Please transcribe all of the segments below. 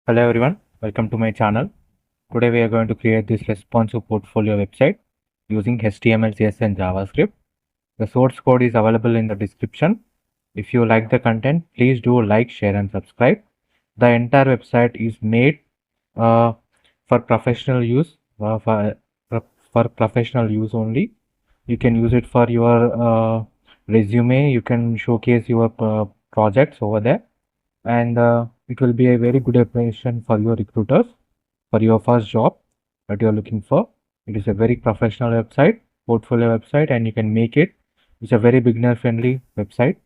Hello everyone, welcome to my channel. Today we are going to create this responsive portfolio website using HTML, CSS and JavaScript. The source code is available in the description. If you like the content, please do like, share and subscribe. The entire website is made uh, for professional use, for professional use only. You can use it for your resume. You can showcase your projects over there, and it will be a very good impression for your recruiters for your first job that you are looking for. It is a very professional website, portfolio website, and you can make it. It's a very beginner friendly website.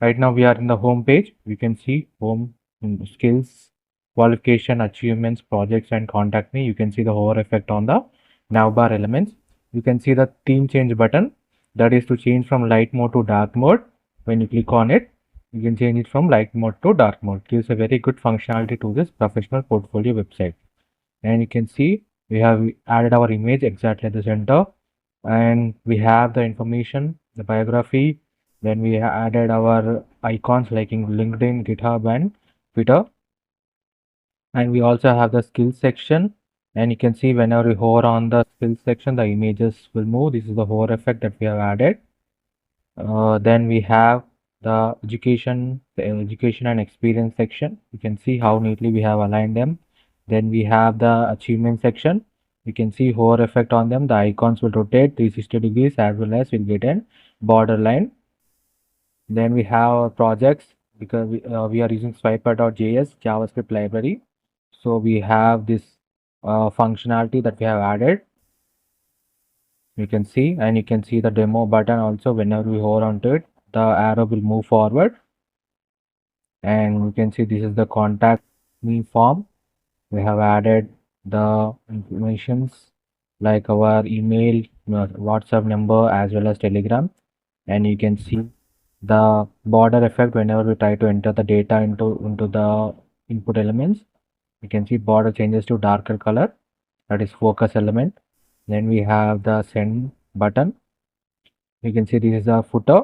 Right now we are in the home page. We can see home, skills, qualification, achievements, projects and contact me. You can see the hover effect on the navbar elements. You can see the theme change button, that is to change from light mode to dark mode. When you click on it, you can change it from light mode to dark mode. It gives a very good functionality to this professional portfolio website. And you can see we have added our image exactly at the center, and we have the information, the biography. Then we added our icons like in LinkedIn, GitHub and Twitter. And we also have the skills section, and you can see whenever we hover on the skills section, the images will move. This is the hover effect that we have added. Then we have the education and experience section. You can see how neatly we have aligned them. Then we have the achievement section. You can see hover effect on them. The icons will rotate 360 degrees, as well as we'll get an border line. Then we have our projects, because we are using Swiper.js JavaScript library. So we have this functionality that we have added. You can see, and you can see the demo button also. Whenever we hover onto it, the arrow will move forward. And you can see this is the contact me form. We have added the informations like our email, WhatsApp number, as well as Telegram. And you can see the border effect whenever we try to enter the data into the input elements. You can see border changes to darker color, that is focus element. Then we have the send button. You can see this is the footer.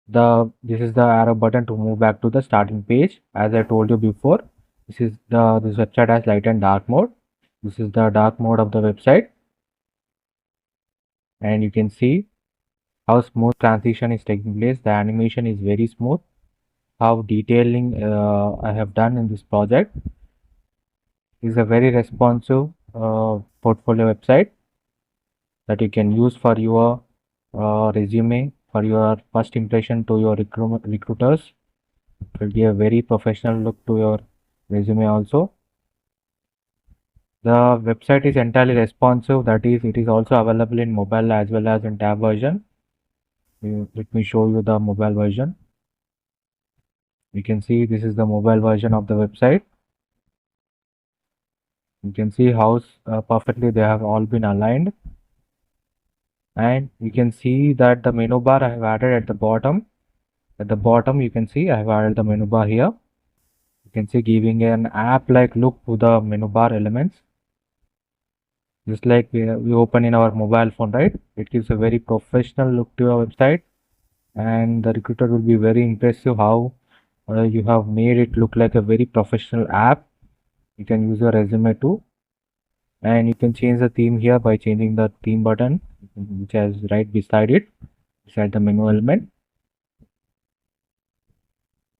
This is the arrow button to move back to the starting page. As I told you before, this website has light and dark mode. This is the dark mode of the website, and you can see how smooth transition is taking place. The animation is very smooth. How detailing I have done in this project. Is a very responsive portfolio website that you can use for your resume, for your first impression to your recruiters. It will give a very professional look to your resume also. The website is entirely responsive, that is, it is also available in mobile as well as in tab version. Let me show you the mobile version. You can see this is the mobile version of the website. You can see how perfectly they have all been aligned. And you can see that the menu bar I have added at the bottom. At the bottom, you can see I have added the menu bar here. You can see giving an app-like look to the menu bar elements. Just like we open in our mobile phone, right? It gives a very professional look to your website, and the recruiter will be very impressive how you have made it look like a very professional app. You can use your resume too, and you can change the theme here by changing the theme button, which is right beside it, beside the menu element.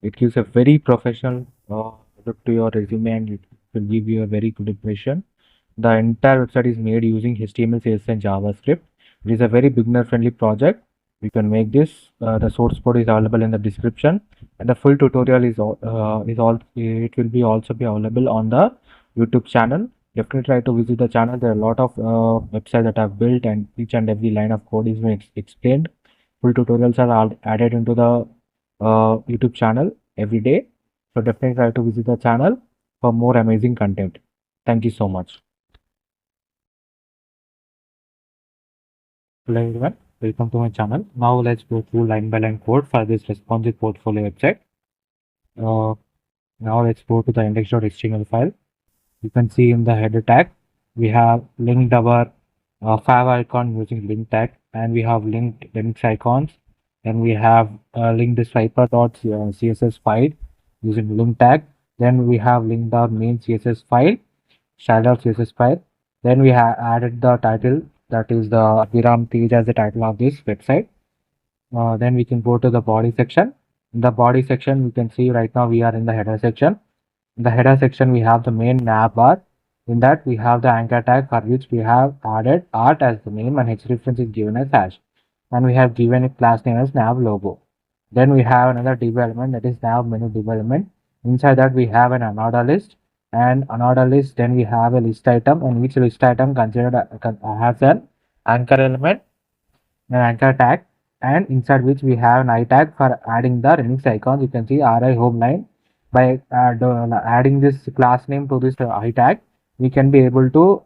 It gives a very professional look to your resume, and it will give you a very good impression. The entire website is made using HTML, CSS and JavaScript. It is a very beginner friendly project. You can make this. The source code is available in the description, and the full tutorial is all. It will be also be available on the YouTube channel. Definitely try to visit the channel. There are a lot of websites that I've built, and each and every line of code is being explained. Full tutorials are all added into the YouTube channel every day. So definitely try to visit the channel for more amazing content. Thank you so much. Hello everyone, welcome to my channel. Now let's go through line by line code for this responsive portfolio website. Now let's go to the index.html file. You can see in the header tag, we have linked our fav icon using link tag, and we have linked links icons. Then we have linked the Swiper.css file using link tag. Then we have linked our main CSS file, style.css file. Then we have added the title, that is the Viram page, as the title of this website. Then we can go to the body section. In the body section, you can see right now we are in the header section. In the header section, we have the main nav bar. In that, we have the anchor tag, for which we have added art as the name and reference is given as hash. And we have given a class name as nav logo. Then we have another div element, that is nav menu div element. Inside that, we have an unordered list, and unordered list. Then we have a list item, and each list item considered has an anchor element, an anchor tag, and inside which we have an I tag for adding the remix icons. You can see RI home line. By adding this class name to this I tag, we can be able to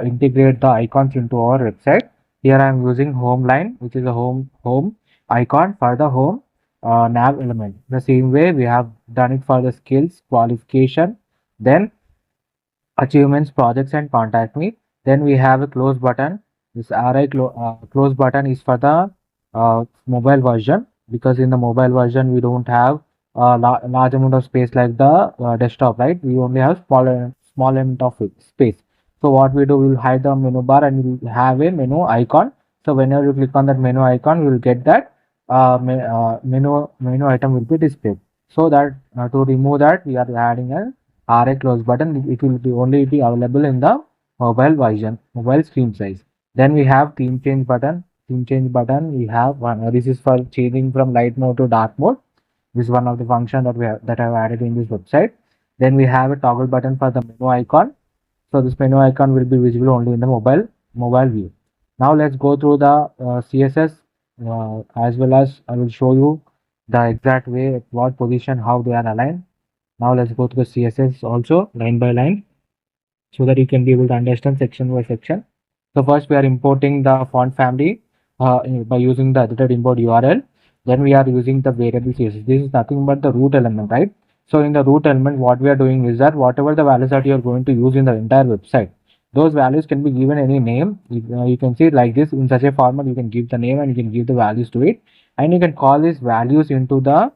integrate the icons into our website. Here I am using home line, which is a home icon for the home nav element. The same way we have done it for the skills, qualification, then achievements, projects, and contact me. Then we have a close button. This close button is for the mobile version, because in the mobile version we don't have a large amount of space like the desktop, right? We only have small amount of space. So what we do, we will hide the menu bar and we will have a menu icon. So whenever you click on that menu icon, we will get that menu item will be displayed. So that to remove that, we are adding a RA close button. It will be only be available in the mobile version, mobile screen size. Then we have theme change button. Theme change button, we have one. This is for changing from light mode to dark mode. This is one of the function that I have added in this website. Then we have a toggle button for the menu icon. So this menu icon will be visible only in the mobile view. Now let's go through the CSS, as well as I will show you the exact way, at what position, how they are aligned. Now let's go to the CSS also line by line, so that you can be able to understand section by section. So first we are importing the font family by using the edited import URL. Then we are using the variable CSS. This is nothing but the root element, right? So in the root element, what we are doing is that whatever the values that you are going to use in the entire website, those values can be given any name. You can see it like this. In such a format, you can give the name and you can give the values to it, and you can call these values into the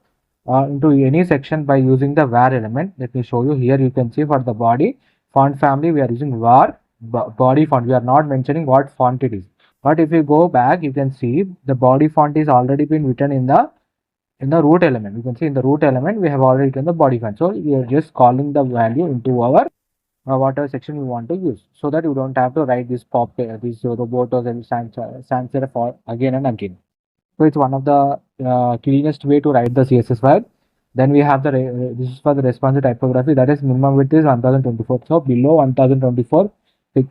into any section by using the var element. Let me show you. Here you can see for the body font family, we are using var body font. We are not mentioning what font it is. But if you go back, you can see the body font is already been written in the root element. You can see in the root element we have already written the body font. So we are just calling the value into our whatever section we want to use, so that you don't have to write this these robotos and sans serif for again and again. So it's one of the cleanest way to write the CSS file. Then we have the this is for the responsive typography, that is minimum width is 1024. So below 1024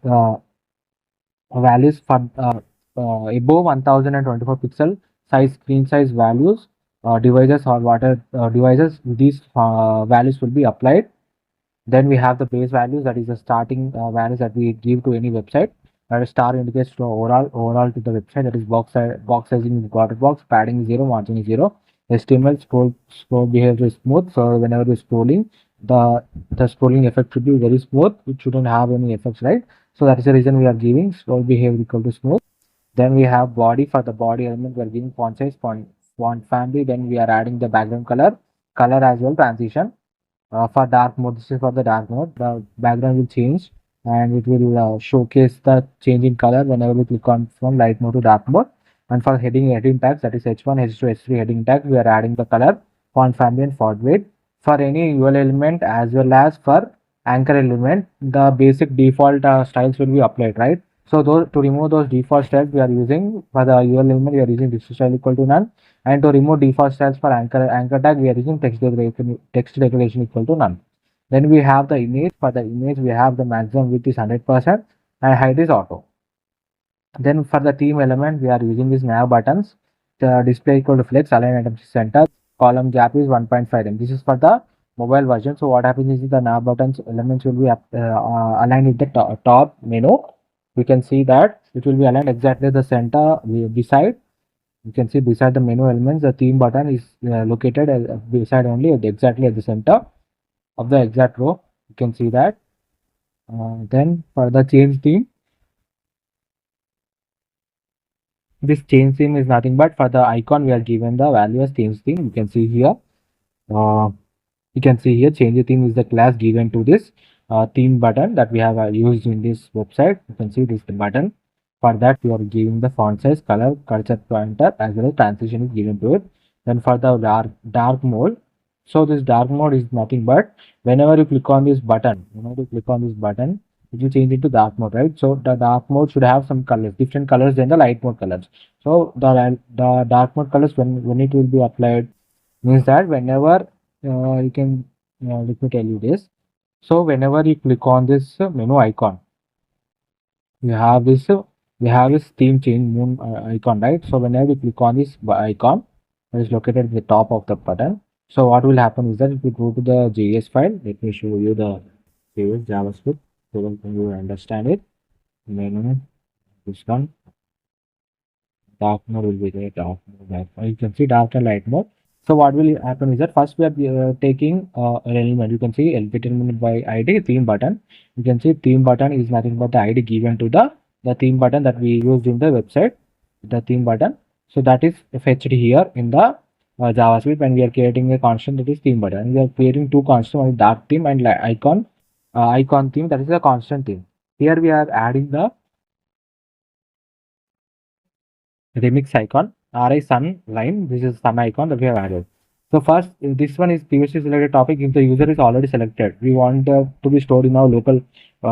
uh, values for above 1024 pixel size screen size values, devices or water devices, these values will be applied. Then we have the base values, that is the starting values that we give to any website. Star indicates to overall to the website, that is box sizing is quarter box, padding is 0, margin is 0. HTML scroll behavior is smooth, so whenever we're scrolling, the scrolling effect should be very smooth. It shouldn't have any effects, right? So that is the reason we are giving scroll behavior equal to smooth. Then we have body. For the body element, we are giving font size, font family. Then we are adding the background color as well, transition. For dark mode, this is for the dark mode. The background will change and it will showcase the change in color whenever we click on from light mode to dark mode. And for heading tags, that is H1, H2, H3 heading tag, we are adding the color, font family, and font weight. For any UL element as well as for anchor element, the basic default styles will be applied, right? So those, to remove those default styles, we are using for the UL element, we are using this style equal to none. And to remove default styles for anchor tag, we are using text declaration equal to none. Then we have the image. For the image, we have the maximum width is 100% and height is auto. Then for the theme element, we are using these nav buttons. The display equal to flex, align items to center, column gap is 1.5 m. This is for the mobile version. So what happens is the nav buttons elements will be aligned with the top menu. We can see that it will be aligned exactly the center beside. You can see beside the menu elements, the theme button is located beside only exactly at the center of the exact row. You can see that. Then for the change theme, this change theme is nothing but for the icon we are given the value as change theme. You can see here. Uh, You can see here change the theme is the class given to this theme button that we have used in this website. You can see this button. For that, you are giving the font size, color, cursor pointer, as well as transition is given to it. Then for the dark mode, so this dark mode is nothing but whenever you click on this button, it will change into dark mode, right? So the dark mode should have some colors, different colors than the light mode colors. So the dark mode colors when it will be applied means that whenever you can let me tell you this. So whenever you click on this menu icon, you have this theme change moon icon, right? So whenever you click on this icon that is located at the top of the button, so what will happen is that if you go to the JS file, let me show you the JS JavaScript so that you understand it. Menu, this one, dark mode will be there, dark mode, light mode. You can see dark and light mode. So what will happen is that first we are taking an element. You can see element by ID theme button. You can see theme button is nothing but the ID given to the theme button that we used in the website, the theme button. So that is fetched here in the JavaScript when we are creating a constant that is theme button. We are creating two constants, one is dark theme and icon theme, that is a constant theme. Here we are adding the remix icon, RI sun line. This is sun icon that we have added. So first, this one is previously selected topic. If the user is already selected, we want to be stored in our local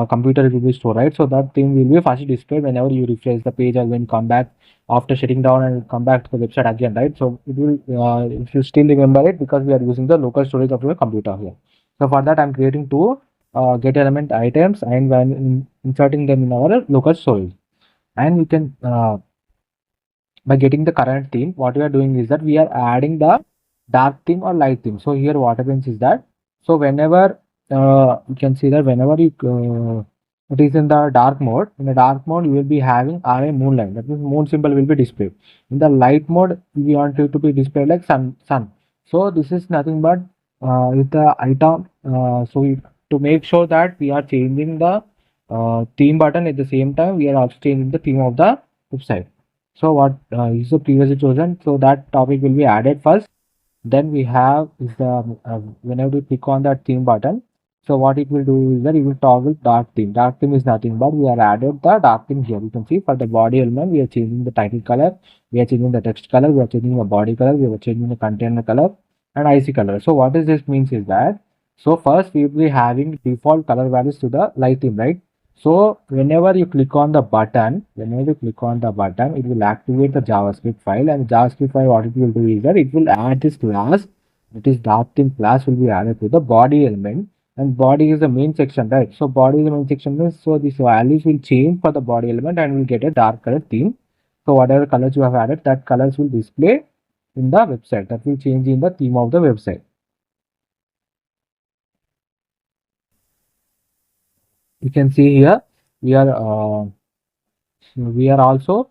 computer. It will be stored, right? So that thing will be first displayed whenever you refresh the page or when come back after shutting down and come back to the website again, right? So it will, if you still remember it, because we are using the local storage of your computer here. So for that, I'm creating two get element items and when inserting them in our local storage, and we can by getting the current theme, what we are doing is that we are adding the dark theme or light theme. So here what happens is that, so whenever you can see that whenever you it is in the dark mode, you will be having a moonlight, that means moon symbol will be displayed. In the light mode we want it to be displayed like sun. So this is nothing but with the item, to make sure that we are changing the theme button at the same time we are also changing the theme of the website. So what is the previously chosen? So that topic will be added first. Then we have is the whenever we click on that theme button. So what it will do is that it will toggle dark theme. Dark theme is nothing but we are added the dark theme here. You can see for the body element we are changing the title color, we are changing the text color, we are changing the body color, we are changing the container color and IC color. So what is this means is that, so first we will be having default color values to the light theme, right? So whenever you click on the button, it will activate the JavaScript file, and the JavaScript file what it will do is that it will add this class, that is dark theme class will be added to the body element, and body is the main section, right? So body is the main section means, so these values will change for the body element and will get a dark color theme. So whatever colors you have added, that colors will display in the website, that will change in the theme of the website. You can see here we are also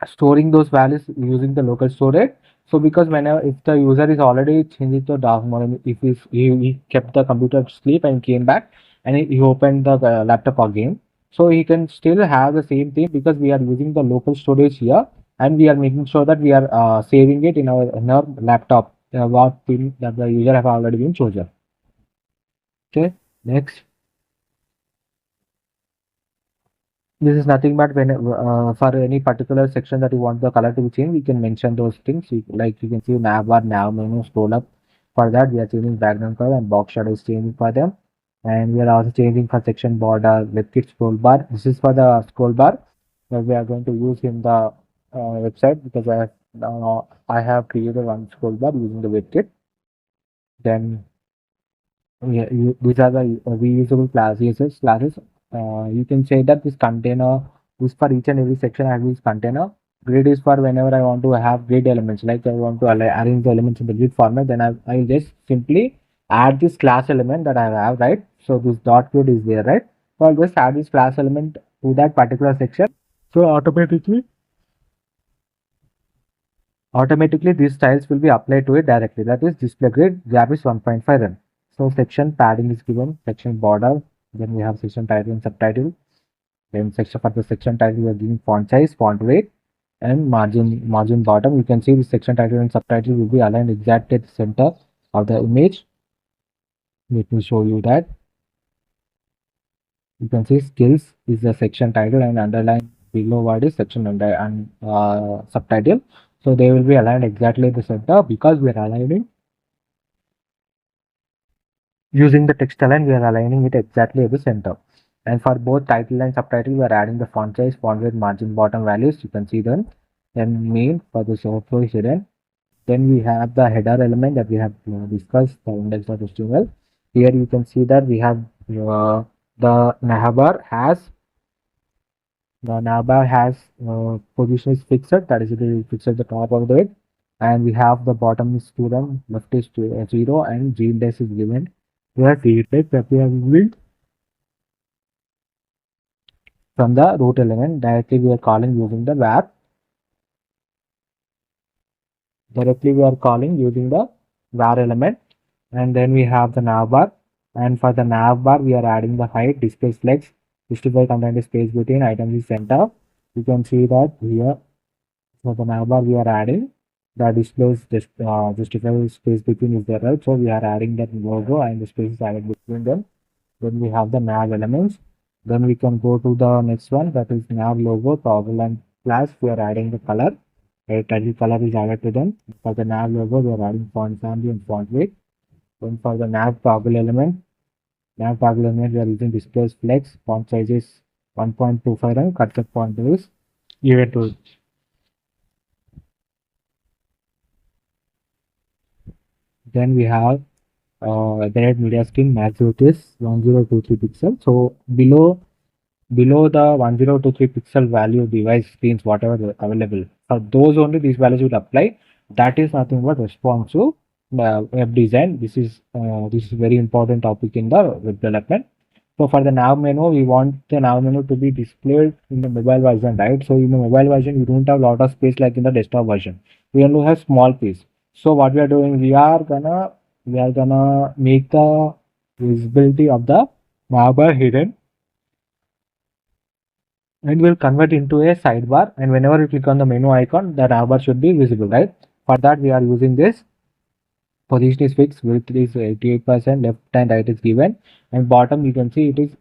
storing those values using the local storage. So because whenever if the user is already changed to dark mode, if he kept the computer to sleep and came back and he opened the laptop again, so he can still have the same thing because we are using the local storage here, and we are making sure that we are saving it in our laptop, what thing that the user have already been chosen. Okay, next. This is nothing but when for any particular section that you want the color to be changed, we can mention those things. Like you can see nav bar, nav menu, scroll up. For that, we are changing background color and box shadow is changing for them. And we are also changing for section border, WebKit scroll bar. This is for the scroll bar that we are going to use in the website, because I have created one scroll bar using the WebKit. Then yeah, these are the reusable classes. You can say that this container is for each and every section. I have this container. Grid is for whenever I want to have grid elements, like I want to arrange the elements in the grid format. Then I will just simply add this class element that I have, right? So this dot grid is there, right? So I'll just add this class element to that particular section. So automatically these styles will be applied to it directly. That is display grid Javis 1.5 run. So section padding is given, section border, then we have section title and subtitle. Then section for the section title we are giving font size, font weight, and margin bottom. You can see the section title and subtitle will be aligned exactly at the center of the image. Let me show you that. You can see skills is the section title and underline below what is section under and subtitle. So they will be aligned exactly the center because we are aligning using the text align, we are aligning it exactly at the center. And for both title and subtitle, we are adding the font size, font weight, margin, bottom values. You can see them. Then main for the software hidden. Then we have the header element that we have discussed, the index.html. Here you can see that we have the navbar has position is fixed, that is it is fixed at the top of it, and we have the bottom is student, left is 0, and g index is given. We have feedback that we have built from the root element. Directly we are calling using the var. Directly we are calling using the var element, and then we have the navbar. And for the navbar, we are adding the height, display flex, justify content space between items is center. You can see that here. So the navbar we are adding the displays just justify space between is there, right? So we are adding that logo and the space is added between them. Then we have the nav elements. Then we can go to the next one, that is nav logo toggle and class. We are adding the color. A title color is added to them. For the nav logo, we are adding font family and font weight. Then for the nav toggle element, we are using display flex. Font size is 1.25 and cursor font is even to. Then we have the red media screen max width is 1023 pixels. So below the 1023 pixel value device screens, whatever available, for those only these values will apply. That is nothing but responsive web design. This is very important topic in the web development. So for the nav menu, we want the nav menu to be displayed in the mobile version, right? So in the mobile version, you don't have a lot of space like in the desktop version. We only have small piece. So what we are doing, we are gonna make the visibility of the nav bar hidden, and will convert into a sidebar, and whenever you click on the menu icon, the navbar should be visible, right? For that we are using this position is fixed, width is 88%, left and right is given, and bottom you can see it is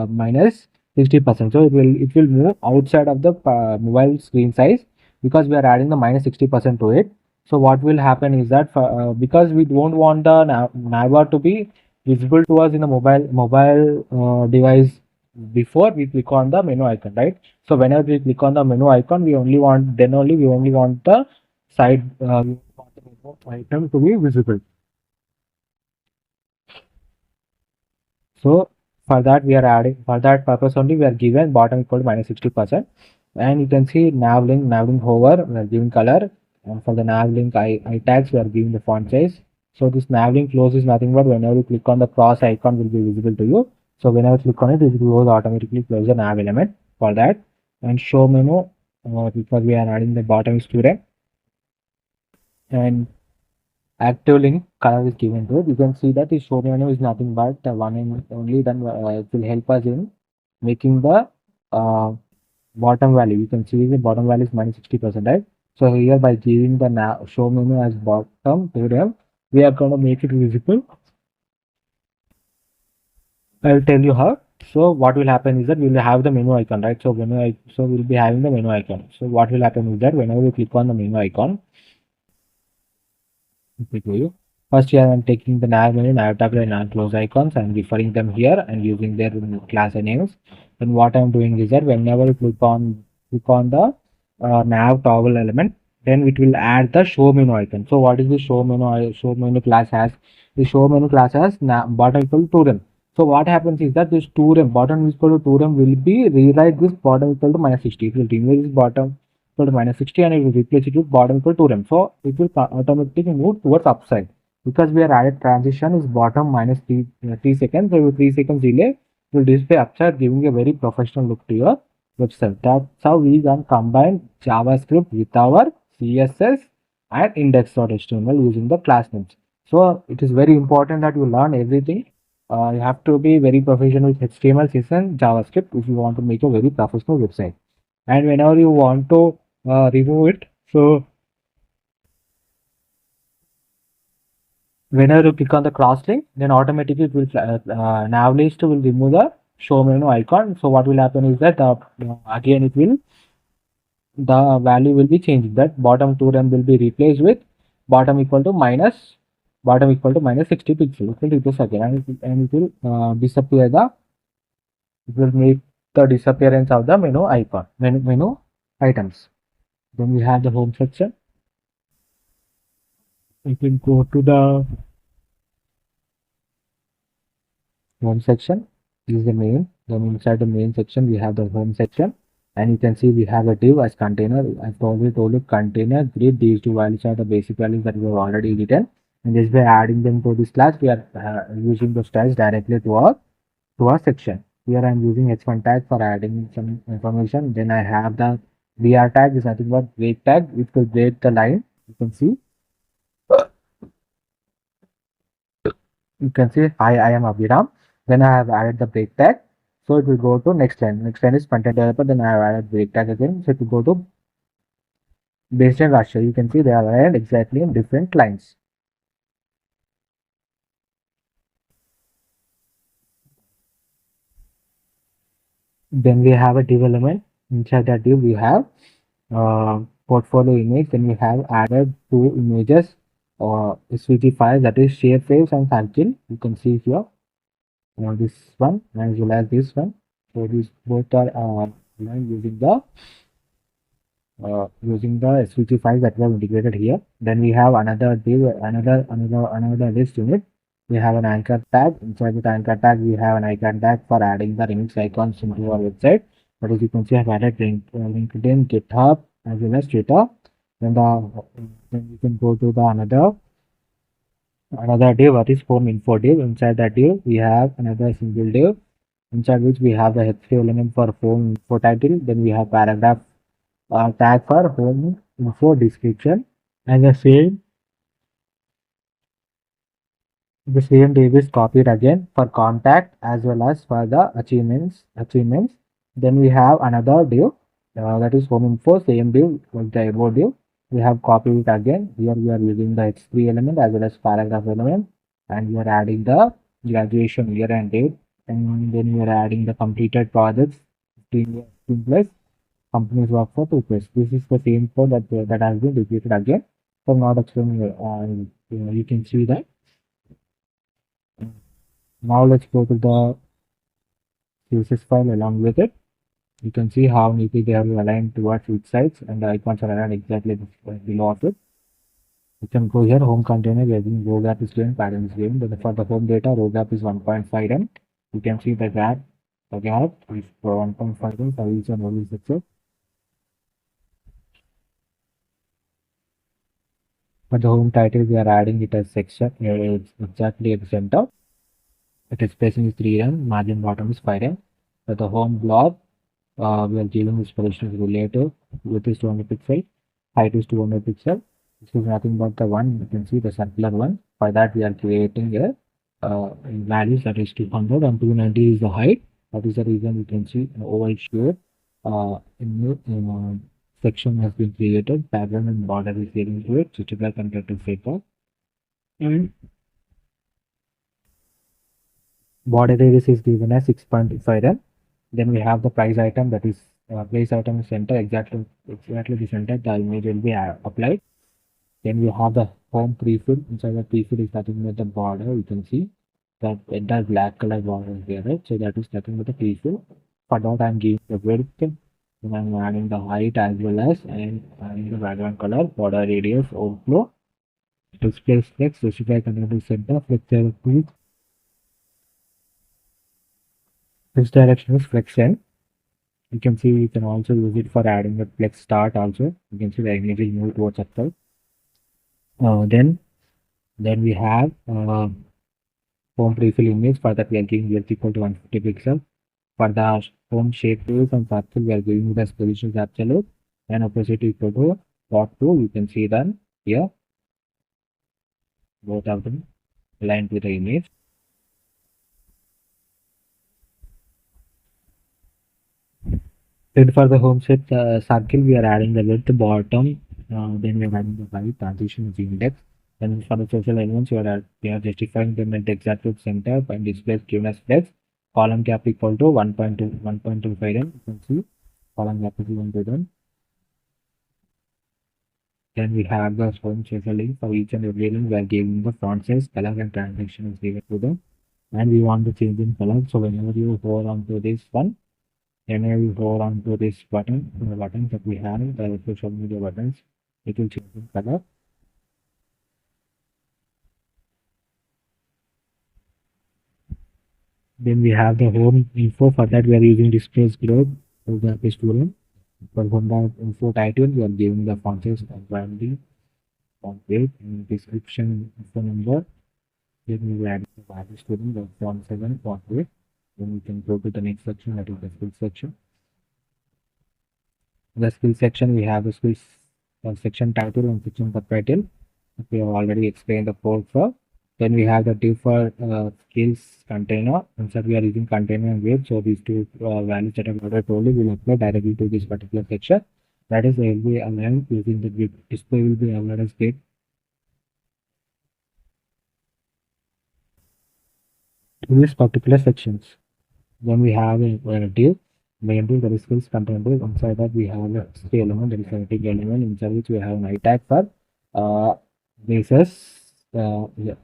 minus 60%. So it will move outside of the mobile screen size because we are adding the minus 60% to it. So what will happen is that because we don't want the navbar to be visible to us in the mobile device before we click on the menu icon, right? So whenever we click on the menu icon, we only want the side item to be visible. So for that purpose only we are given bottom equal to minus 60%, and you can see nav link hover we are giving color, and for the nav link I tags we are giving the font size. So this nav link close is nothing but whenever you click on the cross icon will be visible to you. So whenever you click on it, it will close automatically, close the nav element for that. And show menu, because we are adding the bottom student, and active link color is given to it. You can see that the show menu is nothing but one and only, then it will help us in making the uh, bottom value. You can see the bottom value is minus 60%, right? So here by giving the show menu as bottom area, we are going to make it visible. I'll tell you how. So what will happen is that we will have the menu icon, right? So we'll be having the menu icon. So what will happen is that whenever we click on the menu icon, you. First here I'm taking the nav menu, nav tab and nav close icons. I'm referring them here and using their class names. Then what I'm doing is that whenever you click on the nav toggle element, then it will add the show menu icon. So what is the show menu class has? The show menu class has bottom equal to rem. So what happens is that this 2rem bottom is equal to 2rem will be rewrite this bottom equal to minus 60. It will remove this bottom equal to minus 60 and it will replace it with bottom equal to rem. So it will automatically move towards upside because we are added transition is bottom minus 3 seconds. So with 3 seconds delay will display upside, giving a very professional look to your website. That's how we can combine JavaScript with our CSS and index.html using the class names. So it is very important that you learn everything. You have to be very professional with HTML, CSS, and JavaScript if you want to make a very professional website. And whenever you want to remove it, so whenever you click on the cross link, then automatically it will nav list will remove the show menu icon. So what will happen is that again it will the value will be changed. That bottom two rem will be replaced with bottom equal to minus 60 pixels. It will replace again, and it will disappear the it will make the disappearance of the menu icon menu items. Then we have the home section. You can go to the home section. This is the main. Then inside the main section we have the home section, and you can see we have a div as container. I've already told you container grid. These two values are the basic values that we have already written, and just by adding them to this class we are using those tags directly to our section. Here I am using h1 tag for adding some information. Then I have the br tag is nothing but break tag which will break the line. You can see I am Abhiram. Then I have added the break tag. So it will go to next line. Next line is content developer. Then I have added break tag again. So it will go to based on Russia. You can see they are added exactly in different lines. Then we have a div element. Inside that div we have portfolio image. Then we have added two images or SVG files, that is shape waves and circle. You can see here this one as well as this one. So these both are using the SVG files that were integrated here. Then we have another div, another list unit. We have an anchor tag. Inside the anchor tag, we have an icon tag for adding the remix icons into our website. But as you can see, I've added LinkedIn, GitHub, as well as Twitter. Then you can go to the another div, what is home info div. Inside that div, we have another single div, inside which we have the h3 element for home info title. Then we have paragraph tag for home info description, and the same div is copied again for contact as well as for the achievements. Then we have another div that is home info, same div like the above div. We have copied it again. Here we are using the h3 element as well as paragraph element, and we are adding the graduation year and date, and then we are adding the completed projects 15 plus companies work for 2 plus. This is the same code that has been repeated again. So not explaining you can see that. Now let's go to the CSS file along with it. You can see how neatly they are aligned towards each sides, and the icons are aligned exactly below of it. You can go here, home container, using row gap is given, pattern is given. But for the home data, row gap is 1.5 m. You can see the gap is for 1.5 m for each and every section. For the home title, we are adding it as section. It's exactly at the center. It is spacing is 3 m, margin bottom is 5 m. For the home blob, we are giving this position is relative, width is 200 pixel, height is 200 pixel. This is nothing but the one, you can see the circular one. For that, we are creating a values that is 200 and 290 is the height. That is the reason you can see an oval shape section has been created. Background and border is getting to it. So typical content paper. And border radius is given as 6.5 m. Then we have the price item, that is price item is center, exactly the center the image will be applied. Then we have the home prefill. Inside the prefill is nothing but the border. You can see that entire black color border is there, right? So that is nothing but the prefill. For that I'm giving the width, then I'm adding the height as well as and adding the background color, border radius, overflow, display flex, specify content center, flex direction. This direction is flex end. You can see you can also use it for adding the flex start also. You can see the image will move towards itself. Then we have home prefill image. For that we are giving width equal to 150 pixel. For the home shape tools and circle, we are giving the position is absolute and opacity equal to dot 2. You can see them here, both of them aligned with the image. Then for the home shape circle, we are adding the width bottom. Then we are adding the height, transition is index. And for the social elements, we are justifying them at the exact root center and display given as flex. Column gap equal to 1.2, 1.25. You can see column gap is equal to them. Then we have the showing social link for each and every element. We are giving the font size, color, and transaction is given to them. And we want to change in color. So whenever you hold on to this one, whenever you hold on to this button, the buttons that we have, the social media buttons, it will change in color. Then we have the home info. For that, we are using displays globe for the student. For Honda info title, we are giving the font size and branding, font weight, and description info number. Then we will add the value student, the font size and font weight. Then we can go to the next section, that is the skill section. The skill section, we have the skills section title and section subtitle. We have already explained the code for. Then we have the default skills container. Inside we are using container and wave. So these two values that I've already told you will apply directly to this particular section. That is, will be aligned using the grid. Display will be aligned as grid. To these particular sections. Then we have a div. Main div, that is skills container. Inside that we have a stay element, that is a tick element. Inside which we have an I tag for basis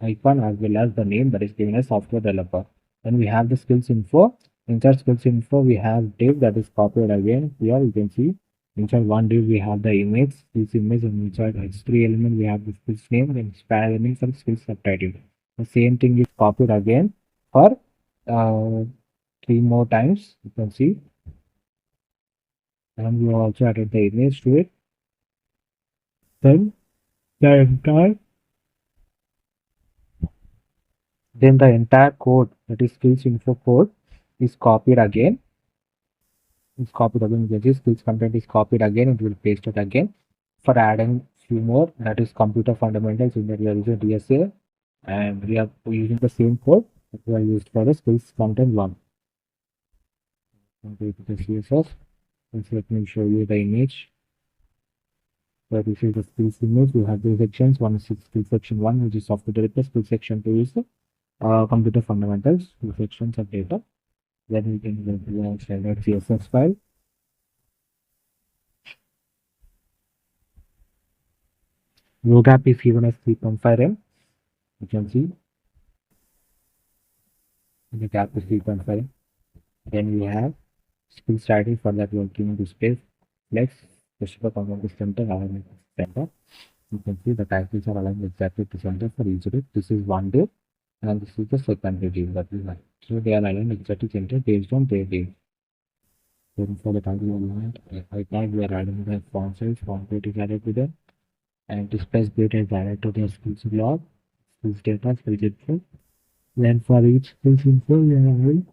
icon as well as the name that is given as software developer. Then we have the skills info. Inside skills info, we have div that is copied again. Here you can see inside one div we have the image, this image, and inside H3 element we have the skills name and spare elements and skills subtitle. The same thing is copied again for 3 more times. You can see, and we also added the image to it. Then the entire code, that is skills info code, is copied again. It's copied again. The skills content is copied again. It will paste it again. For adding few more, that is computer fundamentals, in that we are using DSA, and we are using the same code that we are used for the skills content one. Okay, the CSS. Let me show you the image. So this is the skills image. We have two sections. One is skill section 1, which is software developer. Skill section 2 is computer fundamentals. Two sections of data. Then we can go to the standard CSS file. Row gap is given as 3.5 m. You can see the gap is 3.5 m. Then we have skills title. For that, we are giving the space flex, specific component center, alignment center. You can see the titles are aligned exactly to center for each div. This is one div, and this is the second div that we have. So they are aligned exactly center based on their div. Then for the title element, right now we are adding the font size, font weight is added to them, and display grid is added to the skills block, skills data, skills info. Then for each skills info, we are having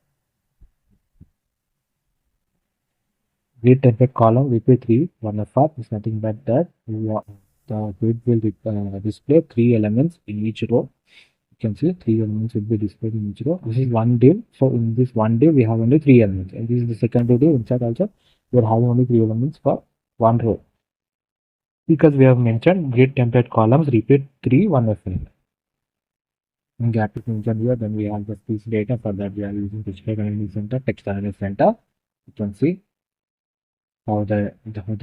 grid template column VP3. One of us is nothing but that the grid will display 3 elements in each row. You can see 3 elements will be displayed in each row. This is one div. So in this one div, we have only 3 elements, and this is the second div. Inside also, we are having only 3 elements for one row, because we have mentioned grid template columns repeat 3 1 of n. And gap is mentioned here. Then we have the skills data. For that, we are using display analysis center, text analysis center. You can see how they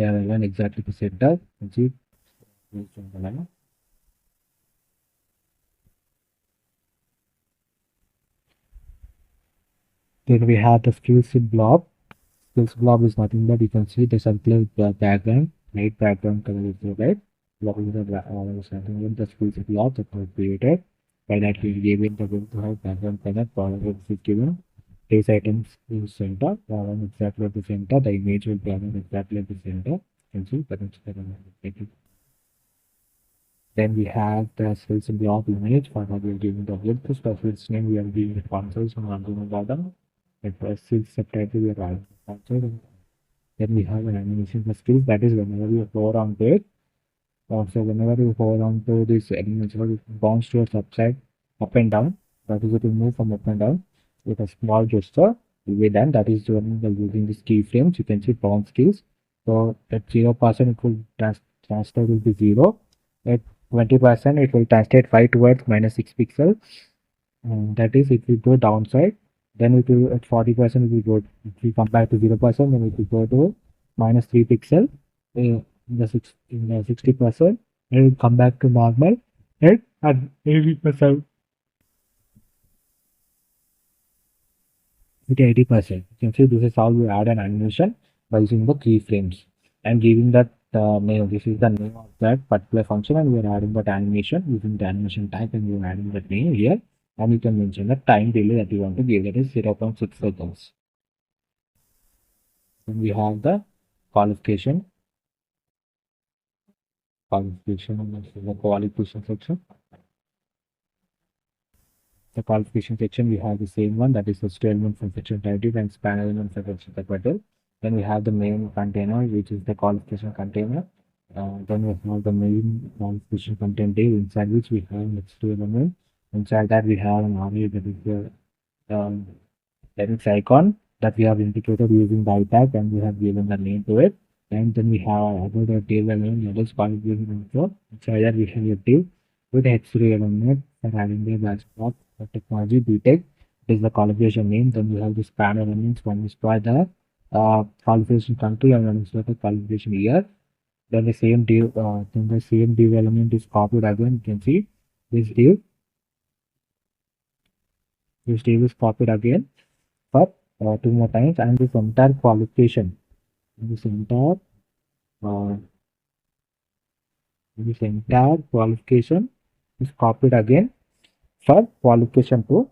are aligned exactly to center. You can see based on the line. Then we have the skills blob. Skills blob is nothing but you can see the circular background, light background color is red. Blob is something with the skills blob that was created. By that we gave it the going to have background color, color is given. Place items in center, exactly at the center. The image will be exactly at the center. You can see that. Then we have the skills blob image. For that we are giving the width to specific name. We are giving the consoles on the bottom. And for skills subtitle we are adding the console. Then we have an animation for skills. That is whenever you hover on it. So whenever you hold on to this animation, it bounce towards upside, up and down. That is it will move from up and down with a small gesture. Will be done. That is when by using these keyframes. You can see bounce skills. So at 0% it will transfer will be 0. At 20%, it will translate 5 towards minus 6 pixels. That is, if we go downside, then it will at 40%, if we come back to 0%, then it will go to minus 3 pixel. In the 60%, it will come back to normal, and at 80%, with 80%. You can see this is how we add an animation by using the keyframes and giving that name. This is the name of that particular function, and we are adding that animation using the animation type, and we are adding that name here. And you can mention the time delay that you want to give, that is 0.6 seconds. Then we have the qualification. The qualification section. The qualification section, we have the same one, that is the element from section title and span element from section title. Then we have the main container, which is the qualification container. Then we have the main qualification content div, inside which we have next to element. Inside that we have an array, that is the text icon that we have indicated using the tag, and we have given the name to it. And then we have another div element, that is qualification info. Inside that we have a div with H3 element and having the dashboard technology BTech is the qualification name. Then we have this span elements when we store the qualification country and when we store the qualification year. Then the same div element is copied again. You can see this div. This div is copied again for 2 more times, and this entire qualification, this entire qualification is copied again for qualification 2.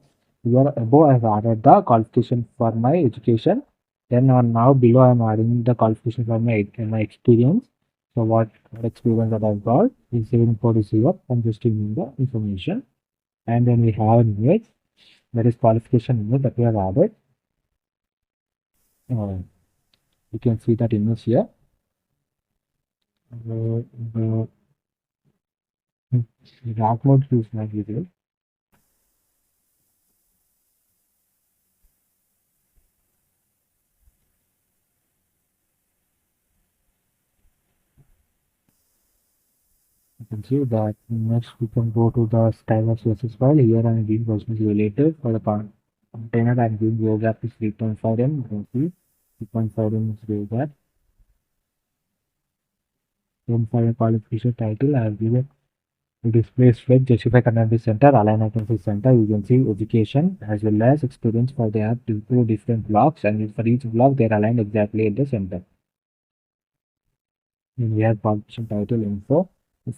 Here above I have added the qualification for my education. Then now below I am adding the qualification for my experience. So what experience that I've got is same code is here. I'm just giving the information. And then we have an image, that is qualification image that we have added. You can see that image here. Dark mode is my video. You can see that next we can go to the style of CSS file. Here I am giving version related for the container. I am giving geograph is 3.5m. You can see 3.5m is geograph. Then for the qualification title, I have given display strength, justify content center, align items center. You can see education as well as experience, for they have two different blocks, and for each block they are aligned exactly at the center. Then we have publication title info.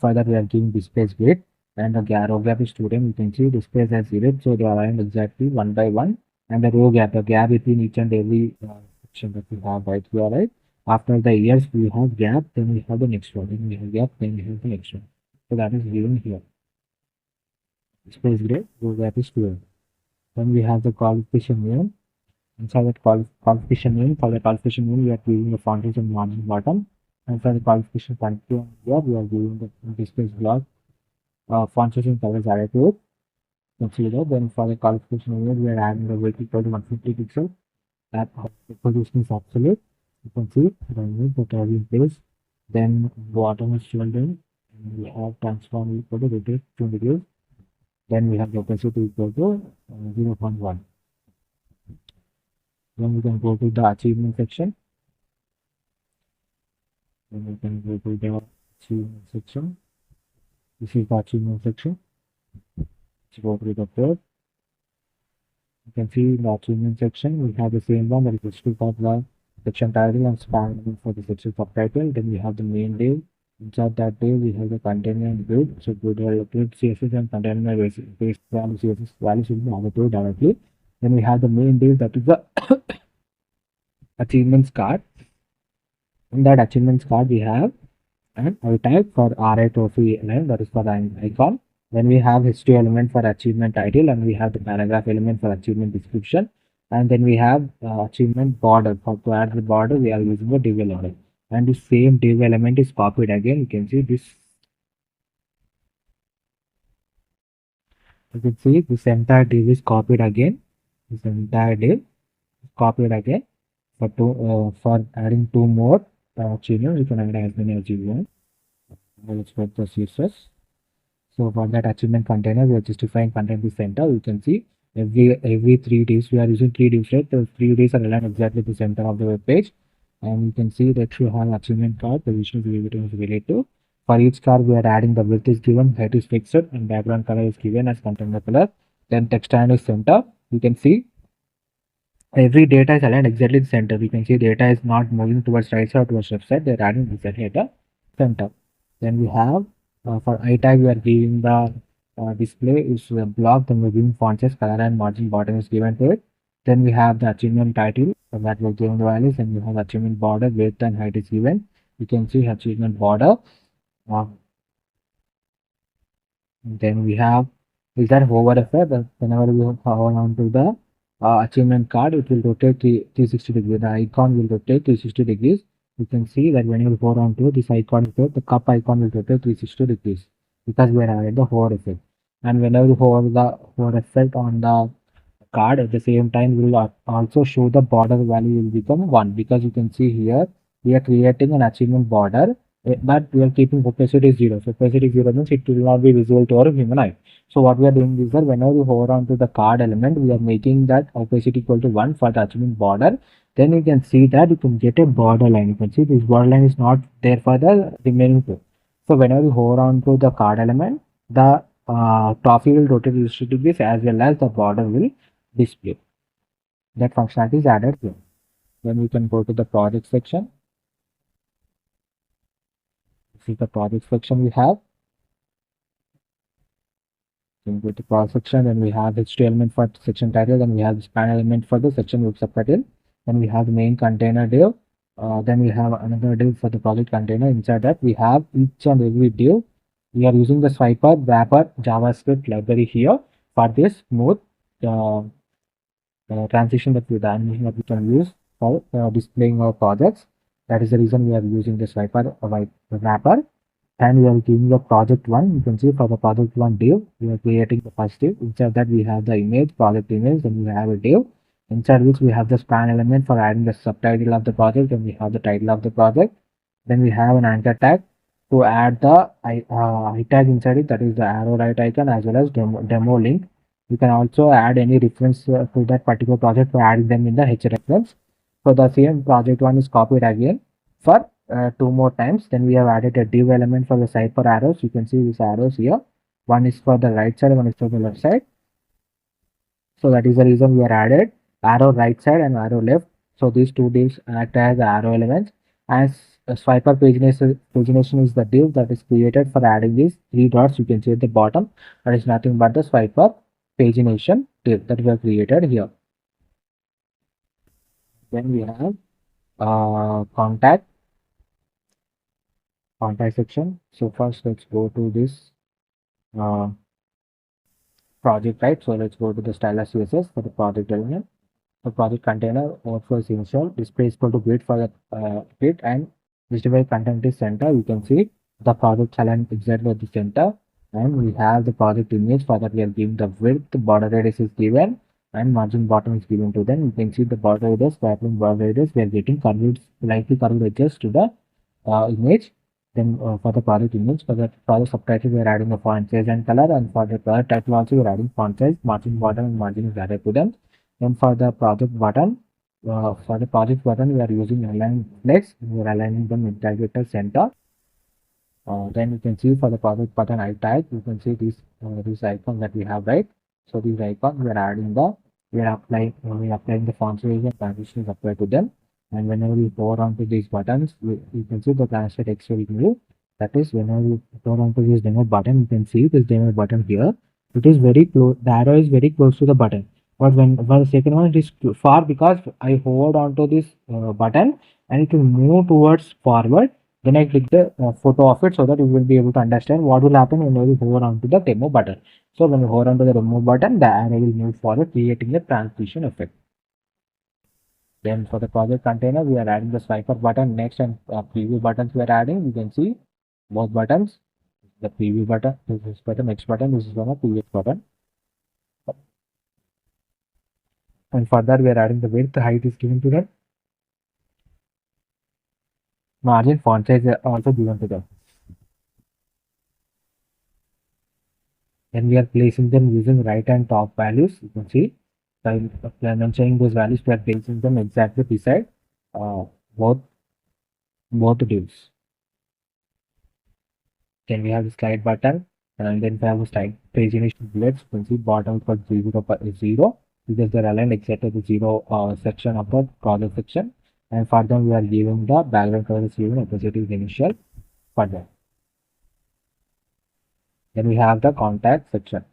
For that we are giving displays grid, and the row gap is student. You can see displays as 0, so they are aligned exactly 1 by 1. And the row gap, the gap between each and every section that we have right here, right? After the years we have gap, then we have the next one. Then we have gap, then we have the next one. So that is given here. Space grid, row gap is 12. Then we have the qualification name. Inside that qualification name, for the qualification name, we are giving the font size and margin bottom. And for the qualification content here, we are giving the display block. Font size and color is added to it. Consider. Then for the qualification name, we are adding the weight equal to 150 pixels. That position is absolute. You can see the image that I have in place. Then bottom is children. We have transform equal to rotate 2 degrees. Then we have the opacity equal to 0.1. Then we can go to the achievement section. Then we can go to the achievement section. This is the achievement section. Let's go to the code. You can see in the achievement section we have the same one, that is history of the section title and span for the section subtitle. Then we have the main div. Inside that div we have the container and grid. So we will locate CSS and container based value CSS value should be added directly. Then we have the main div, that is the achievements card. In that achievements card we have an I type for RA trophy element, that is for the icon. Then we have history element for achievement title, and we have the paragraph element for achievement description. And then we have achievement border. For to add the border, we are using the div element. And the same div element is copied again. You can see this. You can see this entire div is copied again. This entire div is copied again. For adding 2 more achievements, you can add as many as you want. Let's put the CSS. So for that achievement container, we are justifying content is center. You can see every 3 divs we are using 3 divs, right? The 3 divs are aligned exactly the center of the web page, and you can see that you have achievement card, position is related. For each card, we are adding the width is given, height is fixed, and background color is given as container color. Then text line is center. You can see every data is aligned exactly in the center. You can see data is not moving towards right side or towards left side. They're adding exactly at the center. Then we have for I tag we are giving the display is a block. Then we're giving font size, color and margin bottom is given to it. Then we have the achievement title so that we're giving the values. And we have achievement border, width and height is given. You can see achievement border. Uh, then we have is that hover effect. Whenever we hover on to the achievement card, it will rotate 360 degrees. The icon will rotate 360 degrees. You can see that when you hover on to this icon, the cup icon will rotate 360 degrees because we are added the hover effect. And whenever you hover the hover effect on the card at the same time will also show the border value will become 1 because you can see here we are creating an achievement border but we are keeping opacity 0. So opacity 0 means it will not be visible to our human eye. So what we are doing is that whenever you hover on to the card element, we are making that opacity equal to 1 for the achievement border. Then you can see that you can get a border line. You can see this border line is not there for the remaining two. So whenever you hover on to the card element, the trophy will rotate 360 degrees as well as the border will display. That functionality is added here. Then we can go to the project section. This is the project section we have. Then go to project section, then we have HTML element for section title, then we have the span element for the section group subtitle, then we have the main container div, then we have another div for the project container. Inside that we have each and every div. We are using the swiper wrapper JavaScript library here for this smooth uh, transition that we animation that we can use for displaying our projects. That is the reason we are using this swiper wrapper. And we are giving the project one. You can see for the project one div, we are creating the first div. Inside that we have the image, project image, then we have a div inside which we have the span element for adding the subtitle of the project, and we have the title of the project. Then we have an anchor tag to add the I tag inside it, that is the arrow right icon as well as demo link. You can also add any reference to that particular project by adding them in the H reference. So the same project one is copied again for 2 more times. Then we have added a div element for the side for arrows. You can see these arrows here. One is for the right side, one is for the left side. So that is the reason we are added arrow right side and arrow left. So these two divs act as arrow elements. As a swiper pagination is the div that is created for adding these 3 dots. You can see at the bottom. That is nothing but the swiper pagination div that we have created here. Then we have contact section. So first let's go to this uh, project, right? So let's go to the stylus CSS for the project element. The project container overflow is initial, display is equal to grid for the grid, and justify content is center. You can see the project aligned exactly at the center, and we have the project image. For that we are giving the width, the border radius is given, and margin bottom is given to them. You can see the border radius, background border radius, we are getting curved, slightly curved edges to the image. Then for the project image, for the project subtitle, we are adding the font size and color, and for the project title also we are adding font size, margin bottom, and margin is added to them. Then for the project button, we are using align flex. We are aligning them exactly at the center. Then you can see for the project button I tag, you can see this icon that we have, right? So these icons we are adding we are applying the font size and transition is applied to them. And whenever you hover onto these buttons, you can see the translate text will move. That is, whenever you hover onto this demo button, you can see this demo button here. It is very close. The arrow is very close to the button. But when for the second one, it is far because I hovered onto this button and it will move towards forward. Then I click the photo of it so that you will be able to understand what will happen when you hover onto the demo button. So when you hover onto the demo button, the arrow will move forward, creating a transition effect. Then for the project container, we are adding the swiper button next, and preview buttons we are adding. You can see both buttons. The preview button, this button, next button, this is one of previous button. And further, we are adding the width, height is given to them. Margin, font size are also given to them. Then we are placing them using right and top values. You can see by mentioning those values, we are placing them exactly beside uh, both divs. Then we have the slide button, and then we have the slide page initial bullets. You can see bottom for 0 because they're aligned exactly the 0 section of the project section. And for them, we are giving the background color is given opposite is initial for them. Then we have the contact section.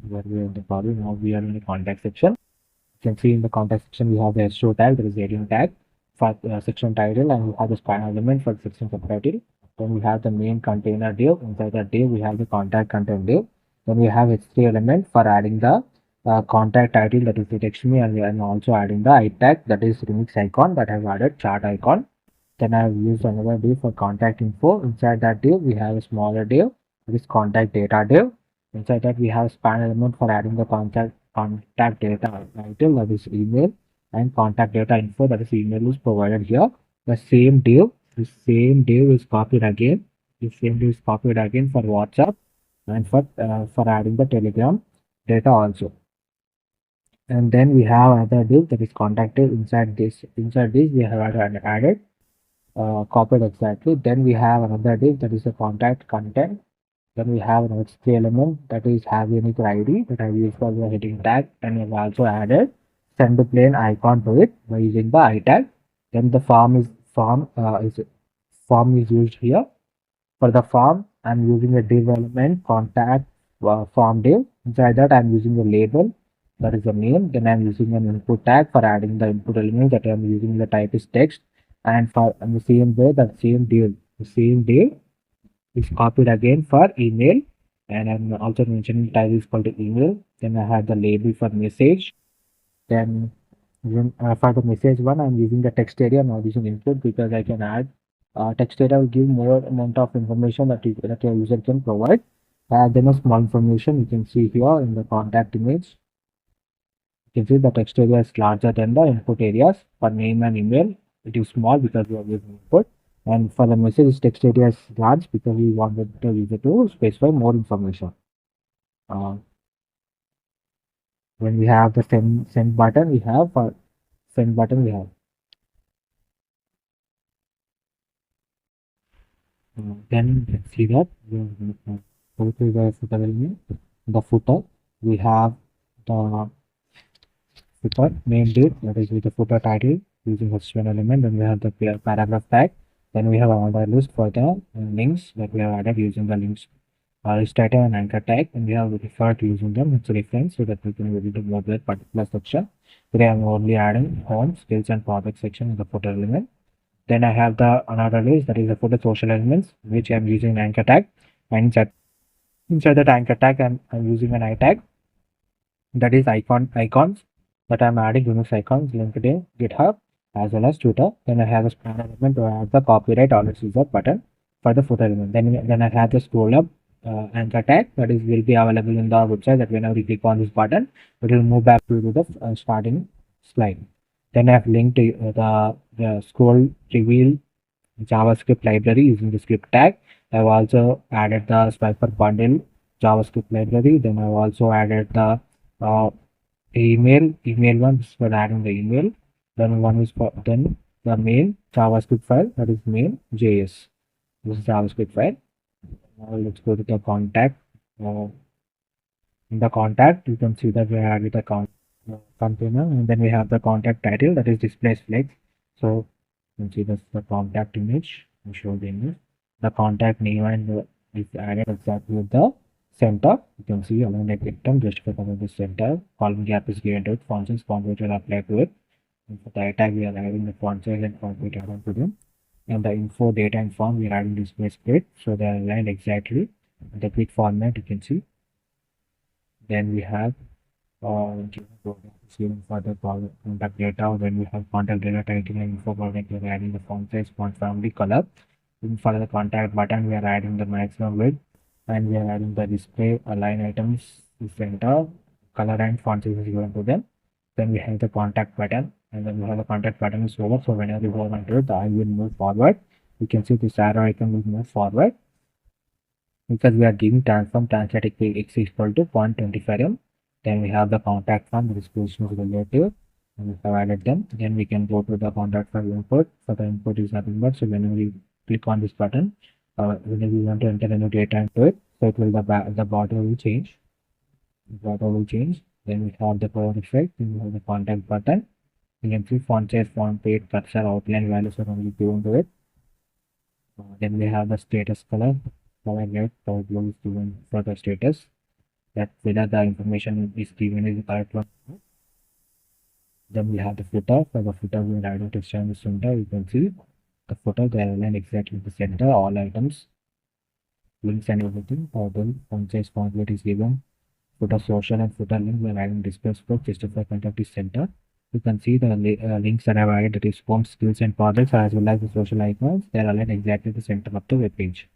Where we are in the problem, now we are in the contact section. You can see in the contact section we have the SO tag, there is heading tag for section title, and we have the span element for section subtitle. Then we have the main container div. Inside that div we have the contact content div. Then we have H3 element for adding the contact title, that is the text me, and also adding the I tag, that is remix icon, that I have added chart icon. Then I have used another div for contact info. Inside that div we have a smaller div, that is contact data div. Inside that we have span element for adding the contact data title, that is email, and contact data info, that is email is provided here. The same div is copied again. The same div is copied again for WhatsApp and for adding the Telegram data also. And then we have another div, that is contacted. Inside this we have added copied exactly. Then we have another div, that is the contact content. Then we have an H3 element, that is have unique ID, that I use for the heading tag, and we've also added send to plain icon to it by using the I tag. Then the form is used here. For the form, I'm using a div element contact form div. Inside that I'm using a label, that is the name. Then I'm using an input tag for adding the input element, that I'm using the type is text. And for the same way, the same div is copied again for email, and I'm also mentioning type is called to email. Then I have the label for message. Then for the message one, I'm using the text area, I'm not using input because I can add text area will give more amount of information that your user can provide. Then a small information you can see here in the contact image. You can see the text area is larger than the input areas. For name and email, it is small because we are using input. And for the message, text area is large because we wanted the user to specify more information. Uh, when we have the send button, we have for send button we have. Then let's see that we go to the footer element. The footer we have the footer named it, that is with the footer title using HTML element. Then we have the paragraph tag. Then we have another list for the links that we have added using the links list title and anchor tag, and we have referred to using them as a reference so that we can read about that particular section. Today I'm only adding home, skills, and project section in the footer element. Then I have the another list, that is the footer social elements, which I'm using anchor tag, and inside that anchor tag I'm using an I tag, that is icons, that I'm adding Unix icons, LinkedIn, GitHub, as well as Twitter. Then I have a span element to add the copyright always user button for the footer element. Then I have the scroll up anchor tag, that is will be available in the website, that whenever you click on this button, it will move back to the starting slide. Then I have linked to the scroll reveal JavaScript library using the script tag. I've also added the swiper bundle JavaScript library. Then I've also added the uh, email one is for adding the email. Then one is for then the main JavaScript file, that is main JS. This is JavaScript file. Now let's go to the contact. In the contact, you can see that we added the container, and then we have the contact title, that is display flex. So you can see that's the contact image. I show the image. The contact name and is added exactly with the center. You can see along the item justify cover the center. Column gap is given to it. Font size font weight will apply to it. And for the tag, we are adding the font size and font weight added to them. And the info, data, and form, we are adding display split. So they are aligned exactly. The quick format you can see. Then we have given for the contact data. Then we have contact data title and info product. We are adding the font size, font family, color. And for the contact button, we are adding the maximum width, and we are adding the display align items center, color, and font size is given to them. Then we have the contact button, and then we have the contact button is over. So whenever you go onto it, the eye will move forward. You can see this arrow icon will move forward. because we are giving transform translatic x is equal to 0.25 m. Then we have the contact form, the disposition is relative, and we have added them. Then we can go to the contact form input. So the input is nothing but, so whenever we click on this button, whenever we want to enter any data into it, so it will the border will change. The border will change. Then we have the power effect. Then we have the contact button. You can see font size, font weight, cursor, outline values are only given to it. Then we have the status color. Color red, color blue is given for the status. That whether the information is given is the correct one. Then we have the footer. For the footer, we will add a text in the center. You can see the footer, they are aligned exactly in the center. All items, links and everything. Then font size, font weight is given. Footer social and footer link, we are adding display scope, justify contact is center. You can see the links that I have added, that is form, skills and projects, as well as the social icons. They are aligned exactly the center of the web page.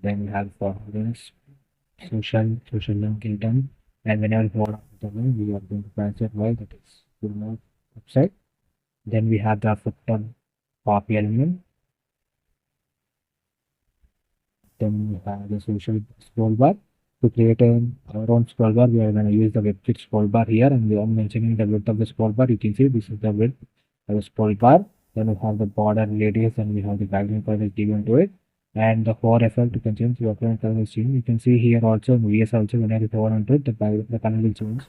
Then we have for links, social link item, and whenever we hold on the link, we are going to translate why that is remote website. Then we have the footer copy element. Then we have the social scroll bar. To create our own scroll bar, we are going to use the webkit scroll bar here, and we are mentioning the width of the scroll bar. You can see this is the width of the scroll bar. Then we have the border radius, and we have the background color is given to it. And the hover effect, you can change the background color is changed. You can see here also, VS also, when I hover onto it, the color will change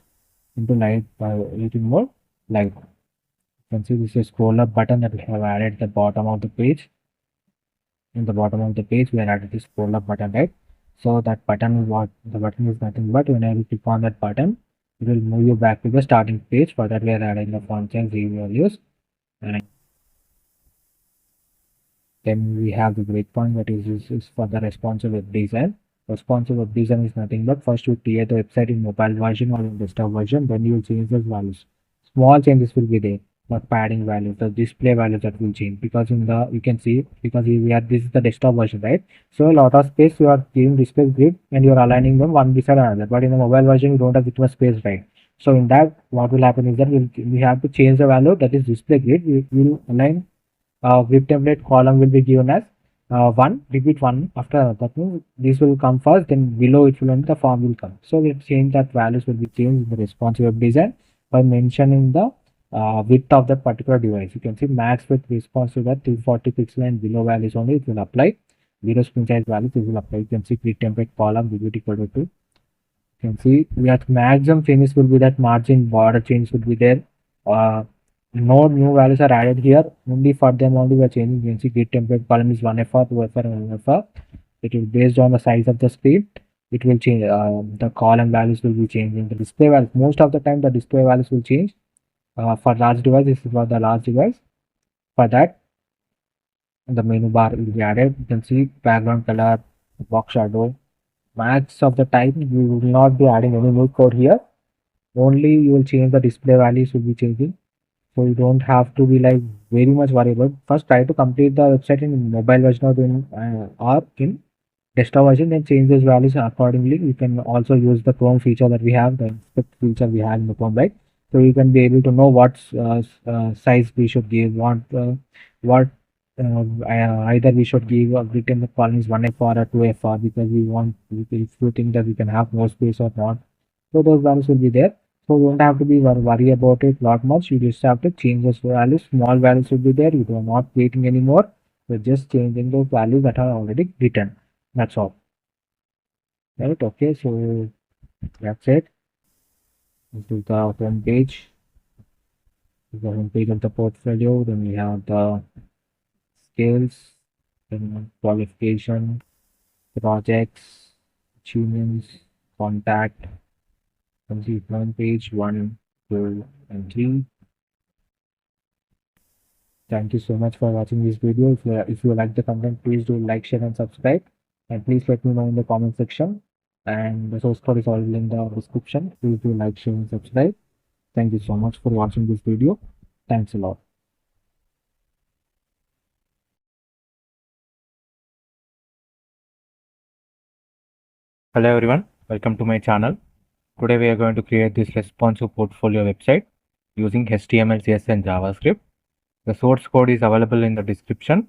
into light by little more light. You can see this is scroll up button that we have added at the bottom of the page. In the bottom of the page, we are added this scroll up button, right? So that button, what the button is nothing but whenever you click on that button, it will move you back to the starting page. For that, we are adding the font size values, and then we have the breakpoint that is for the responsive web design. Responsive web design is nothing but first you create the website in mobile version or in desktop version, then you will change those values. Small changes will be there, not padding values, the display values that will change, because in the you can see, because we are, this is the desktop version, right? So a lot of space you are giving display grid and you are aligning them one beside another, but in the mobile version you don't have that much space, right? So in that, what will happen is that we have to change the value, that is display grid. We will align with template column will be given as 1, repeat 1 after another. That means this will come first, then below it will end, the form will come. So we'll change that values will be changed in the responsive web design by mentioning the width of that particular device. You can see max width responsive at 240 pixel and below values only it will apply. Zero screen size values it will apply. You can see grid template column will be equal to 2. You can see we have maximum changes will be that margin border change would be there. No new values are added here. Only for them only we are changing. You can see grid template column is 1FR, 2FR, and 1FR. It will based on the size of the screen. It will change. The column values will be changing. The display values, most of the time the display values will change. For large device, this is for the large device. For that, the menu bar will be added. You can see background color, box shadow. Max of the time you will not be adding any new code here. Only you will change the display values will be changing. So you don't have to be like very much worried about. First, try to complete the website in mobile version or in desktop version, then change those values accordingly. You can also use the Chrome feature that we have, the inspect feature we have in the Chrome, right? So you can be able to know what size we should give, what either we should give a written the column is 1FR or 2FR, because we want, if you think that we can have more space or not. So those values will be there. So you don't have to be worry about it lot much. You just have to change those values. Small values will be there. You are not waiting anymore. You're just changing those values that are already written. That's all. Right? Okay. So that's it. This is the home page. This is the home page of the portfolio. Then we have the skills, then qualification, projects, achievements, contact. Complete one page 1, 2, and 3. Thank you so much for watching this video. If you like the content, please do like, share, and subscribe. And please let me know in the comment section. And the source code is already in the description. Please do like, share, and subscribe. Thank you so much for watching this video. Thanks a lot. Hello everyone, welcome to my channel. Today we are going to create this responsive portfolio website using HTML, CSS, and JavaScript. The source code is available in the description.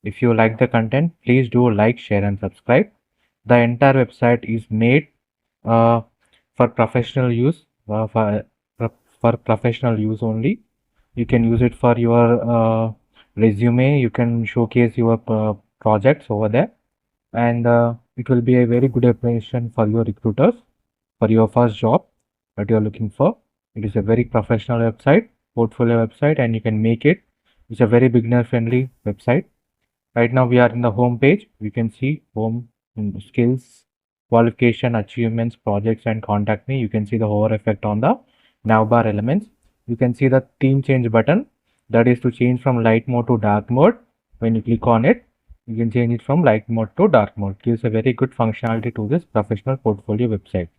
If you like the content, please do like, share, and subscribe. The entire website is made uh, for professional use, for professional use only. You can use it for your resume. You can showcase your projects over there, and it will be a very good application for your recruiters for your first job that you are looking for. It is a very professional website, portfolio website, and you can make it. It's a very beginner friendly website. Right now we are in the home page. We can see home, skills, qualification, achievements, projects, and contact me. You can see the hover effect on the navbar elements. You can see the theme change button, that is to change from light mode to dark mode. When you click on it, you can change it from light mode to dark mode. Gives a very good functionality to this professional portfolio website.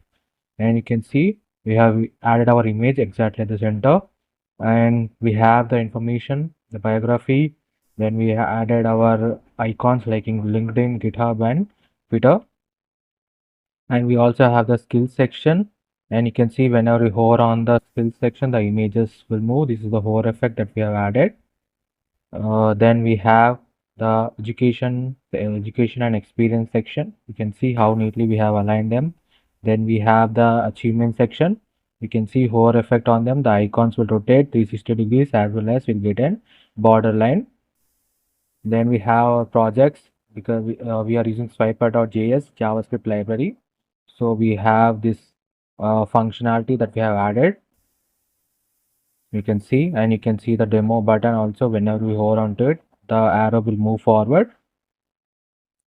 And you can see we have added our image exactly at the center, and we have the information, the biography. Then we added our icons like in LinkedIn, GitHub, and Twitter. And we also have the skills section, and you can see whenever we hover on the skills section, the images will move. This is the hover effect that we have added. Then we have the education and experience section. You can see how neatly we have aligned them. Then we have the achievement section. You can see hover effect on them. The icons will rotate 360 degrees, as well as we'll get an borderline. Then we have our projects, because we are using swiper.js JavaScript library. So we have this functionality that we have added. You can see, and you can see the demo button also. Whenever we hover onto it, the arrow will move forward,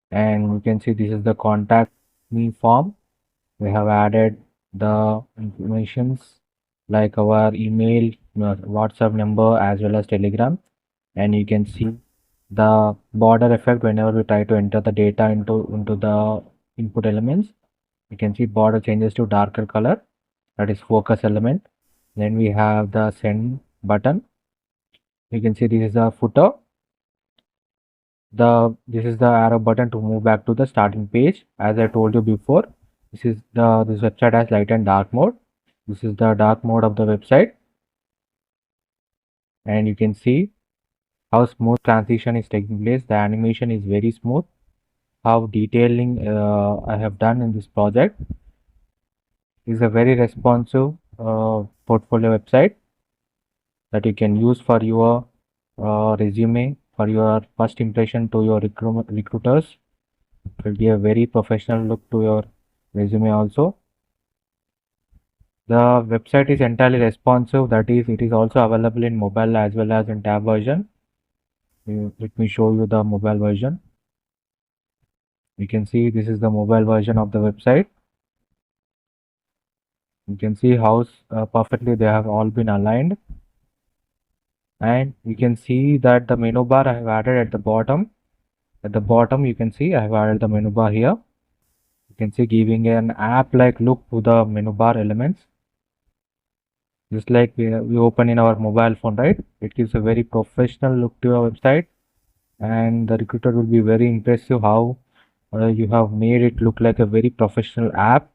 and you can see this is the contact me form. We have added the informations like our email, WhatsApp number, as well as Telegram. And you can see the border effect whenever we try to enter the data into the input elements. You can see border changes to darker color, that is focus element. Then we have the send button. You can see this is a footer. This is the arrow button to move back to the starting page. As I told you before, this website has light and dark mode. This is the dark mode of the website, and you can see how smooth transition is taking place. The animation is very smooth. How detailing I have done in this project. Is a very responsive portfolio website that you can use for your resume, for your first impression to your recruiters. It will give a very professional look to your resume also. The website is entirely responsive, that is, it is also available in mobile as well as in tab version. Let me show you the mobile version. You can see this is the mobile version of the website. You can see how perfectly they have all been aligned. And you can see that the menu bar I have added at the bottom. At the bottom, you can see I have added the menu bar here. You can see giving an app-like look to the menu bar elements. Just like we open in our mobile phone, right? It gives a very professional look to your website, and the recruiter will be very impressive how you have made it look like a very professional app.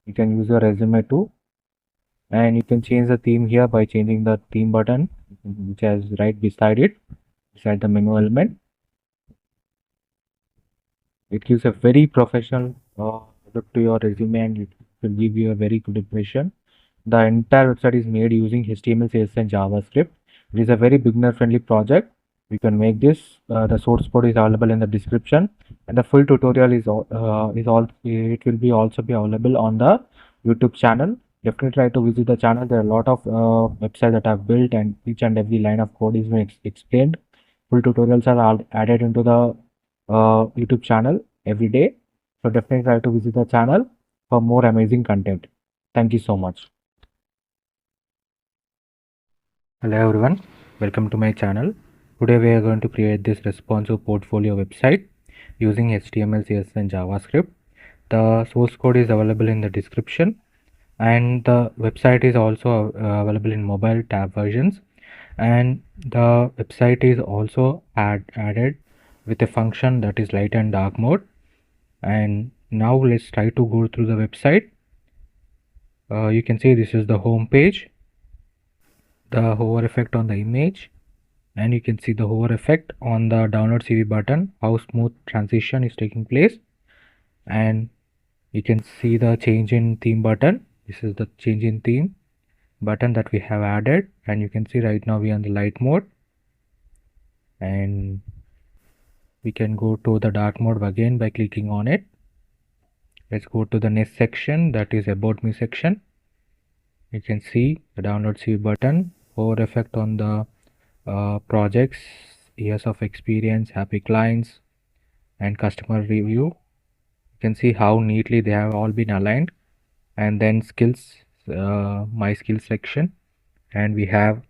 You can use your resume too, and you can change the theme here by changing the theme button, which is right beside it, beside the menu element. It gives a very professional look to your resume, and it will give you a very good impression. The entire website is made using HTML, CSS, and JavaScript. It is a very beginner-friendly project. You can make this. The source code is available in the description, and the full tutorial is all. It will be also be available on the YouTube channel. Definitely try to visit the channel. There are a lot of websites that I've built, and each and every line of code is being explained. Full tutorials are all added into the YouTube channel every day. So definitely try to visit the channel for more amazing content. Thank you so much. Hello everyone, welcome to my channel. Today we are going to create this responsive portfolio website using HTML, CSS, and JavaScript. The source code is available in the description, and the website is also available in mobile tab versions, and the website is also added with a function that is light and dark mode. And now let's try to go through the website. You can see this is the home page, the hover effect on the image, and you can see the hover effect on the download CV button, how smooth transition is taking place. And you can see the change in theme button. This is the change in theme button that we have added, and you can see right now we are in the light mode, and we can go to the dark mode again by clicking on it. Let's go to the next section, that is about me section. You can see the download CV button, hover effect on the projects, years of experience, happy clients, and customer review. You can see how neatly they have all been aligned. And then skills, my skills section, and we have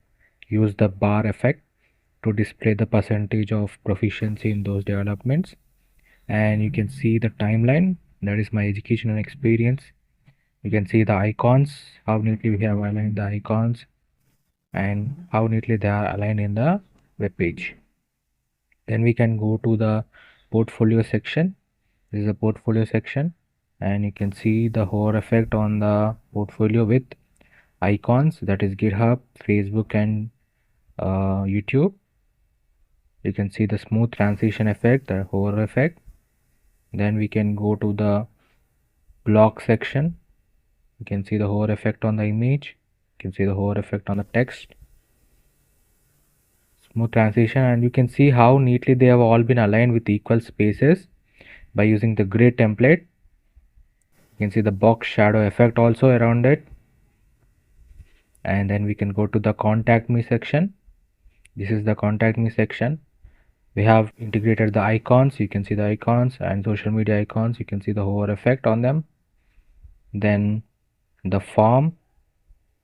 used the bar effect to display the percentage of proficiency in those developments. And you can see the timeline, that is my education and experience. You can see the icons, how neatly we have aligned the icons and how neatly they are aligned in the web page. Then we can go to the portfolio section. This is the portfolio section, and you can see the hover effect on the portfolio with icons, that is GitHub, Facebook, and YouTube. You can see the smooth transition effect, the hover effect. Then we can go to the block section. You can see the hover effect on the image. You can see the hover effect on the text. Smooth transition, and you can see how neatly they have all been aligned with equal spaces by using the grid template. You can see the box shadow effect also around it. And then we can go to the contact me section. This is the contact me section. We have integrated the icons. You can see the icons and social media icons. You can see the hover effect on them. Then the form,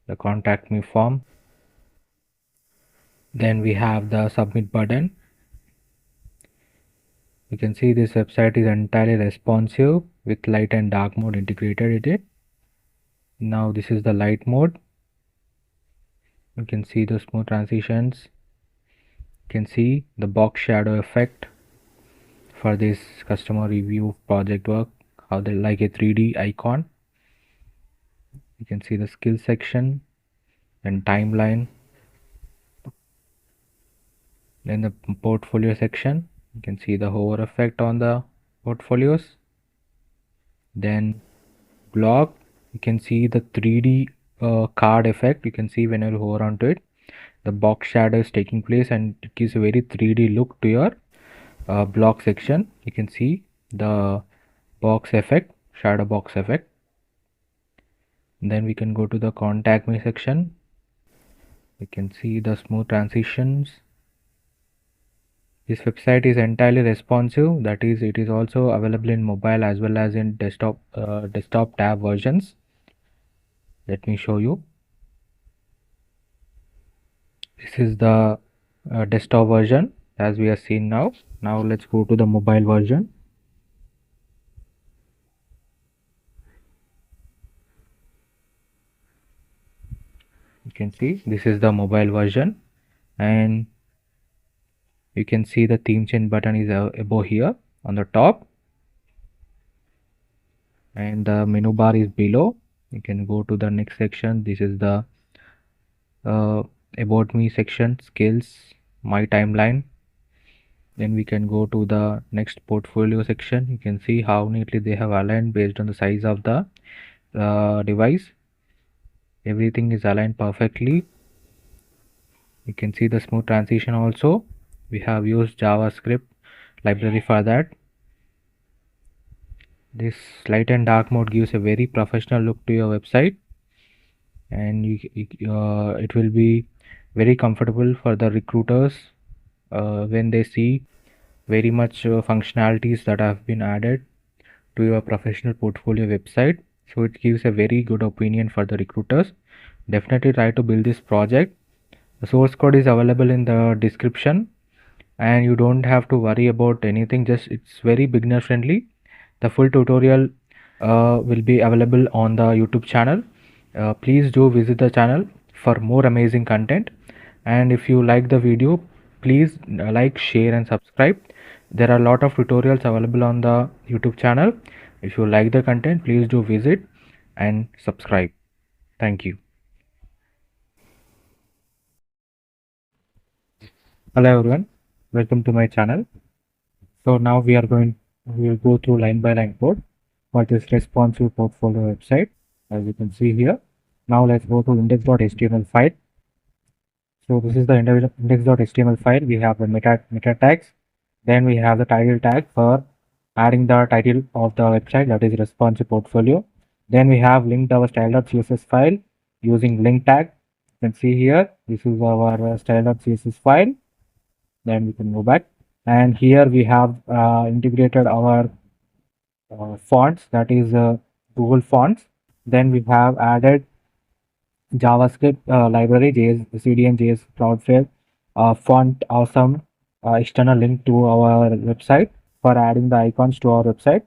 the contact me form. Then we have the submit button. You can see this website is entirely responsive with light and dark mode integrated in it. Now this is the light mode. You can see the smooth transitions. You can see the box shadow effect for this customer review project work, how they like a 3D icon. You can see the skill section and timeline. Then the portfolio section, you can see the hover effect on the portfolios. Then blog, you can see the 3D card effect. You can see when you hover onto it, the box shadow is taking place and it gives a very 3D look to your block section. You can see the box effect, shadow box effect. Then we can go to the contact me section. You can see the smooth transitions. This website is entirely responsive, that is, it is also available in mobile as well as in desktop tab versions. Let me show you. This is the desktop version as we are seeing now. Now let's go to the mobile version. You can see this is the mobile version, and you can see the theme change button is above here on the top, and the menu bar is below. You can go to the next section. This is the about me section, skills, my timeline. Then we can go to the next portfolio section. You can see how neatly they have aligned based on the size of the device. Everything is aligned perfectly. You can see the smooth transition also. We have used JavaScript library for that. This light and dark mode gives a very professional look to your website, and it will be very comfortable for the recruiters when they see very much functionalities that have been added to your professional portfolio website. So it gives a very good opinion for the recruiters. Definitely try to build this project. The source code is available in the description, and you don't have to worry about anything. Just it's very beginner friendly. The full tutorial will be available on the YouTube channel. Please do visit the channel for more amazing content, and if you like the video, please like, share and subscribe. There are a lot of tutorials available on the YouTube channel. If you like the content, please do visit and subscribe. Thank you. Hello everyone, welcome to my channel. So now we will go through line by line code for this responsive portfolio website, as you can see here. Now let's go to index.html file. So this is the index.html file. We have the meta tags. Then we have the title tag for adding the title of the website, that is responsive portfolio. Then we have linked our style.css file using link tag. You can see here, this is our style.css file. Then we can go back, and here we have integrated our fonts, that is Google Fonts. Then we have added JavaScript library, CDN, JS, Cloudflare, font awesome, external link to our website for adding the icons to our website.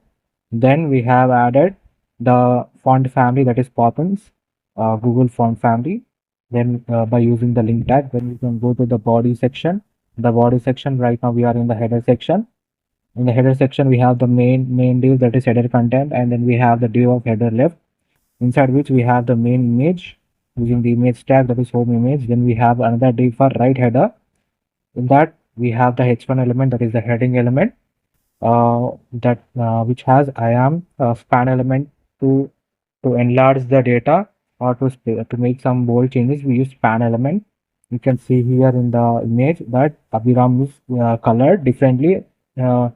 Then we have added the font family, that is Poppins, Google font family. Then by using the link tag, then we can go to the body section. The body section, right now we are in the header section. In the header section, we have the main div, that is header content, and then we have the div of header left, inside which we have the main image using the image tag, that is home image. Then we have another div for right header. In that we have the h1 element, that is the heading element, that which has I am span element to enlarge the data or to make some bold changes. We use span element. You can see here in the image that Abhiram is colored differently uh,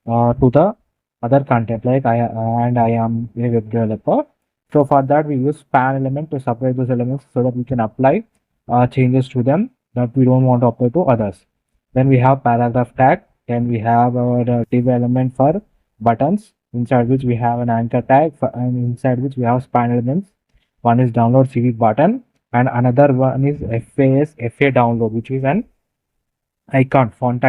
to the other content, like I am a web developer. So for that we use span element to separate those elements so that we can apply changes to them that we don't want to apply to others. Then we have paragraph tag. Then we have our div element for buttons, inside which we have an anchor tag and inside which we have span elements. One is download CV button and another one is FA download, which is an icon, font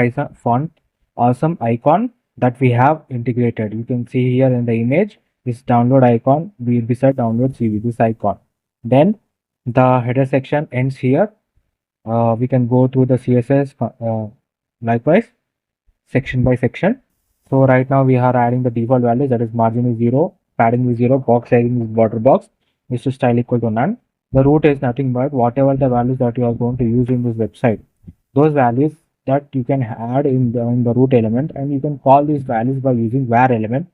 awesome icon that we have integrated. You can see here in the image this download icon beside download CV, this icon. Then the header section ends here. We can go to the CSS likewise section by section. So right now we are adding the default values, that is margin is 0, padding is 0, box sizing is border box, is to style equal to none. The root is nothing but whatever the values that you are going to use in this website, those values that you can add in the root element, and you can call these values by using var element.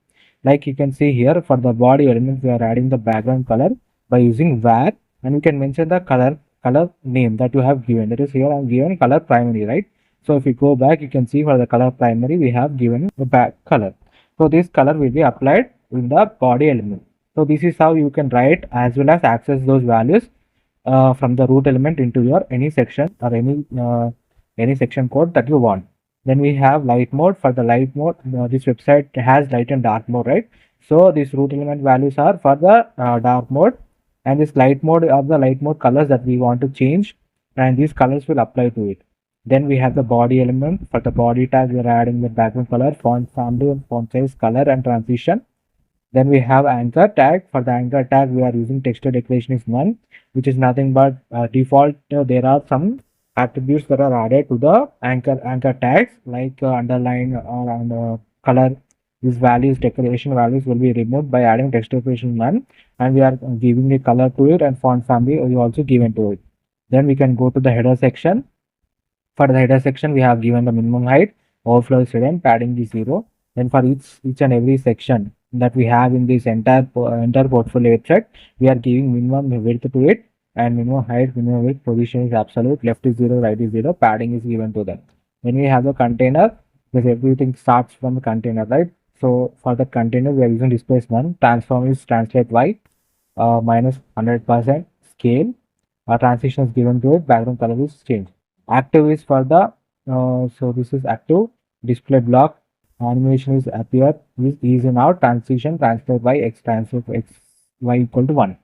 Like you can see here, for the body element we are adding the background color by using var, and you can mention the color name that you have given. That is, here I am given color primary, right? So if you go back, you can see for the color primary we have given the back color. So this color will be applied in the body element. So this is how you can write as well as access those values from the root element into your any section or any section code that you want. Then we have light mode. For the light mode, this website has light and dark mode, right? So these root element values are for the dark mode, and this light mode are the light mode colors that we want to change, and these colors will apply to it. Then we have the body element. For the body tag, we are adding the background color, font family, and font size, color, and transition. Then we have anchor tag. For the anchor tag, we are using texture declaration is none, which is nothing but default. There are some attributes that are added to the anchor tags, like underline or color. These values, declaration values, will be removed by adding texture declaration none, and we are giving a color to it, and font family is also given to it. Then we can go to the header section. For the header section, we have given the minimum height, overflow is hidden, padding is 0. Then for each and every section that we have in this entire portfolio website, we are giving minimum width to it, and minimum height, minimum width, position is absolute, left is 0, right is 0, padding is given to them. When we have the container, because everything starts from the container, right? So for the container, we are using displace none, transform is translate y, minus 100% scale, transition is given to it, background color is changed. Active is for the so this is active, display block, animation is appear, is easy now, transition translate by x translate x y equal to 1.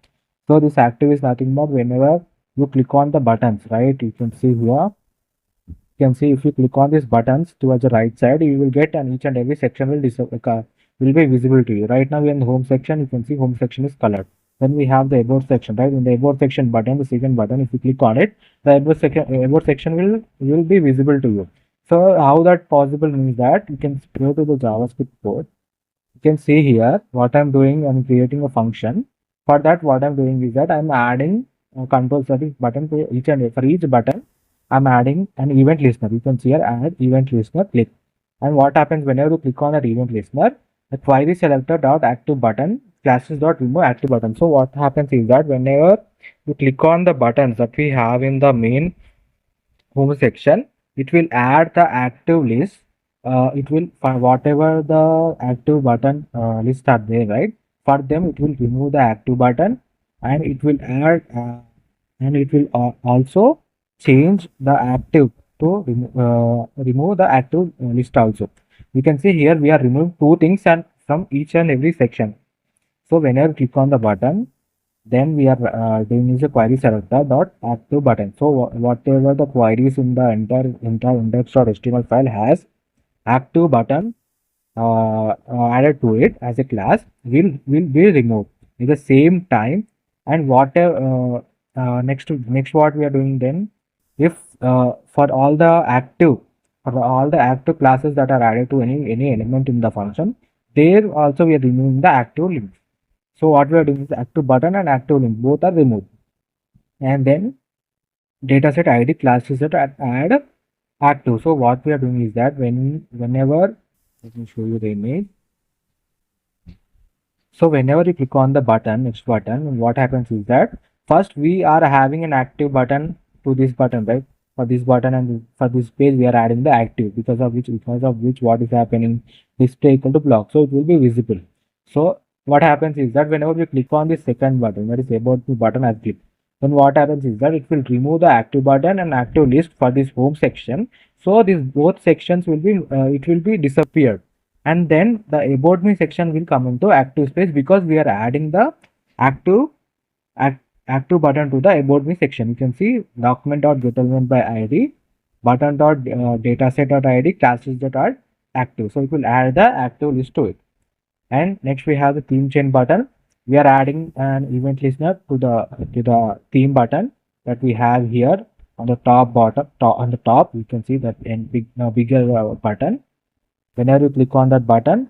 So this active is nothing but whenever you click on the buttons, right? You can see here, you can see if you click on these buttons towards the right side, you will get, and each and every section will be visible to you. Right now we are in the home section. You can see home section is colored. Then we have the about section, right? In the about section button, the second button, if you click on it, the about section will be visible to you. So how that possible means that you can go to the JavaScript code. You can see here what I'm doing. I'm creating a function. For that, what I'm doing is that I'm adding a control service button to each and for each button. I'm adding an event listener. You can see here add event listener click. And what happens whenever you click on that event listener, the query selector dot active button classes dot remove active button. So what happens is that whenever you click on the buttons that we have in the main home section, it will add the active list. It will for whatever the active button list are there, right? For them, it will remove the active button, and it will add and it will also change the active to remove the active list also. You can see here we are removing two things and from each and every section. So whenever you click on the button, then we are doing is a query selector dot active button. So whatever the queries in the entire index.html file has active button added to it as a class will be removed at the same time. And whatever next what we are doing then, if for all the active classes that are added to any element in the function, there also we are removing the active link. So what we are doing is active button and active link both are removed. And then dataset ID classes that add active. So what we are doing is that whenever, let me show you the image. So whenever you click on the button, next button, what happens is that first we are having an active button to this button, right? For this button and for this page, we are adding the active, because of which what is happening, display equal to block. So it will be visible. So what happens is that whenever we click on the second button, that is about the button as click, then what happens is that it will remove the active button and active list for this home section. So these both sections will be it will be disappeared, and then the about me section will come into active space because we are adding the active act, active button to the about me section. You can see document.getElement by id, button.dataset.id, classes.add active. So it will add the active list to it. And next we have the theme chain button. We are adding an event listener to the theme button that we have here on the on the top. You can see that in bigger button. Whenever you click on that button,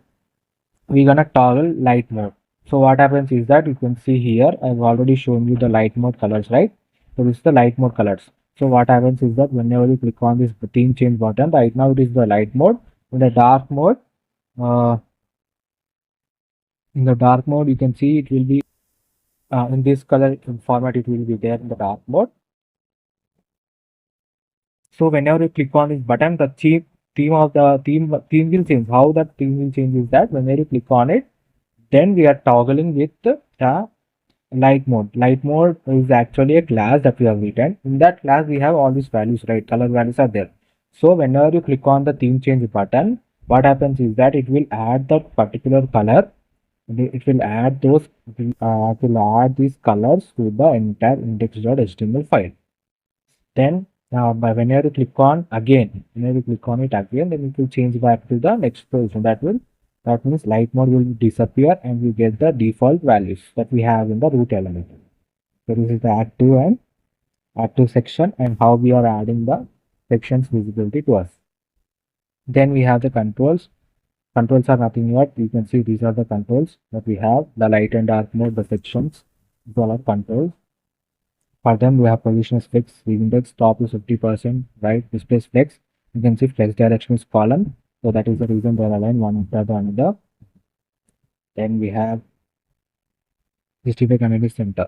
we're gonna toggle light mode. So what happens is that you can see here, I've already shown you the light mode colors, right? So this is the light mode colors. So what happens is that whenever you click on this theme change button, right now it is the light mode. In the dark mode, uh, you can see it will be in this color format. It will be there in the dark mode. So whenever you click on this button, the theme of the theme will change. How that theme will change is that whenever you click on it, then we are toggling with the light mode. Light mode is actually a class that we have written. In that class, we have all these values, right? Color values are there. So whenever you click on the theme change button, what happens is that it will add that particular color. It will add these colors to the entire index.html file. Then whenever you click on again, whenever you click on it again, then it will change back to the next position. That means light mode will disappear and you get the default values that we have in the root element. So this is the active section and how we are adding the sections visibility to us. Then we have the controls. Controls are nothing but you can see these are the controls that we have, the light and dark mode, the sections, these all are controls. For them, we have position flex, index, top is 50%, right? Display flex. You can see flex direction is column. So that is the reason they are aligned one after the another. Then we have justify community center.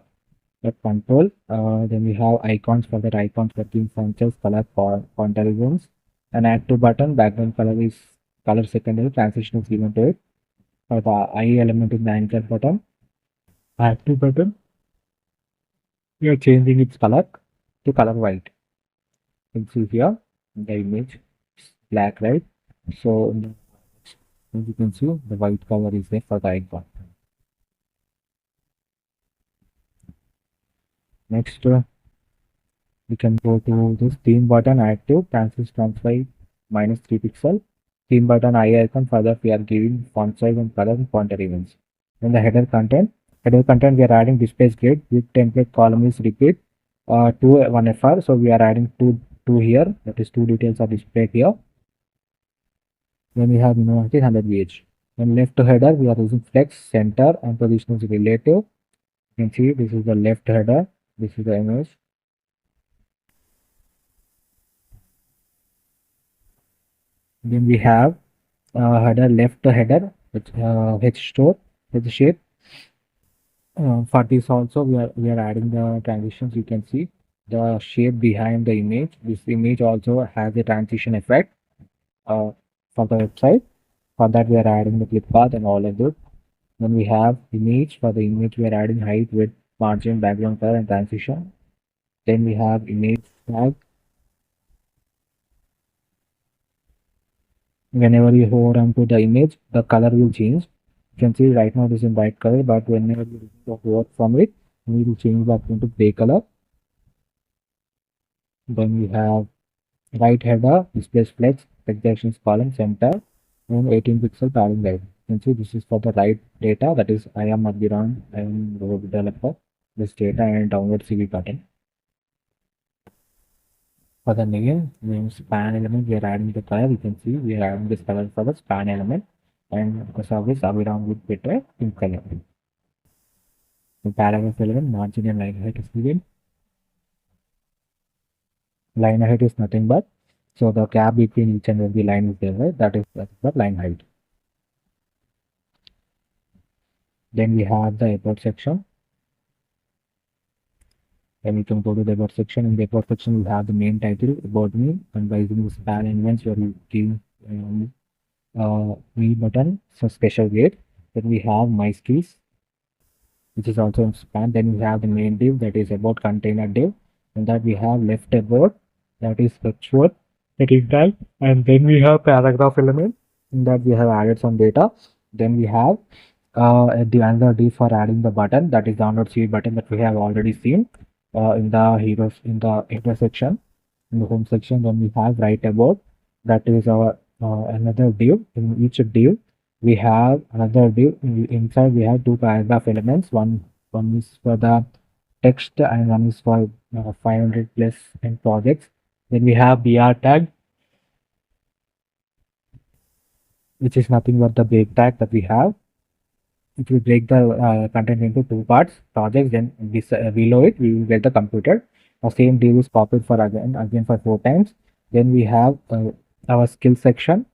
That control. Then we have icons for that icons for team functions, color for pointer zones. An active button, background color is color secondary, transition is given to it. For the I element in the anchor button, active button, we are changing its color to color white. You can see here in the image black, right? So as you can see, the white color is there for the icon. Next, we can go to this theme button active, transfer minus 3 pixel. Theme button I icon, further we are giving font size and color and pointer events. Then the header content we are adding display grid with template column is repeat to 1fr. So we are adding two here, that is two details are displayed here. Then we have university 100 VH. Then left header, we are using flex, center, and position is relative. You can see this is the left header, this is the image. Then we have header, left header, which H store, H shape. For this also we are adding the transitions. You can see the shape behind the image. This image also has a transition effect uh, for the website. For that we are adding the clip path and all of this. Then we have image. For the image we are adding height, width, margin, background color and transition. Then we have image tag. Whenever you hover onto the image, the color will change. You can see right now it is in white color, but whenever you hover from it, we will change back into gray color. Then we have right header, display flex, projections column, center, and 18 pixel padding guide. You can see this is for the right data. That is, I am Abhiran, I am the web developer. This data and download CV button. For the name span element, we are adding the color. You can see we are adding this color for the span element, and because of this, Abhiran will get a pink color. The paragraph element, margin and line height is given. Line height is nothing but so the gap between each and every line is there, right? That is the line height. Then we have the about section. Then we can go to the about section. In the about section, we have the main title about me, and by using the span elements, where you give me button, so special grade. Then we have my skills, which is also in span. Then we have the main div, that is about container div, and that we have left about, that is h1 heading tag, and then we have paragraph element, in that we have added some data. Then we have at the another div for adding the button, that is download CV button, that we have already seen in the heroes in the intersection in the home section. Then we have write about, that is our another div. In each div we have another div. Inside we have two paragraph elements. One is for the text and one is for 500 plus in projects. Then we have br tag, which is nothing but the break tag that we have. If we break the content into two parts, projects, then this below it we will get the computer. The same div is copied for again for 4 times. Then we have our skill section.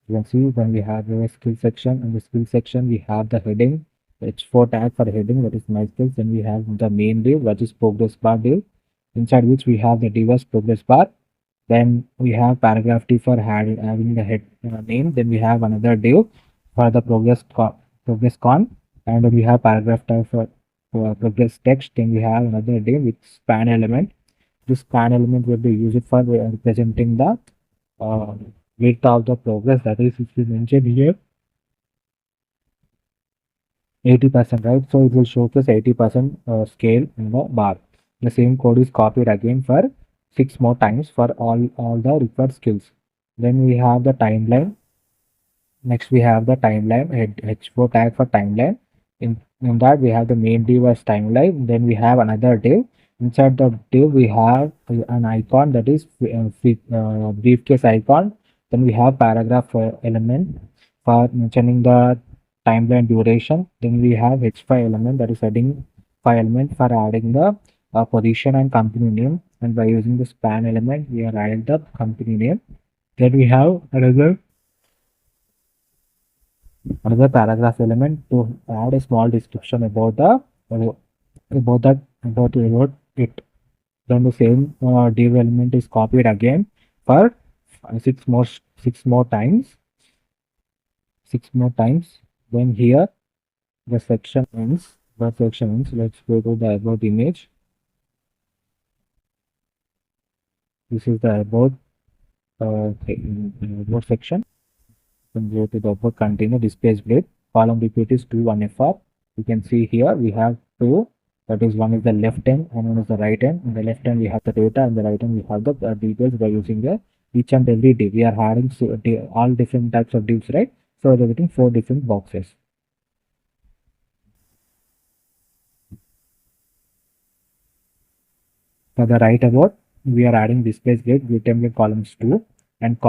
You can see when we have the skill section, in the skill section we have the heading, h4 tag for heading, that is my skills. Then we have the main div, that is progress bar div, inside which we have the div as progress bar. Then we have paragraph div for having the head name. Then we have another div for the progress con, and then we have paragraph tag for progress text. Then we have another div with span element. This span element will be used for representing the uh, width of the progress, that is, if we mention here 80%, right? So it will showcase 80% scale in the bar. The same code is copied again for 6 more times for all the required skills. Then we have the timeline. Next we have the timeline, h4 tag for timeline. In that we have the main div as timeline. Then we have another div. Inside the div we have an icon, that is briefcase icon. Then we have paragraph element for mentioning the timeline duration. Then we have h5 element, that is heading file element for adding the position and company name. And by using the span element we are adding the company name. Then we have another paragraph element to add a small description about about it. Then the same div element is copied again for six more times. Then here the section ends. Let's go to the about image. This is the about section. Then go to the upper container display blade. Column repeat is 2 1 fr. You can see here we have two. That is, one is the left hand and one is the right hand. In the left hand we have the data, and the right hand we have the details by using the each and every div. We are having all different types of divs, right? So we are getting 4 different boxes. For the right about, we are adding display grid, view template columns 2 and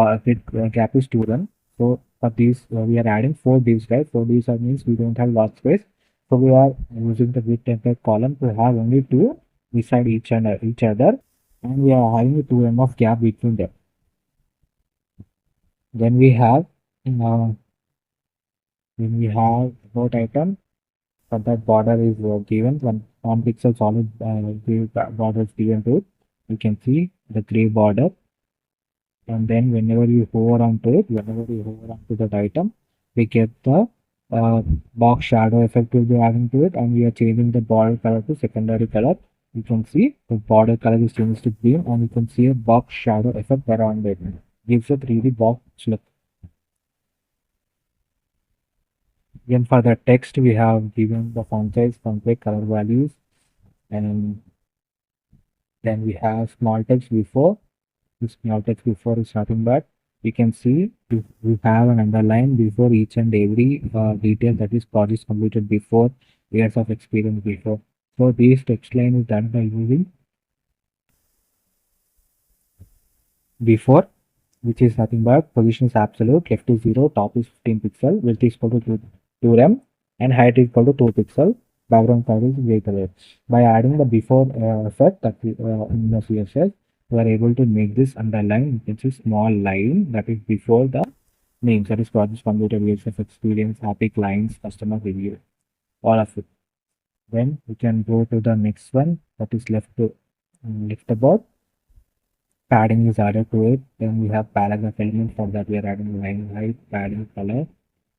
gap is 2 run. So for these we are adding 4 divs, right? 4 divs means we don't have lot space. So we are using the grid template column to have only 2 beside each other, and we are having 2 m of gap between them. Then we have uh, about item. For that border is given one pixel solid border is given to it. You can see the gray border, and then whenever you hover onto that item, we get the uh, box shadow effect will be adding to it, and we are changing the border color to secondary color. You can see the border color is changed to green, and you can see a box shadow effect around it. Gives a 3D box look. Then for the text, we have given the font size, font weight, color values, and then we have small text before. This small text before is nothing but we can see we have an underline before each and every detail that is project completed before years of experience before. So this text line is done by using before, which is nothing but position is absolute, left is 0, top is 15 pixel, width is equal to 2 rem, and height is equal to 2 pixel. Background color is gray color. By adding the before effect that in the CSS, we are able to make this underline. It's a small line that is before the names, that is project completed, years of experience, happy clients, customer review, all of it. Then we can go to the next one that is left about. Padding is added to it. Then we have paragraph element. For that we are adding line height, padding, color.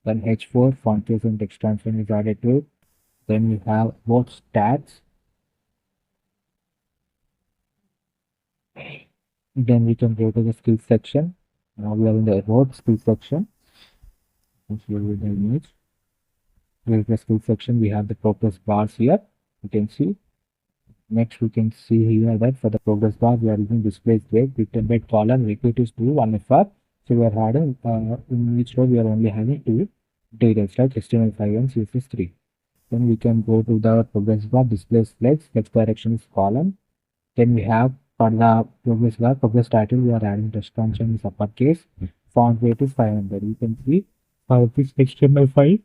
Then H4 font size and text transform is added to it. Then we have both stats. Then we can go to the skills section. Now we are in the about skills section. Let's go with the image. Here is the skills section. We have the progress bars here. You can see. Next, we can see here that for the progress bar, we are using display grade, written by column, repeat is 2, 1 FR. So we are having, in each row, we are only having 2 details, like HTML5 and CSS3. Then we can go to the progress bar, display flex direction is column. Then we have for the progress bar, progress title, we are adding text function is uppercase, font weight is 500. You can see for this HTML5,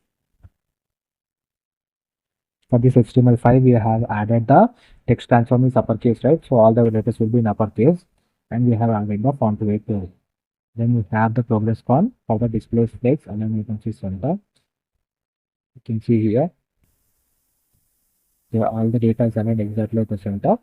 for this HTML5, we have added the text transform is uppercase, right? So all the letters will be in uppercase, and we have added the font weight to it. Then we have the progress font for the display flex, and then you can see center. You can see here, all the data is aligned exactly at the center.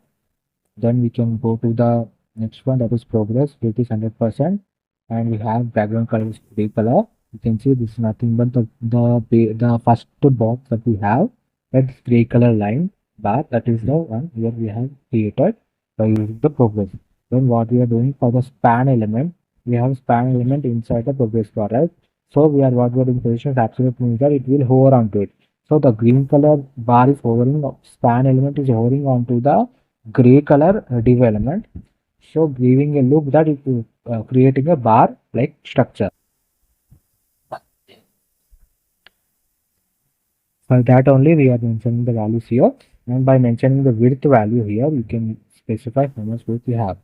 Then we can go to the next one, that is progress, which is 100%, and we have background color is gray color. You can see this is nothing but the first box that we have, that gray color line bar, that is the one where we have created by using the progress. Then what we are doing for the span element, we have span element inside the progress bar, right? So what we are doing position is absolute, means that it will hover onto it. So the green color bar is hovering, span element is hovering onto the gray color div element, so giving a look that it is creating a bar like structure. For that only we are mentioning the values here, and by mentioning the width value here we can specify how much width we have.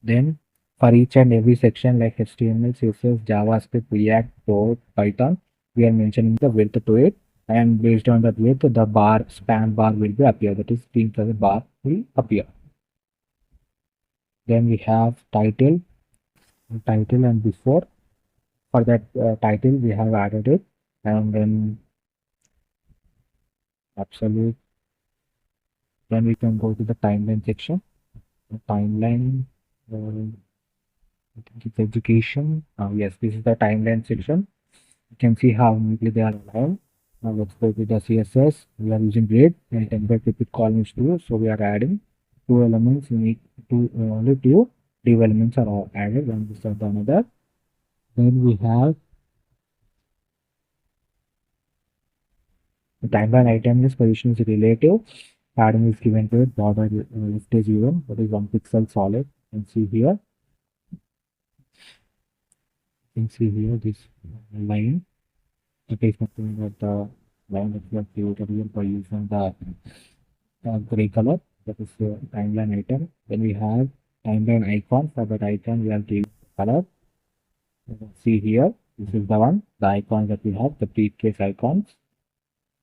Then for each and every section like HTML, CSS, JavaScript, React, Code, Python, we are mentioning the width to it, and based on that width the bar, span bar will be appear, that is green color bar will appear. Then we have title and before. For that title we have added it, and then absolute. Then we can go to the timeline section. The timeline, I think it's education. Yes, this is the timeline section. You can see how neatly they are aligned. Now let's go to the CSS. We are using grade and template repeat column is 2, so we are adding 2 elements. We need only 2 div elements are all added, one beside the another. Then we have the timeline item is position is relative. Padding is given to it. Border left is given. That is 1 pixel solid. You can see here. You can see here this line. It is nothing but the line that we have created here by using the gray color. That is the timeline item. Then we have timeline icon. For that icon, we have given color. You can see here. This is the one. The icon that we have, the briefcase icons.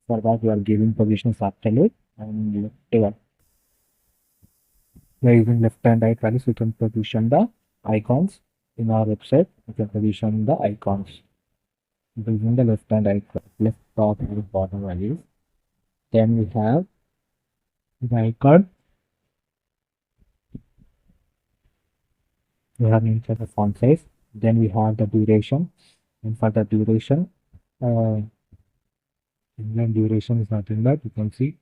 For that, we are giving position is absolute and left. We are using left and right values. We can position the icons. in our website, we can position the icons using the left and right, left top and bottom values. Then we have the icon. We have inside the font size. Then we have the duration, and for the duration, uh, inline duration is nothing but you can see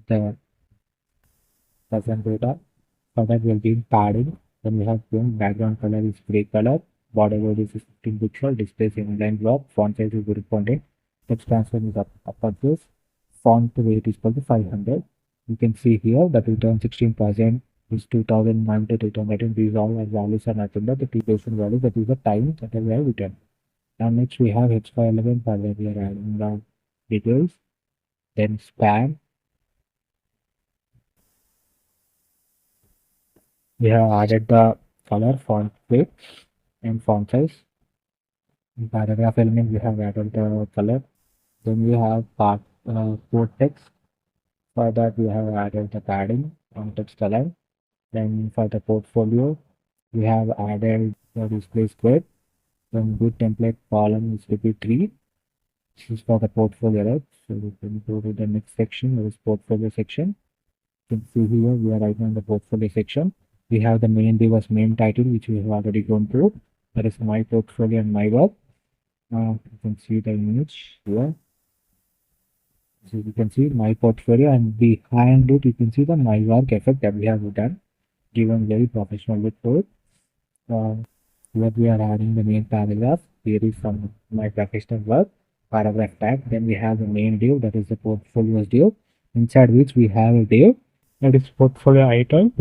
the present data. For that we will be padding. Then we have given background color is gray color, border code is 15 pixel, display is inline block, font size is corresponding, text transfer is uppercase, font weight is equal to 500. You can see here that return 16% is 2009 to 2018. These all are values are nothing but the duration value, that is the time that we have written. Now next we have H511 for where we are adding the details. Then span, we have added the color, font weight and font size. In paragraph element we have added the color. Then we have code text. For that we have added the padding on text color. Then for the portfolio we have added the display square. Then good template column is repeat 3. This is for the portfolio, right? So we can go to the next section, that is portfolio section. You can see here we are right now in the portfolio section. We have the main div as main title, which we have already gone through. That is my portfolio and my work. You can see the image here. So you can see my portfolio, and behind it you can see the my work effect that we have done, given very professional with code. Here we are adding the main paragraph. Here is some my professional work paragraph tag. Then we have the main div, that is the portfolio's div, inside which we have a div that is portfolio item.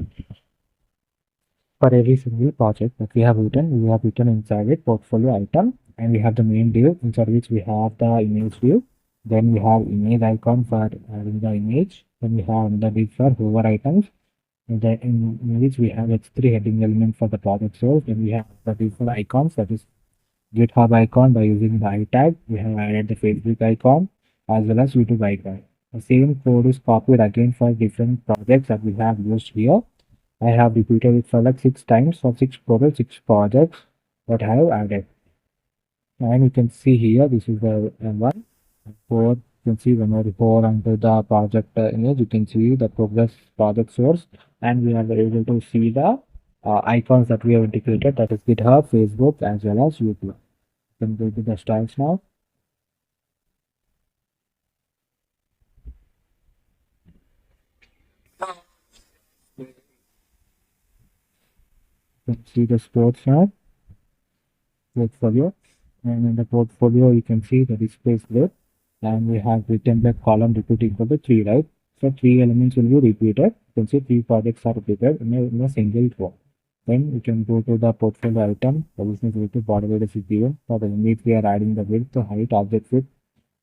For every single project that we have written inside it portfolio item, and we have the main div inside which we have the image view. Then we have image icon for adding the image. Then we have the div for hover items. And then in which we have H3 heading element for the project source. Then we have the div for icons, that is GitHub icon by using the I tag. We have added the Facebook icon as well as YouTube icon. The same code is copied again for different projects that we have used here. I have repeated it for like 6 times for 6 total 6 projects that I have added. And you can see here, this is the one. For you can see when we hover onto the project image, you can see the progress project source, and we are able to see the icons that we have integrated, that is GitHub, Facebook, as well as YouTube. You can go to the styles now. You can see the sports now portfolio, and in the portfolio you can see the display split, and we have written the column repeat equal to 3, right? So 3 elements will be repeated. You can see 3 projects are repeated in a single row. Then we can go to the portfolio item. The business width, border radius is given. For the image we are adding the width, the height, object width,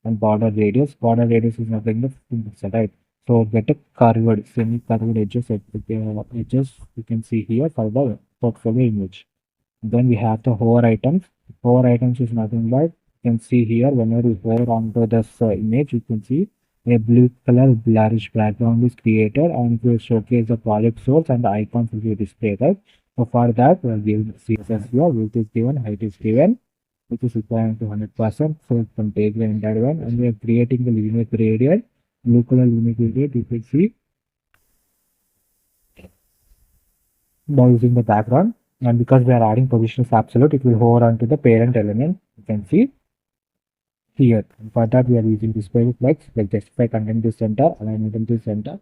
and border radius. Border radius is nothing but 15 pixel, right? So get a curved, semi curved edges. Edges you can see here for the portfolio image. Then we have the hover items. Hover items is nothing but you can see here whenever you hover onto this image, you can see a blue color blurrish background is created, and it will showcase the project source and the icons will be displayed, right? So for that, we'll give CSS here, width is given, height is given, which is equivalent to 100%. So it can take the entire one, and we are creating the limit gradient, blue color limit gradient. You can see by using the background, and because we are adding position is absolute, it will hover onto the parent element. You can see here. And for that, we are using display flex, like justify content to center, alignment to center,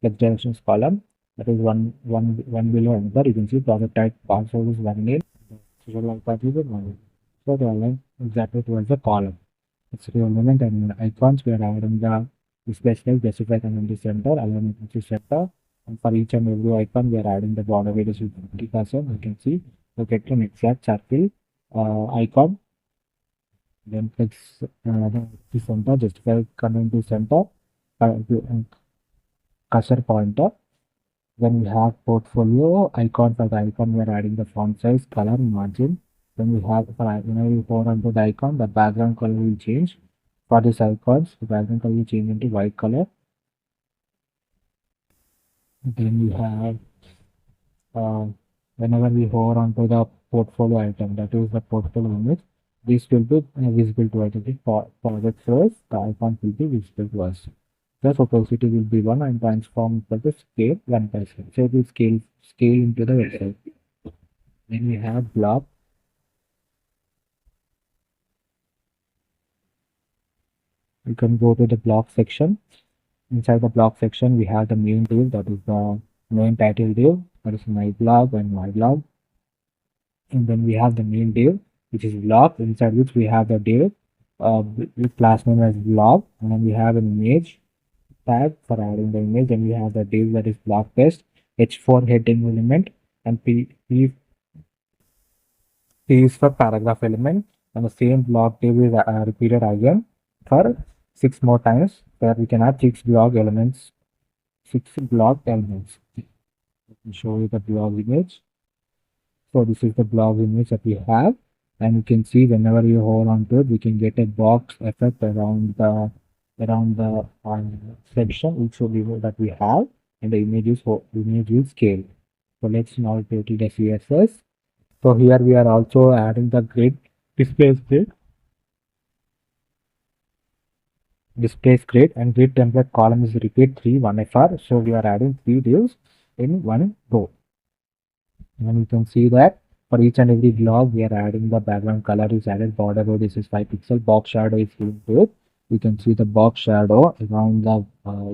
flex directions column. That is one below another. You can see project type password is one name, social icon is one. So they align exactly towards the column. It's the element, and icons we are adding the display flex, justify content to center, alignment to center. And for each and every icon, we are adding the border radius with 20%. You can see we get an exact circle icon. Then flex to center, justify content to center, cursor pointer. Then we have portfolio icon. For the icon, we are adding the font size, color, margin. Then we have whenever you hover onto the icon, the background color will change. For these icons, the background color will change into white color. Then we have whenever we hover onto the portfolio item, that is the portfolio image. This will be visible to us. Okay, for the first, the icon will be visible to us. Thus opacity will be 1 and transform for the scale 1%. So we scale into the website. Then we have block. You can go to the block section. Inside the block section, we have the main div, that is the main title div, that is my blog and my blog. And then we have the main div, which is blog, inside which we have the div with class name as blog, and then we have an image tag for adding the image, and we have the div that is blog text, h4 heading element, and p is for paragraph element, and the same block div is repeated again for 6 more times, where we can add 6 block elements. Let me show you the blog image. So this is the blog image that we have, and you can see whenever you hold on to it, we can get a box effect around the section each of that we have, and the image will scale. So let's now go to the CSS. So here we are also adding the grid, displays grid, and grid template column is repeat 3 1fr. So we are adding 3 divs in one row. And you can see that for each and every block we are adding the background color is added, border row this is 5 pixel, box shadow is given to it. You can see the box shadow around the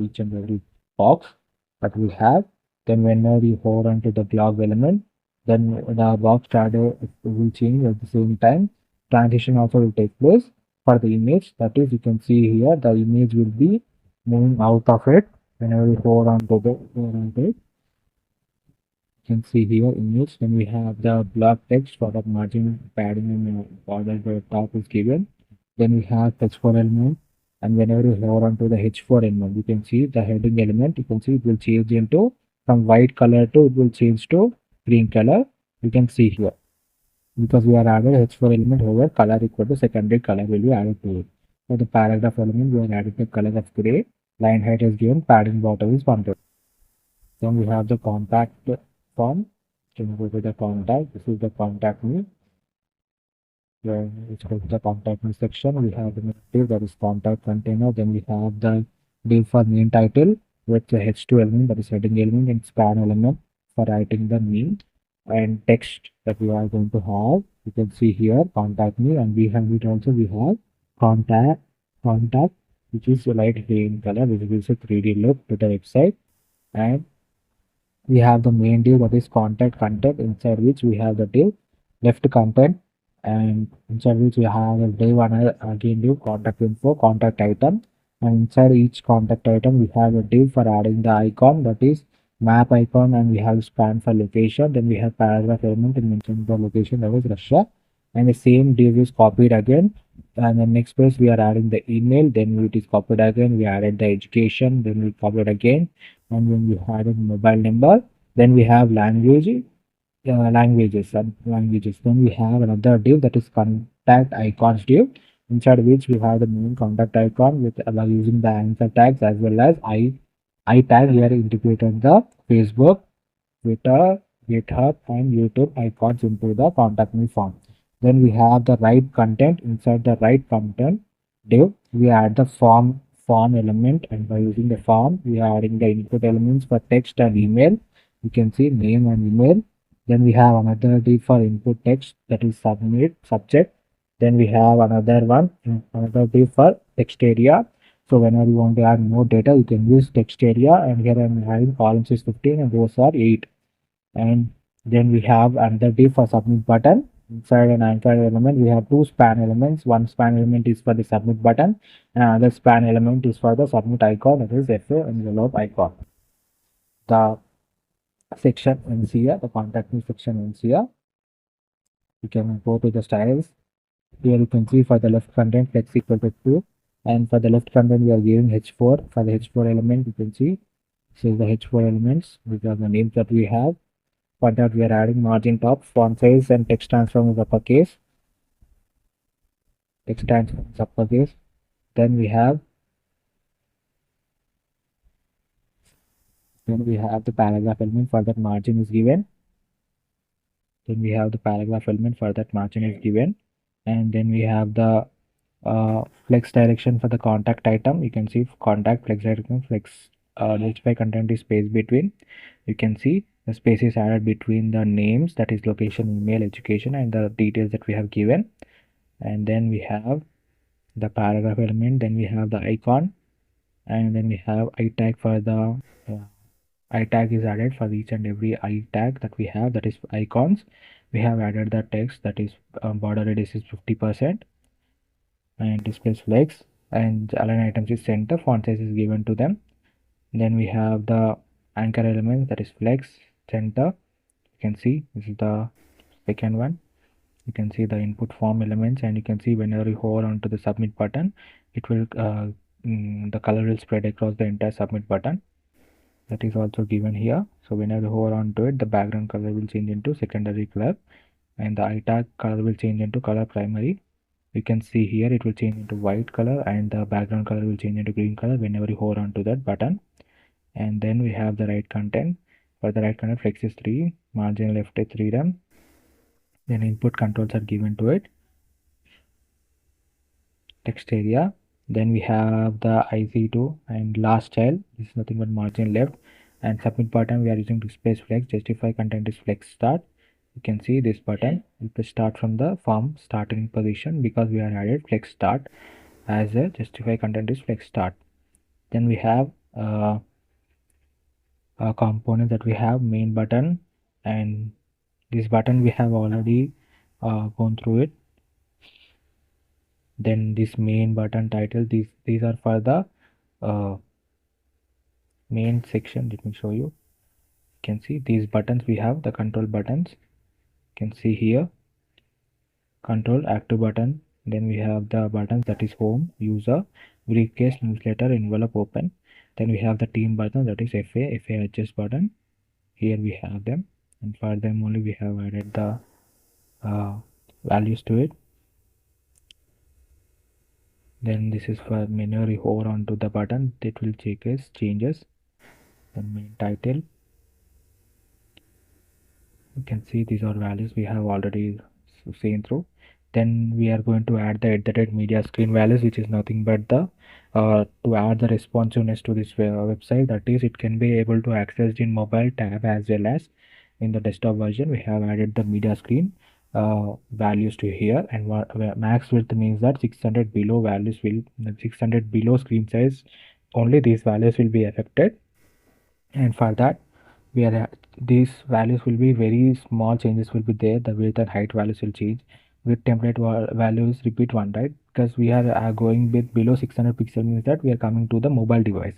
each and every box that we have. Then whenever you hold on to the block element, then the box shadow will change at the same time. Transition also will take place for the image, that is you can see here the image will be moving out of it whenever you hold on to it. You can see here image. Then we have the block text for the margin padding and border the top is given. Then we have h4 element, and whenever you hover onto the h4 element, you can see the heading element. You can see it will change into from white color to it will change to green color. You can see here because we are added h4 element, however color equal to secondary color will be added to it. For the paragraph element, we are adding the color of gray. Line height is given. Padding bottom is 120. Then we have the contact form. Can go to the contact. This is the contact me. Where it's go to the contact me section. We have the div that is contact container. Then we have the div for main title with the h2 element, that is heading element, and span element for writing the name and text that we are going to have. You can see here contact me, and we have it also. We have contact, which is light green color, which gives a 3D look to the website. And we have the main div that is contact content, inside which we have the div left content, and inside which we have a div again div contact info, contact item, and inside each contact item we have a div for adding the icon, that is map icon, and we have span for location. Then we have paragraph element and mention the location, that is Russia, and the same div is copied again. And the next page we are adding the email, then it is copied again, we added the education, then we copied again, and when we added mobile number, then we have languages and languages. Then we have another div that is contact icons div, inside which we have the main contact icon with using the answer tags, as well as I tag here integrated the Facebook, Twitter, GitHub, and YouTube icons into the contact me form. Then we have the write content. Inside the write content div, we add the form element, and by using the form, we are adding the input elements for text and email. You can see name and email. Then we have another div for input text, that is subject. Then we have another div for text area. So whenever you want to add more data, you can use text area, and here I'm having columns is 15 and rows are 8. And then we have another div for submit button. Inside an anchor element, we have 2 span elements. One span element is for the submit button, and another span element is for the submit icon, that is FA envelope icon. The section ends here, the contact me section ends here. You can go to the styles. Here you can see for the left content flex equal to 2, and for the left content we are giving h4. For the h4 element, you can see this is the h4 elements, which are the names that we have. For that we are adding margin top, font size, and text transform is uppercase. Text transform is uppercase. Then we have the paragraph element. For that margin is given. Then we have the paragraph element, for that margin is given. And then we have the flex direction for the contact item. You can see contact, flex direction, flex justify content is space between. You can see the space is added between the names, that is location, email, education, and the details that we have given. And then we have the paragraph element, then we have the icon, and then we have I tag. For the I tag is added for each and every I tag that we have, that is icons. We have added the text, that is border radius is 50%, and displays flex, and align items is center, font size is given to them. Then we have the anchor element, that is flex, center. You can see this is the second one. You can see the input form elements, and you can see whenever you hover onto the submit button, it will the color will spread across the entire submit button. That is also given here. So whenever you hover onto it, the background color will change into secondary color, and the I tag color will change into color primary. You can see here it will change into white color, and the background color will change into green color whenever you hover onto that button. And then we have the right content. For the right content, flex is 3, margin left is 3 rem. Then input controls are given to it. Text area. Then we have the IC2 and last child. This is nothing but margin left. And submit button, we are using display flex. Justify content is flex start. You can see this button. We will start from the form starting position because we are added flex start as a justify content is flex start. Then we have a component that we have main button, and this button we have already gone through it. Then this main button title, these are for the main section. Let me show you. You can see these buttons, we have the control buttons. You can see here control active button. Then we have the buttons, that is home, user, briefcase, newsletter, envelope, open. Then we have the team button, that is FA adjust button. Here we have them, and for them only we have added the values to it. Then this is for whenever you hover onto the button, it will check as changes. The main title, you can see these are values we have already seen through. Then we are going to add the edited media screen values, which is nothing but the to add the responsiveness to this website. That is, it can be able to accessed in mobile tab as well as in the desktop version. We have added the media screen values to here, and max width means that 600 below values will 600 below screen size only these values will be affected. And for that we are these values will be very small changes will be there. The width and height values will change. With template values repeat one, right? Because we are going with below 600 pixel means that we are coming to the mobile device.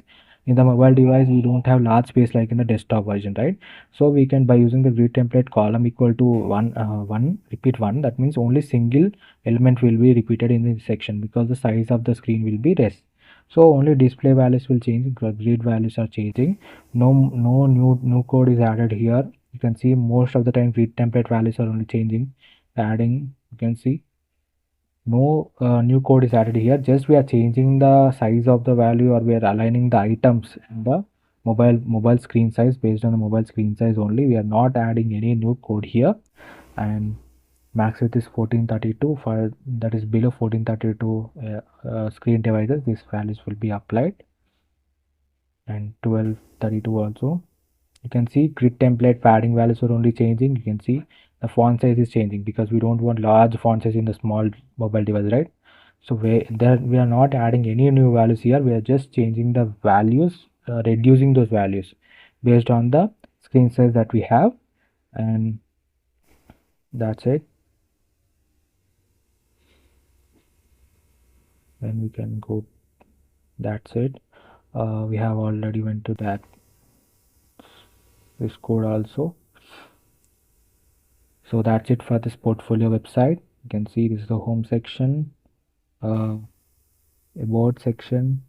In the mobile device we don't have large space like in the desktop version, right? So we can, by using the grid template column equal to one repeat one, that means only single element will be repeated in this section because the size of the screen will be less. So only display values will change because grid values are changing. No new code is added here. You can see most of the time grid template values are only changing, adding. You can see no new code is added here. Just we are changing the size of the value, or we are aligning the items in the mobile screen size based on the mobile screen size only. We are not adding any new code here. And max width is 1432. For that is below 1432 screen devices, these values will be applied. And 1232 also. You can see grid template padding values are only changing. You can see the font size is changing because we don't want large font size in the small mobile device, right? So we are not adding any new values here. We are just changing the values, reducing those values based on the screen size that we have. And that's it. Then we can go. That's it. We have already went to that this code also. So that's it for this portfolio website. You can see this is the home section, about section,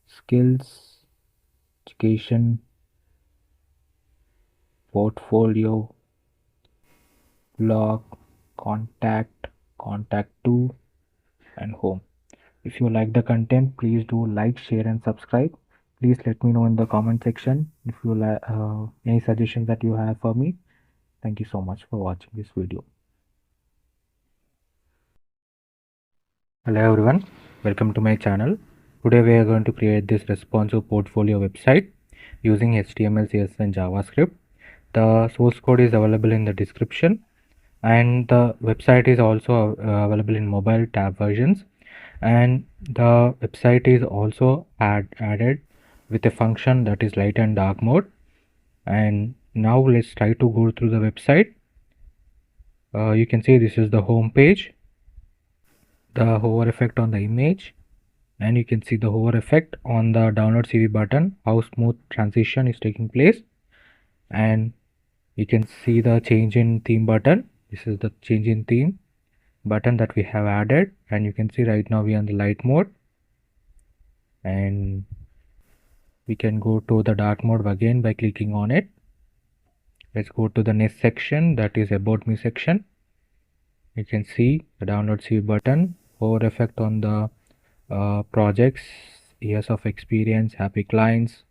skills, education, portfolio, blog, contact, contact to, and home. If you like the content, please do like, share, and subscribe. Please let me know in the comment section if you like any suggestions that you have for me. Thank you so much for watching this video. Hello everyone, welcome to my channel. Today we are going to create this responsive portfolio website using HTML, CSS and JavaScript. The source code is available in the description, and the website is also available in mobile tab versions, and the website is also added with a function that is light and dark mode. And now let's try to go through the website. You can see this is the home page, the hover effect on the image, and you can see the hover effect on the download CV button, how smooth transition is taking place. And you can see the change in theme button. This is the change in theme button that we have added, and you can see right now we are in the light mode, and we can go to the dark mode again by clicking on it. Let's go to the next section, that is about me section. You can see the download CV button, hover effect on the projects, years of experience, happy clients,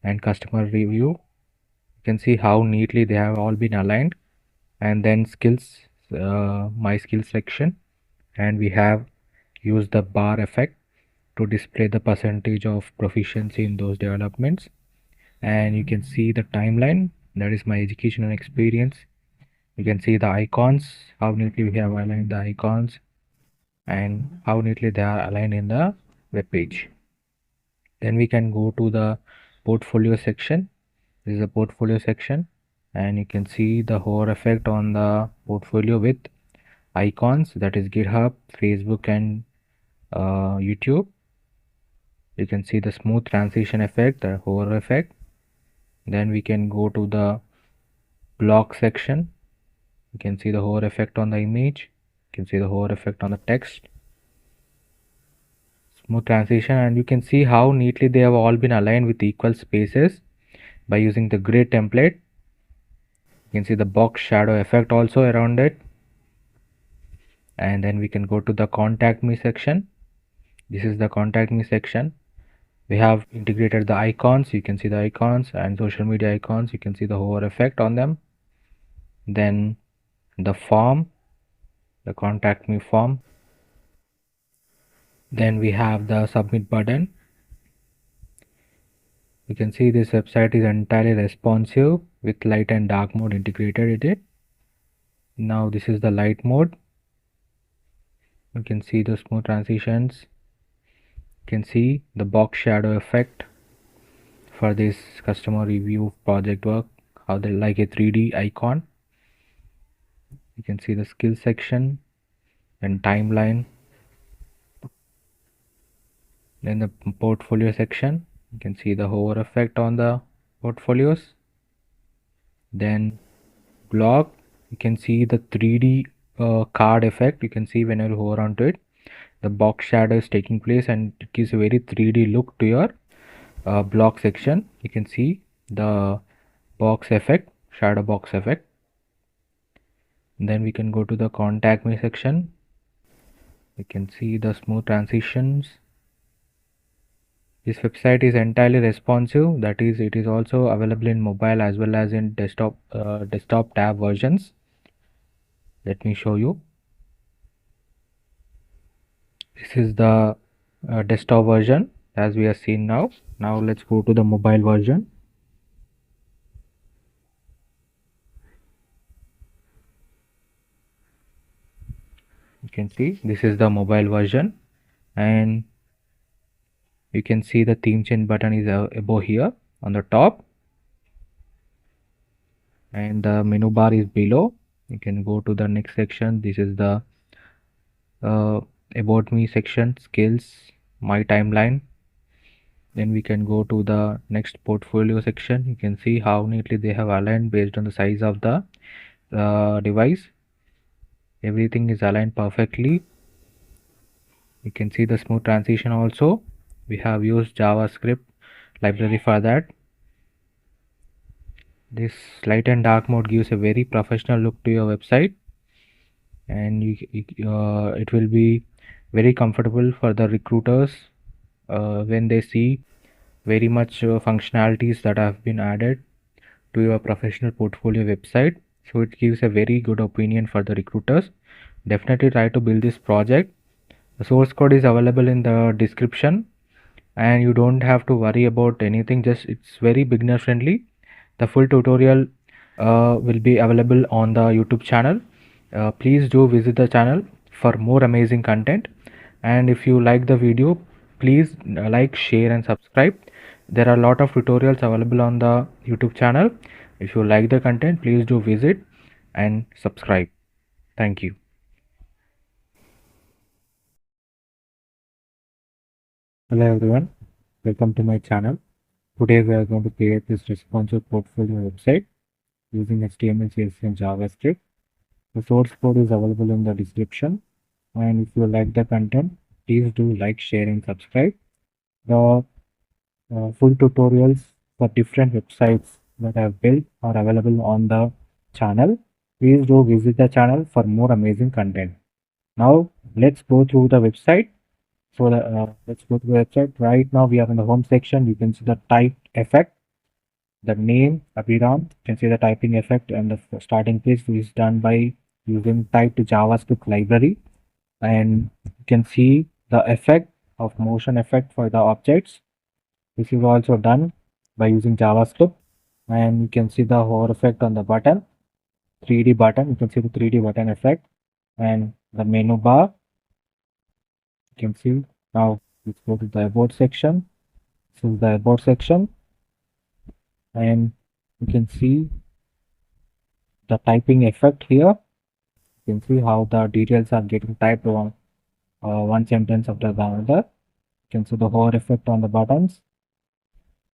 and customer review. You can see how neatly they have all been aligned. And then skills, my skills section, and we have used the bar effect to display the percentage of proficiency in those developments. And you can see the timeline, that is my education and experience. You can see the icons, how neatly we have aligned the icons and how neatly they are aligned in the web page. Then we can go to the portfolio section. This is the portfolio section, and you can see the hover effect on the portfolio with icons, that is GitHub, Facebook and YouTube. You can see the smooth transition effect, the hover effect. Then we can go to the block section. You can see the hover effect on the image. You can see the hover effect on the text, smooth transition, and you can see how neatly they have all been aligned with equal spaces by using the grid template. You can see the box shadow effect also around it. And then we can go to the contact me section. This is the contact me section. We have integrated the icons. You can see the icons and social media icons. You can see the hover effect on them. Then the form, the contact me form. Then we have the submit button. You can see this website is entirely responsive with light and dark mode integrated in it. Now this is the light mode. You can see the smooth transitions. You can see the box shadow effect for this customer review project work, how they like a 3D icon. You can see the skill section and timeline. Then the portfolio section, you can see the hover effect on the portfolios. Then blog, you can see the 3D card effect. You can see when you hover onto it, the box shadow is taking place and it gives a very 3D look to your block section. You can see the box effect, shadow box effect. Then we can go to the contact me section. You can see the smooth transitions. This website is entirely responsive, that is, it is also available in mobile as well as in desktop tab versions. Let me show you. This is the desktop version as we are seeing now. Now let's go to the mobile version. You can see this is the mobile version, and you can see the theme change button is above here on the top, and the menu bar is below. You can go to the next section. This is the about me section, skills, my timeline. Then we can go to the next portfolio section. You can see how neatly they have aligned based on the size of the device. Everything is aligned perfectly. You can see the smooth transition also. We have used JavaScript library for that. This light and dark mode gives a very professional look to your website, and it will be very comfortable for the recruiters when they see very much functionalities that have been added to your professional portfolio website. So it gives a very good opinion for the recruiters. Definitely try to build this project. The source code is available in the description, and you don't have to worry about anything. Just it's very beginner friendly. The full tutorial will be available on the YouTube channel. Please do visit the channel for more amazing content. And if you like the video, please like, share, and subscribe. There are a lot of tutorials available on the YouTube channel. If you like the content, please do visit and subscribe. Thank you. Hello everyone, welcome to my channel. Today we are going to create this responsive portfolio website using HTML, CSS, and JavaScript. The source code is available in the description. And if you like the content, please do like, share, and subscribe. The full tutorials for different websites that I have built are available on the channel. Please do visit the channel for more amazing content. Now let's go through the website. So let's go to the website. Right now we are in the home section. You can see the type effect, the name Abhiram. You can see the typing effect, and the starting page is done by using type to JavaScript library. And you can see the effect of motion effect for the objects. This is also done by using JavaScript. And you can see the hover effect on the button, 3D button. You can see the 3D button effect and the menu bar. You can see. Now let's go to the about section. This is the about section, and you can see the typing effect here. You can see how the details are getting typed on one sentence after the other. You can see the hover effect on the buttons.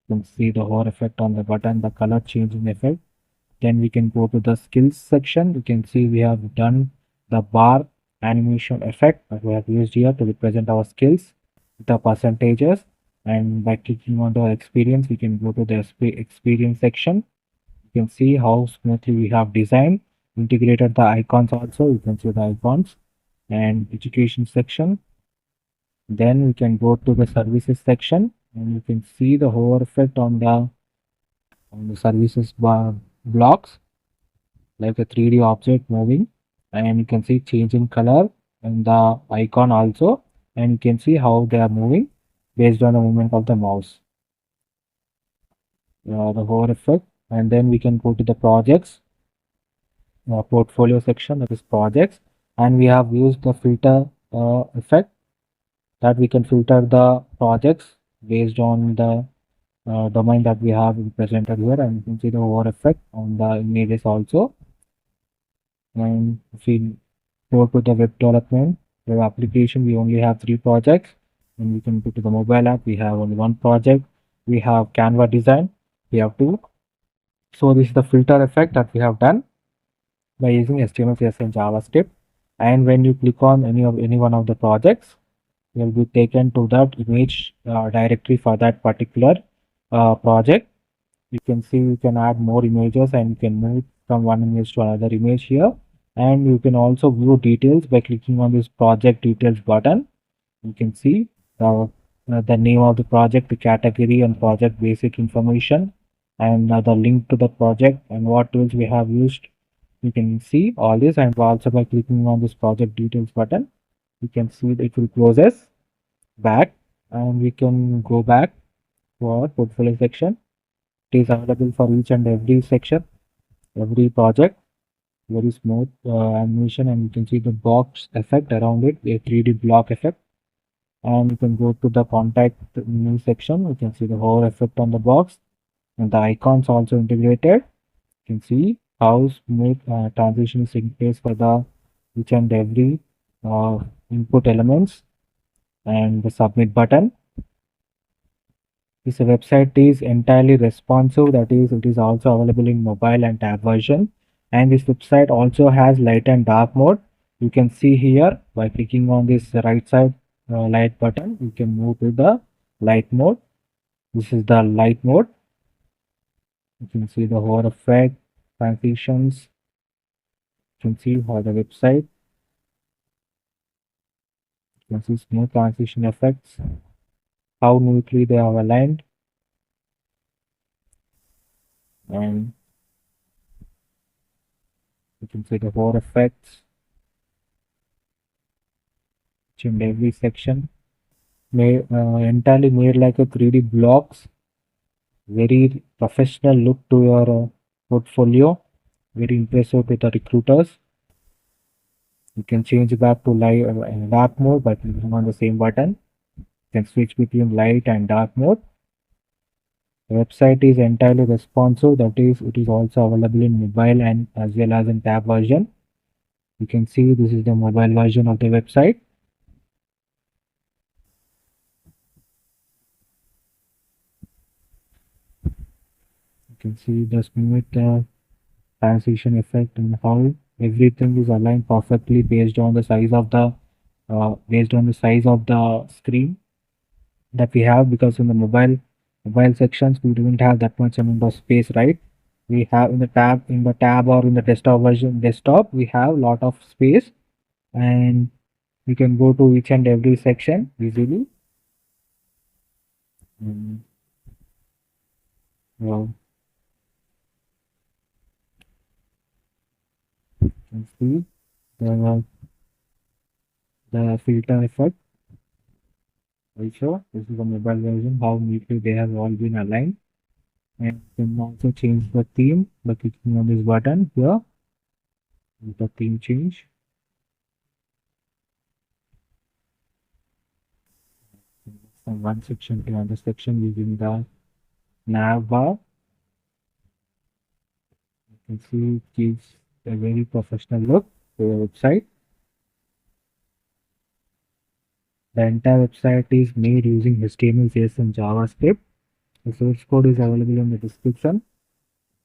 You can see the hover effect on the button, the color changing effect. Then we can go to the skills section. You can see we have done the bar animation effect that we have used here to represent our skills, the percentages. And by clicking on the experience, we can go to the experience section. You can see how smoothly we have designed, integrated the icons also. You can see the icons and education section. Then we can go to the services section, and you can see the hover effect on the services bar blocks, like a 3D object moving, and you can see changing color and the icon also, and you can see how they are moving based on the movement of the mouse, the hover effect. And then we can go to the projects portfolio section, that is projects, and we have used the filter effect, that we can filter the projects based on the domain that we have presented here. And you can see the hover effect on the images also. And if we go to the web development, web application, we only have 3 projects. And we can go to the mobile app, we have only 1 project. We have Canva design, we have 2. So this is the filter effect that we have done by using HTML, CSS, and JavaScript. And when you click on any one of the projects, you will be taken to that image directory for that particular project. You can see you can add more images, and you can move from one image to another image here. And you can also view details by clicking on this project details button. You can see the name of the project, the category, and project basic information, and the link to the project and what tools we have used. You can see all this, and also by clicking on this project details button, you can see that it will closes back, and we can go back to our portfolio section. It is available for each and every section, every project. Very smooth animation, and you can see the box effect around it, a 3D block effect. And you can go to the contact new section. You can see the hover effect on the box, and the icons also integrated. You can see how smooth transition is in place for the each and every uh, input elements. And the submit button. This website is entirely responsive, that is, it is also available in mobile and tab version. And this website also has light and dark mode. You can see here by clicking on this right side light button, you can move to the light mode. This is the light mode. You can see the hover effect, transitions. You can see how the website. You can see smooth transition effects, how neatly they are aligned. And can see the four effects in every section. Entirely made like a 3D blocks. Very professional look to your portfolio. Very impressive with the recruiters. You can change back to light and dark mode by clicking on the same button. You can switch between light and dark mode. The website is entirely responsive, that is, it is also available in mobile and as well as in tab version. You can see this is the mobile version of the website. You can see the smooth transition effect and how everything is aligned perfectly based on the size of the screen that we have, because in the mobile sections we don't have that much amount of space, right? We have in the tab or in the desktop we have lot of space, and you can go to each and every section easily. Well, you can see the filter effect also. This is the mobile version, how neatly they have all been aligned. And you can also change the theme by clicking on this button here. The theme change. From one section to another section using the nav bar. You can see it gives a very professional look to the website. The entire website is made using HTML, CSS, and JavaScript. The source code is available in the description.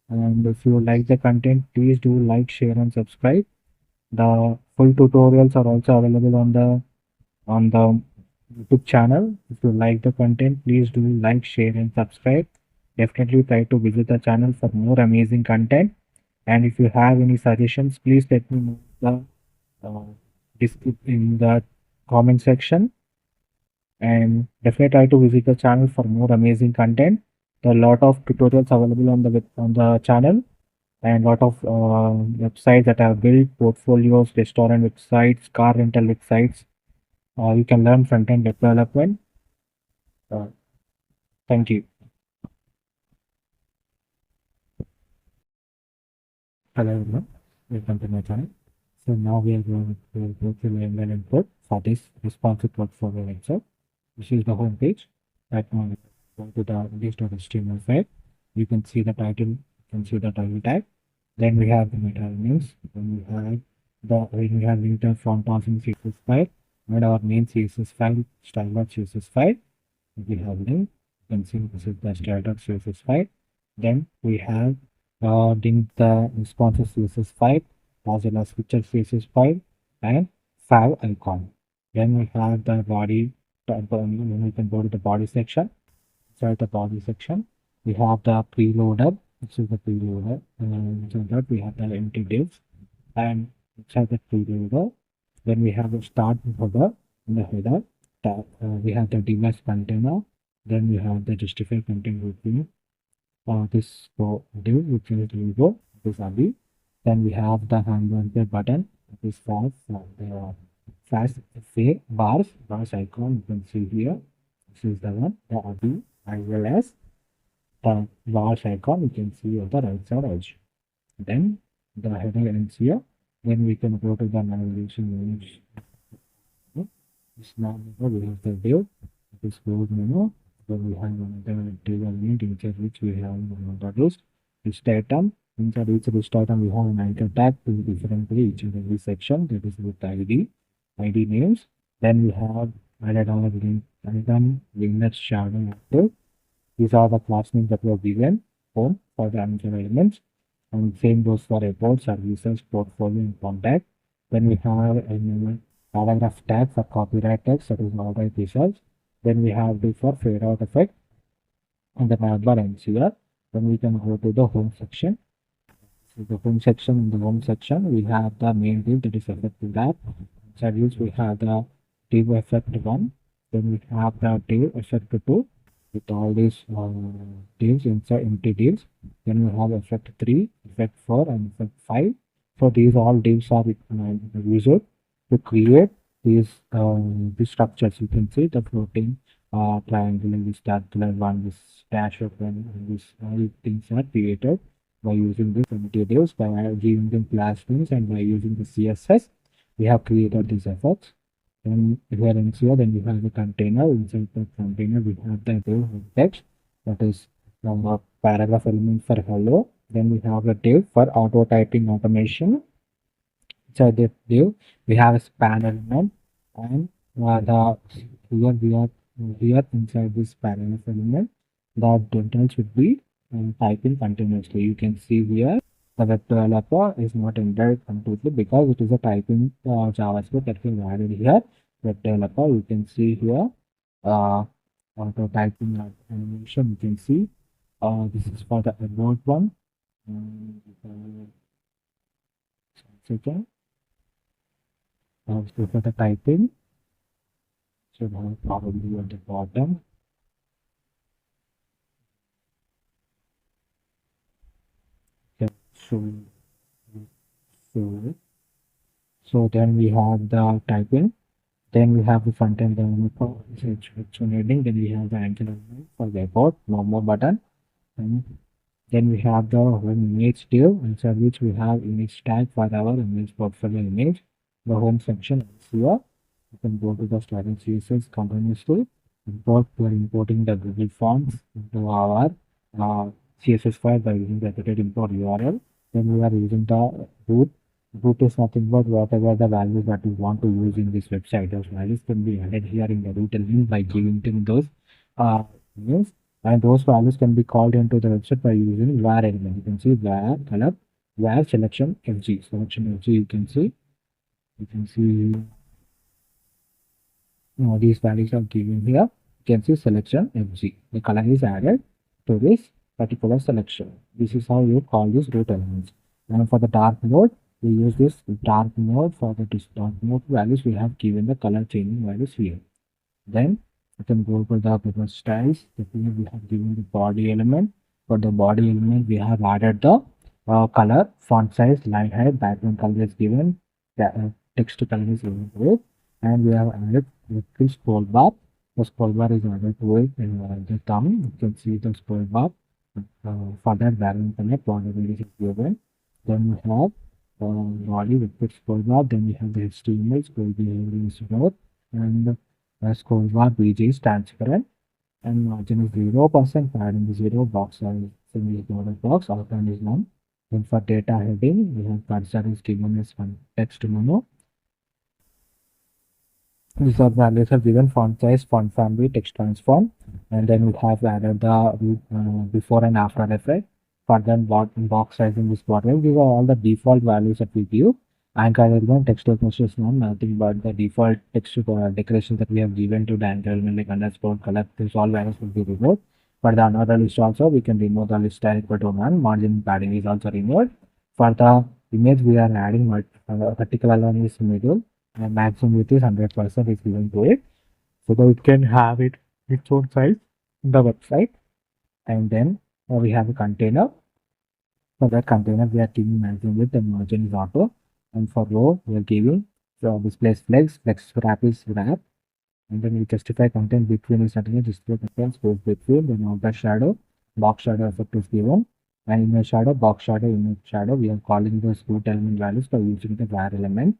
And if you like the content, please do like, share, and subscribe. The full tutorials are also available on the YouTube channel. If you like the content, please do like, share, and subscribe. Definitely try to visit the channel for more amazing content. And if you have any suggestions, please let me know in the comment section. And definitely try to visit the channel for more amazing content. There are a lot of tutorials available on the channel, and lot of websites that are built, portfolios, restaurant websites, car rental websites. You can learn front-end development. Uh, Thank you. Hello everyone, welcome to my channel. So now we are going to go through the email input for this responsive portfolio website. This is the home page. Right now we go to the list.html file. You can see the title, you can see the title tag. Then we have the meta names. Then we have linter front passing CSS file and our main CSS file, style.css file. We have link. You can see this is the style.css file. Then we have linked the responsive CSS file as well as picture CSS file and file icon. Then we have the body. When we can go to the body section. Inside the body section, we have the preloader. This is the preloader, and inside that we have the empty divs, and inside the preloader, then we have the start header. In the header tab, we have the device container. Then we have the justify content routine. This div, which is logo, this ABI. Then we have the handle button. This fast the fast FA bars icon. You can see here. This is the one, the ABI, as well as the bars icon you can see on the right side edge. Then the header ends here. Then we can go to the navigation image. This now we have the div. This close menu. Then we have another table name inside which we have introduced list item. Inside each list item we have an anchor tag to differently each and every section, that is with ID names. Then we have added our link item, winner, shadow, active. These are the class names that were given home for the anchor elements. And same goes for reports, services, portfolio, and contact. Then we have a paragraph tag for copyright text, that is alright results. Then we have this for fade out effect and the navbar ends here. Then we can go to the home section. So the home section, in the home section we have the main div, that is effective tab. Inside which we have the div effect 1. Then we have the div effect 2 with all these divs inside empty divs. Then we have effect 3, effect 4, and effect 5. So these all divs are used to create these structures. You can see the floating triangle, this circular one, this dash of one, and this all things are created by using these primitives, by giving them class names, and by using the CSS. We have created these efforts. And here and here, then we have the container. Inside the container, we have the text, that is a paragraph element for hello. Then we have a div for auto typing automation. Inside the div, we have a span element, and the here we are here inside this paragraph element, the details should be typing continuously. You can see here the web developer is not entered completely because it is a typing JavaScript that we added here. Web developer, you can see here auto typing animation. You can see this is for the about one. Second, so for the typing, should have probably at the bottom. Okay, so so then we have the typing. Then we have the front end element for heading. Then we have the ankle element for the about, no more button. And then we have the image div, inside which we have image tag for our image portfolio image. The home section is here. You can go to the starting CSS continuously. Import, we are importing the Google Forms into our CSS file by using the edited import URL. Then we are using the root. Root is nothing but whatever the values that we want to use in this website. Those values can be added here in the root element by giving them those names, and those values can be called into the website by using var element. You can see var color, var selection fg. Selection fg, you can see these values are given here. You can see selection fg. The color is added to this particular selection. This is how you call these root elements. And for the dark mode, we use this dark mode. For the dark mode values, we have given the color changing values here. Then you can go to the paper styles. Here we have given the body element. For the body element, we have added the color, font size, line height, background color is given, text color is given to it, and we have added the scroll bar. The scroll bar is added to it in the thumb. You can see the scroll bar. For that background color, body is given. Then we have body with scroll bar. Then we have the HTML scroll behavior is stored, and scroll bar BG is transparent, and margin is 0%, padding is 0, box size is border box, outline is none. Then for data heading, we have cursor is given as one text mono. These are values are given font size, font family, text transform, and then we have added the before and after effect. For then box size in this bottom, these are all the default values that we give. Anchor element, text decoration is nothing but the default text decoration that we have given to the anchor element, like underscore color. These all values will be removed. For the another list also, we can remove the list tag equal to none. Margin padding is also removed. For the image, we are adding vertical align is middle, and maximum width is 100% is given to it, so that it can have its own size in the website. And then we have a container. For that container, we are giving maximum width and margin is auto. And for row, we are giving displays flex wrap is wrap. And then we justify content between is nothing, display content space between, then outer shadow, box shadow effect is given, and image shadow, box shadow, image shadow. We are calling those root element values by using the var element.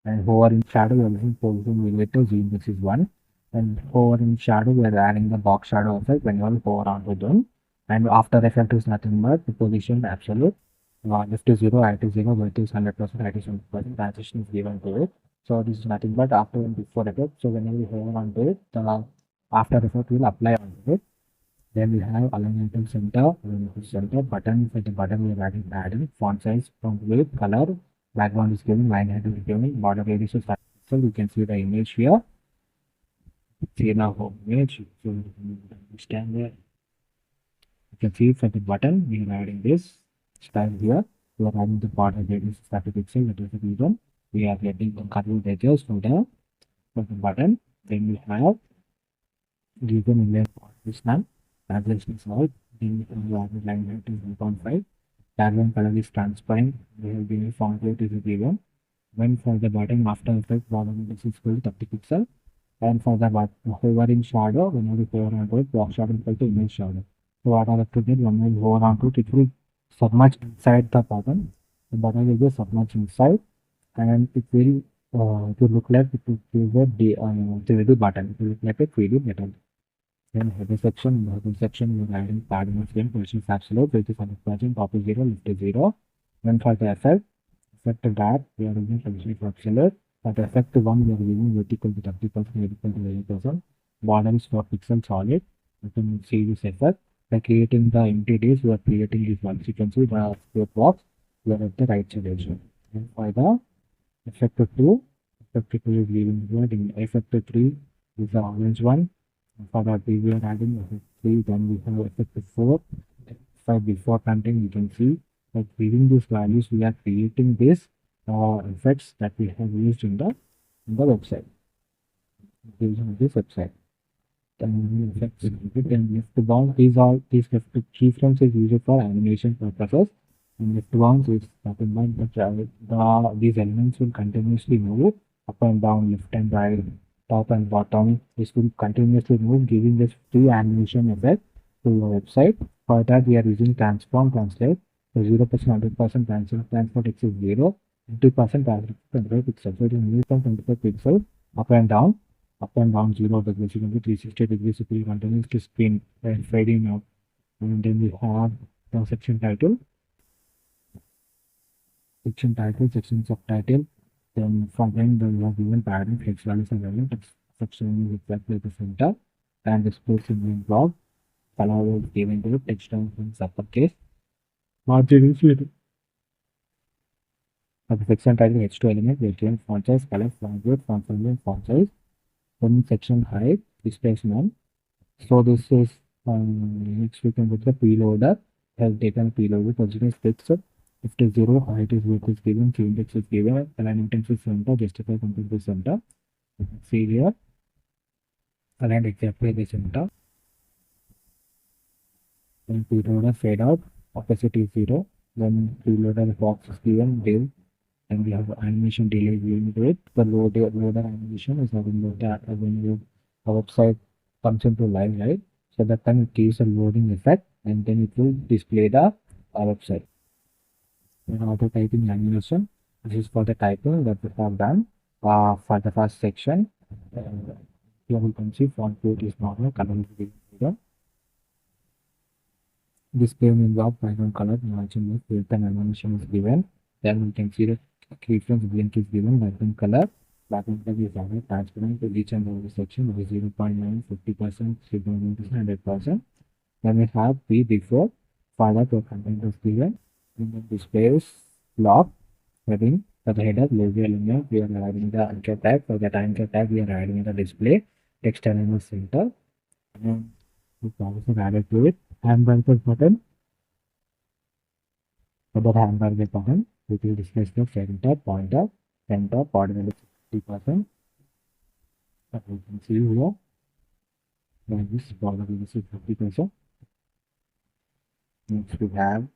And hover in shadow, we are using position relative z index is 1. And hover in shadow, we are adding the box shadow effect when you are hover onto them. And after effect is nothing but the position absolute. Left is 0, right is 0, width is 100%, right is 100%, transition is given to it. So this is nothing but after and before effect. So whenever we hover onto it, the after effect will apply onto it. Then we have align item center button. For the button, we are adding font size, font weight, color, background is given, line height is given, border radius is so you can see the image here. See now home image. So stand there. You can see for the button, we are adding this style here. We are adding the border radius 30 pixels. That is the reason we are getting the curved edges for the button. Then we have given image this none. Translation is all. Then we have line height is 1.5. background color is transparent. We have given font weight is given. When for the bottom after effect, bottom is equal to 30 pixel. And for the hover in shadow, when we hover onto it, block shadow equal to image shadow. So what I have to do, when we hover onto it, it will submerge inside the button. The button will be submerged inside, and it will look like it will give a 3D button. It will look like a 3D button. Then header section, we're adding padding of frame, position is absolute, width is 100%, top is 0, left is 0. Then for the effect of that, we are using position for absolute. For the effect 1, we are using vertical to 30%, vertical to 80%. Border is for pixel solid. You can see this effect. By creating the entities, we are creating this one sequence with the box. We are at the right side also. And for the effect 2, effect 2 is leaving word. In effect 3 is the orange one. For that, we are adding effect 3, then we have effect 4. For before content, you can see that giving these values, we are creating these effects that we have used in the website. Using this website. Then effects and lift bounce. These lift keyframes is used for animation purposes. And lift bounce is nothing but these elements will continuously move up and down, left and right, top and bottom. This will continuously move, giving this free animation effect to your website. For that, we are using transform translate. So 0%, 100% transfer text is 0, 50% transfer 25 pixels. So it will move from 25 pixels up and down 0 degrees. You can do 360 degrees. It will continuously spin and fading out. And then we have the section title, section subtitle. Then from then we have given padding, text values and value. Text section is exactly the center, and display in blog. Color is given to it, text down in uppercase. Margin is little. For the section title H2 element, we have given font size, color, font weight, font family, font size. Then section height, display none. So this is next we can put the preloader. Has taken preloader position is fixed. If it is 0, height is width is given, key index is given, align index is center, justify complete the center. You can see here, align exactly the center. Then preloader fade out, opacity is 0. Then preloader box is given, div, and we have animation delay given to it. The loader animation is having that when your website comes into live, right? So that time it gives a loading effect, and then it will display the website. Then auto typing animation. This is for the typing that we have done for the first section. Here we can see font weight is normal, color is given. Display in block background color matching with width and animation is given. Then we can see the keyframes blink is given, background color. Background color is added transparent to each and every section with 0.9, 50%, 0.9%, 100%. Then we have P before, further to content is given. In the displays block heading for the header, lazy linear, we are adding the anchor tag. For that anchor tag, we are adding the display text element center. And we also added to it hamburger button. For that hamburger button, which will display the center, pointer, center, coordinate 50%. But we can see here, then this border is 50%. Next we have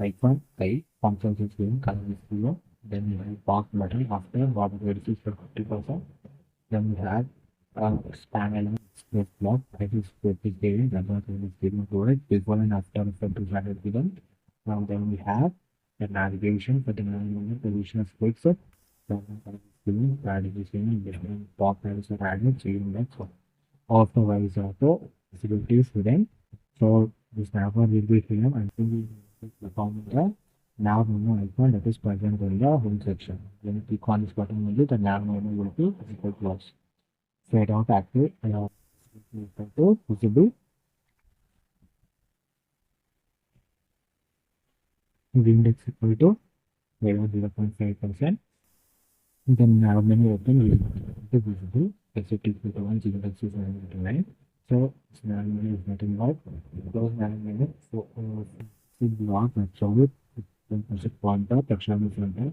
icon, function is given, color is given. Then we have box button after border radius for 50%. Then we have span element space block, that is given, that is given to it, before and after effect is added given. Now then we have the navigation for the navigation position is fixed. Then given, padding is given, different box values are added, so you next one. Auto wise auto, visibility is hidden. So this navbar will be hidden until we perform the nav menu icon that is present in the home section. When you click on this button only, the nav menu will be closed. Fade out active to visible. Index equal to 0.5%. Then nav menu open will be visible. Exit equal to 1, 0 is 9. So this nav menu is nothing but close nav menu. So block and show it. Then pointer, texture center.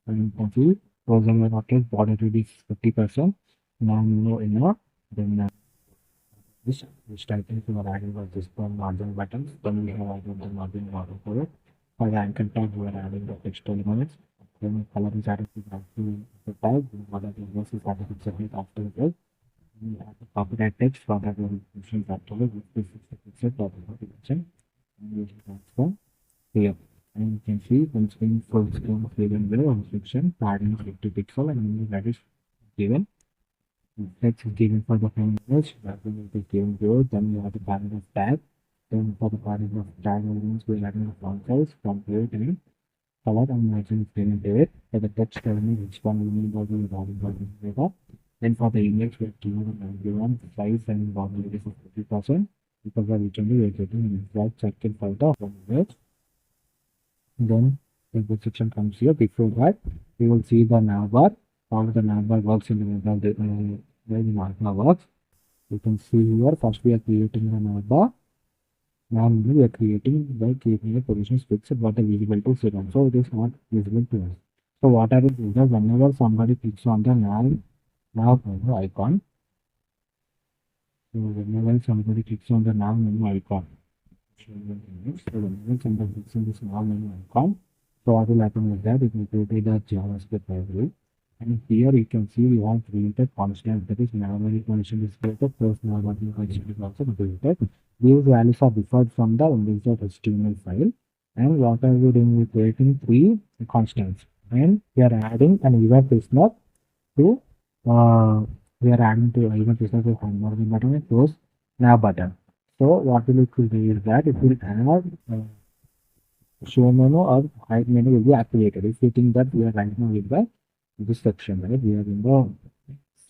And you can see program rocket border radius 50%. Now inner, then which title you are adding was this one margin buttons. Then we have added the margin border for it. For the anchor tag, we are adding the text elements. Then color is added to the tag. What the index is added to submit after it. We have the copyright text for that one function after it. This is the picture for the function. And we have transform here. And you can see when screen full screen given below section, padding 50 pixel and that is given. Text is given for the home image, background is given below, then you have the paragraph tag. Then for the paragraph tag elements, we are adding the font size from here to color and matching screen to it. For the text element, which one we need also is adding data. Then for the image, we have given the given size and border radius of 50% because we are getting an exact circle for the image. Then the section comes here. Before that, we will see the navbar. How the navbar works in the where the navbar works. You can see here. First, we are creating the navbar. Now we are creating by keeping the positions fixed, but the visible to student. So it is not visible to us. So what I will do is that whenever somebody clicks on the nav menu icon, so whenever somebody clicks on the nav menu icon, so whenever somebody clicks on this nav menu icon, so what will happen is that it will go to the JavaScript library. And here you can see we have created constant, that is memory condition is created, plus memory condition is also created. These values are deferred from the index.html file. And what are we doing? We're creating three constants. And we are adding an event listener to event listener to home button and close now button. So what will it do is that it will add show menu or hide menu will be activated. If you think that we are right now with the this section, right? We are in the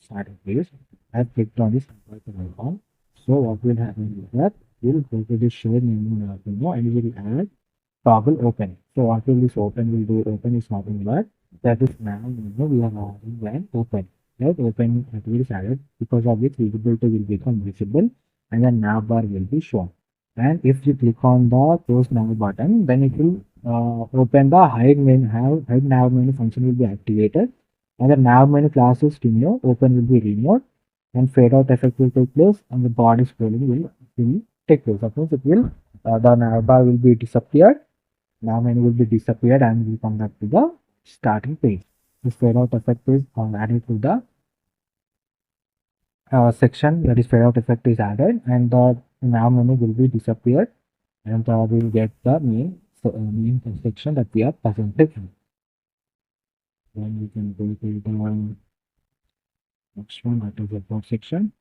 starting place. I have clicked on this icon. So what will happen is that we'll go to the show menu and we will add toggle open. So what will this open will do? Open is nothing but that is now we are adding when open. Right? Open is added because of which visibility will become visible and the nav bar will be shown. And if you click on the close nav button, then it will open the hide nav menu function will be activated. And the nav menu class is removed, open will be removed, and fade out effect will take place, and the body scrolling will take place. Suppose it will, the navbar will be disappeared, nav menu will be disappeared, and we come back to the starting page. This fade out effect is added to the section, that is fade out effect is added, and the nav menu will be disappeared, and we will get the main section that we are presenting. Then we can go to the next one, that is the about section.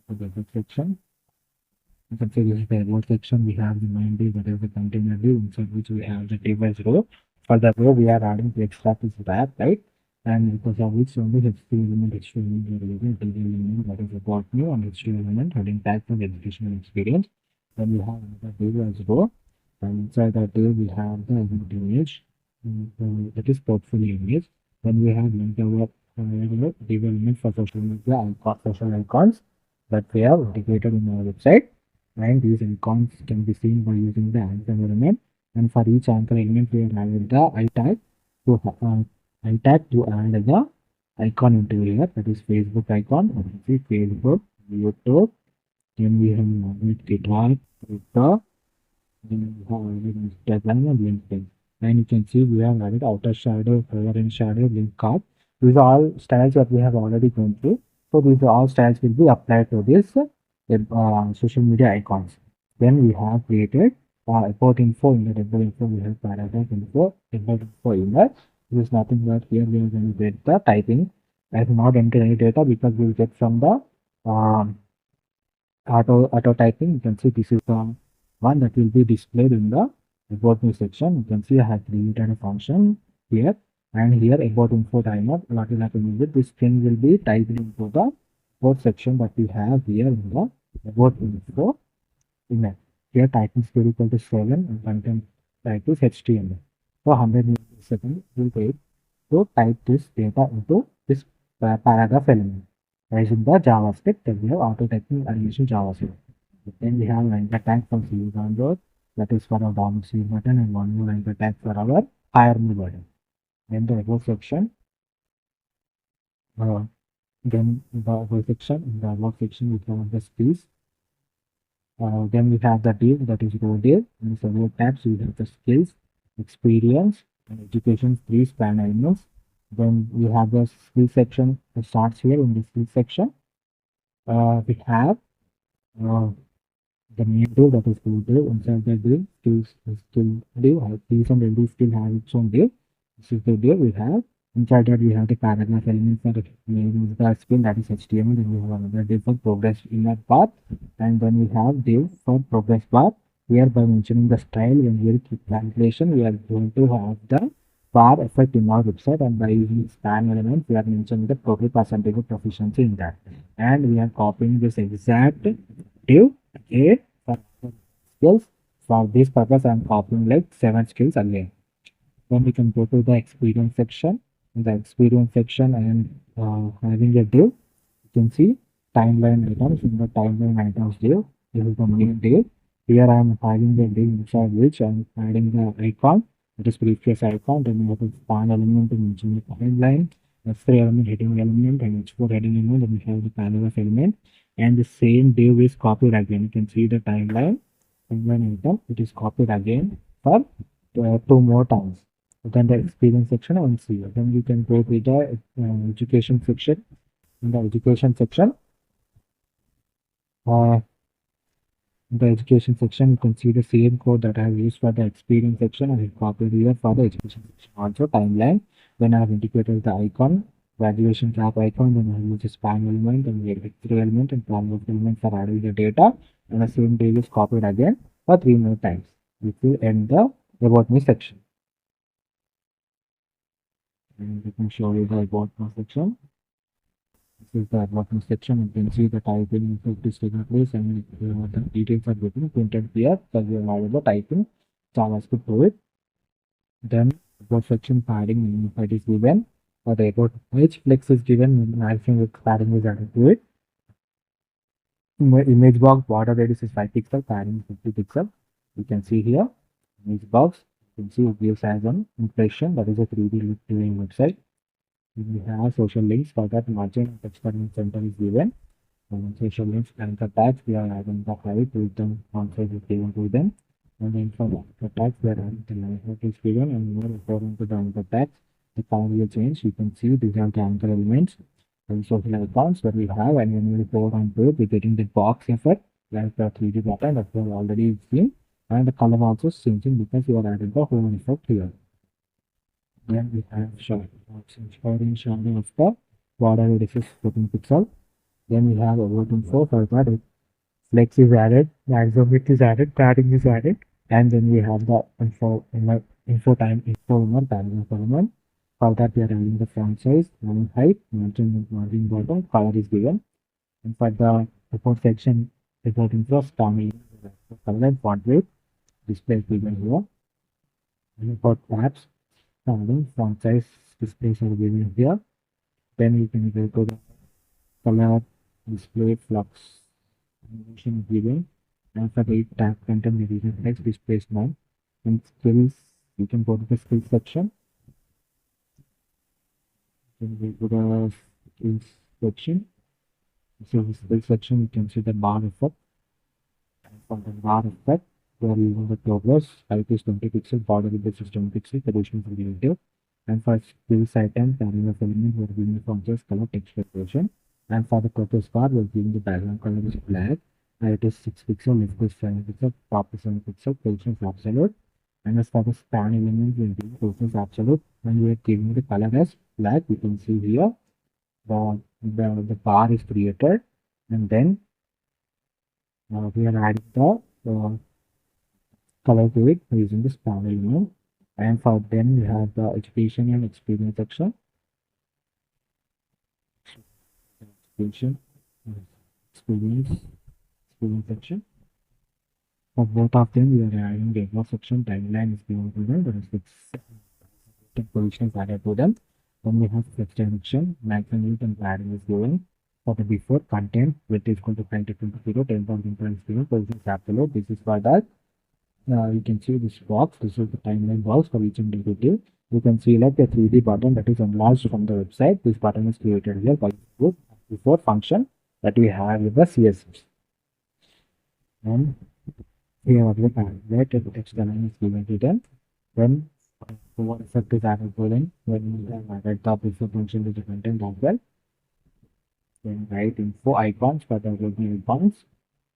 The about section. You can see this is the about section. We have the main div, that is the container div, inside which we have the device row. For the row, we are adding the extra piece wrap, right? And because of which only HTML element, element, that is about new, and HTML element heading tag for the educational experience. Then we have the div as row, and inside that div we have the event image, that is portfolio image. Then we have link our div element for social media social icons that we have integrated in our website. And these icons can be seen by using the anchor element. And for each anchor element, we have added the I tag to add the icon into here. That is Facebook icon. You can see Facebook, YouTube. Then we have guitar, Twitter. Then we have Instagram and LinkedIn. And you can see we have added outer shadow, color and shadow, link card. These are all styles that we have already gone through. So these all styles will be applied to this social media icons. Then we have created about info. In the about info we have paragraph info, about info image. This is nothing but here we are going to get the typing. I have not entered any data because we will get from the auto typing. You can see this is the one that will be displayed in the about me section. You can see I have created a function here, and here about info timer. What will happen is that this string will be typed into the about section that we have here in the about info image. Here typing speed equal to 7 and content type is HTML. So 100 milliseconds will take to type this data into this paragraph element. Using the JavaScript that we have auto typing and using JavaScript. Then we have anchor tag from C download, that is for our down C button, and one more anchor tag for our higher me button. Then the above section Then the above section, in the above section we have the skills. Then we have the div, that is row div. In the several tabs we have the skills, experience, and education, three span elements. Then we have the skill section. It starts here in the skill section. We have uh, the main div, that is full div. Inside the div, skill div, these and every skill has its own div. This is the div we have. Inside that we have the paragraph element for the skill, that is HTML. Then we have another div for progress in that path, and then we have div for progress bar. Here by mentioning the style, when we click calculation, we are going to have the bar effect in our website, and by using span element, we are mentioning the total percentage of proficiency in that, and we are copying this exact div a for skills. For this purpose, I am copying like 7 skills again. Then we can go to the experience section. In the experience section, I am having a div. You can see timeline items. In the timeline items div, this is the main div. Here I am having the div inside which I am adding the icon. It is previous icon. Then we have the span element to mention the timeline, F3 element, heading element, and H4 heading element. Then we have the paragraph element. And the same div is copied again. You can see the timeline item. It is copied again for 2 more times. Then the experience section, and see. Then you can go to the education section. In the education section, uh, you can see the same code that I have used for the experience section. I have copied here for the education section. Also timeline. Then I have integrated the icon, graduation cap icon. Then I use the span element and the X3 element and paragraph element for adding the data. And the same data is copied again for 3 more times. Which will end the about me section. And we can show you the about me section. This is the about me section. You can see the typing is taking place, and the details are getting printed here. So we are able to type in JavaScript to it. Then about section padding that is given, or the about page flex is given, maximum with padding is added to it. Image box border radius is 5 pixel, padding is 50 pixel. You can see here image box. You can see it gives as an impression, that is a 3D look viewing website. We have social links. For that, margin experiment center is given. And social links and the tags, we are adding the height with them on size is given to them. And then for the tags, we are adding the language is given, and more according to the anchor tags, the color will change. You can see these are the anchor elements and social icons that we have, and when we go on to it, we're getting the box effect like the 3D button that we have already seen, and the color also is changing because we are adding the whole effect here. Then we have shadow of the border radius is 14 pixel. Then we have overton 4 for that. Flex is added, maximum width is added, padding is added, and then we have the info paragraph element. For that, we are adding the font size, line height, margin bottom, color is given. And for the report section, report info, color and font weight, display is given here. And for tabs, font size, displays are given here. Then we can go to the color, display, flux, animation given, and for the tab content revision text displays none. And skills, you can go to the skills section. Then we go to the skills section. So the skills section, you can see the bar effect. And for the bar effect, we are using the progress. Height is 20 pixel, border width is 20 pixel, position is relative. And for skills item, paragraph element, we are giving the functions, color, text decoration. And for the purpose bar, we are giving the background color is black. Height is 6 pixel, left is 7 pixel, top is 7 pixel, position is absolute. And as for the span element, we are giving position is absolute. And we are giving the color as black. You can see here the bar is created, and then we are adding the color to it using the span element. And for then we have the education and experience section. Education, experience section. For both of them, we are adding the above section. Timeline is given to them. There is position is added to them. Then we have flex direction, maximum width and padding is given. For the before content, width is equal to 10 to 0, 10,000 times 0, position is absolute. This is for that. You can see this box. This is the timeline box for each individual. You can see like a 3D button that is enlarged from the website. This button is created here by group. before function that we have in the CSS. And here the paragraph text element is given to them. Then what effect is added when we have added the before function to the content as well. Then write info icons for the working icons.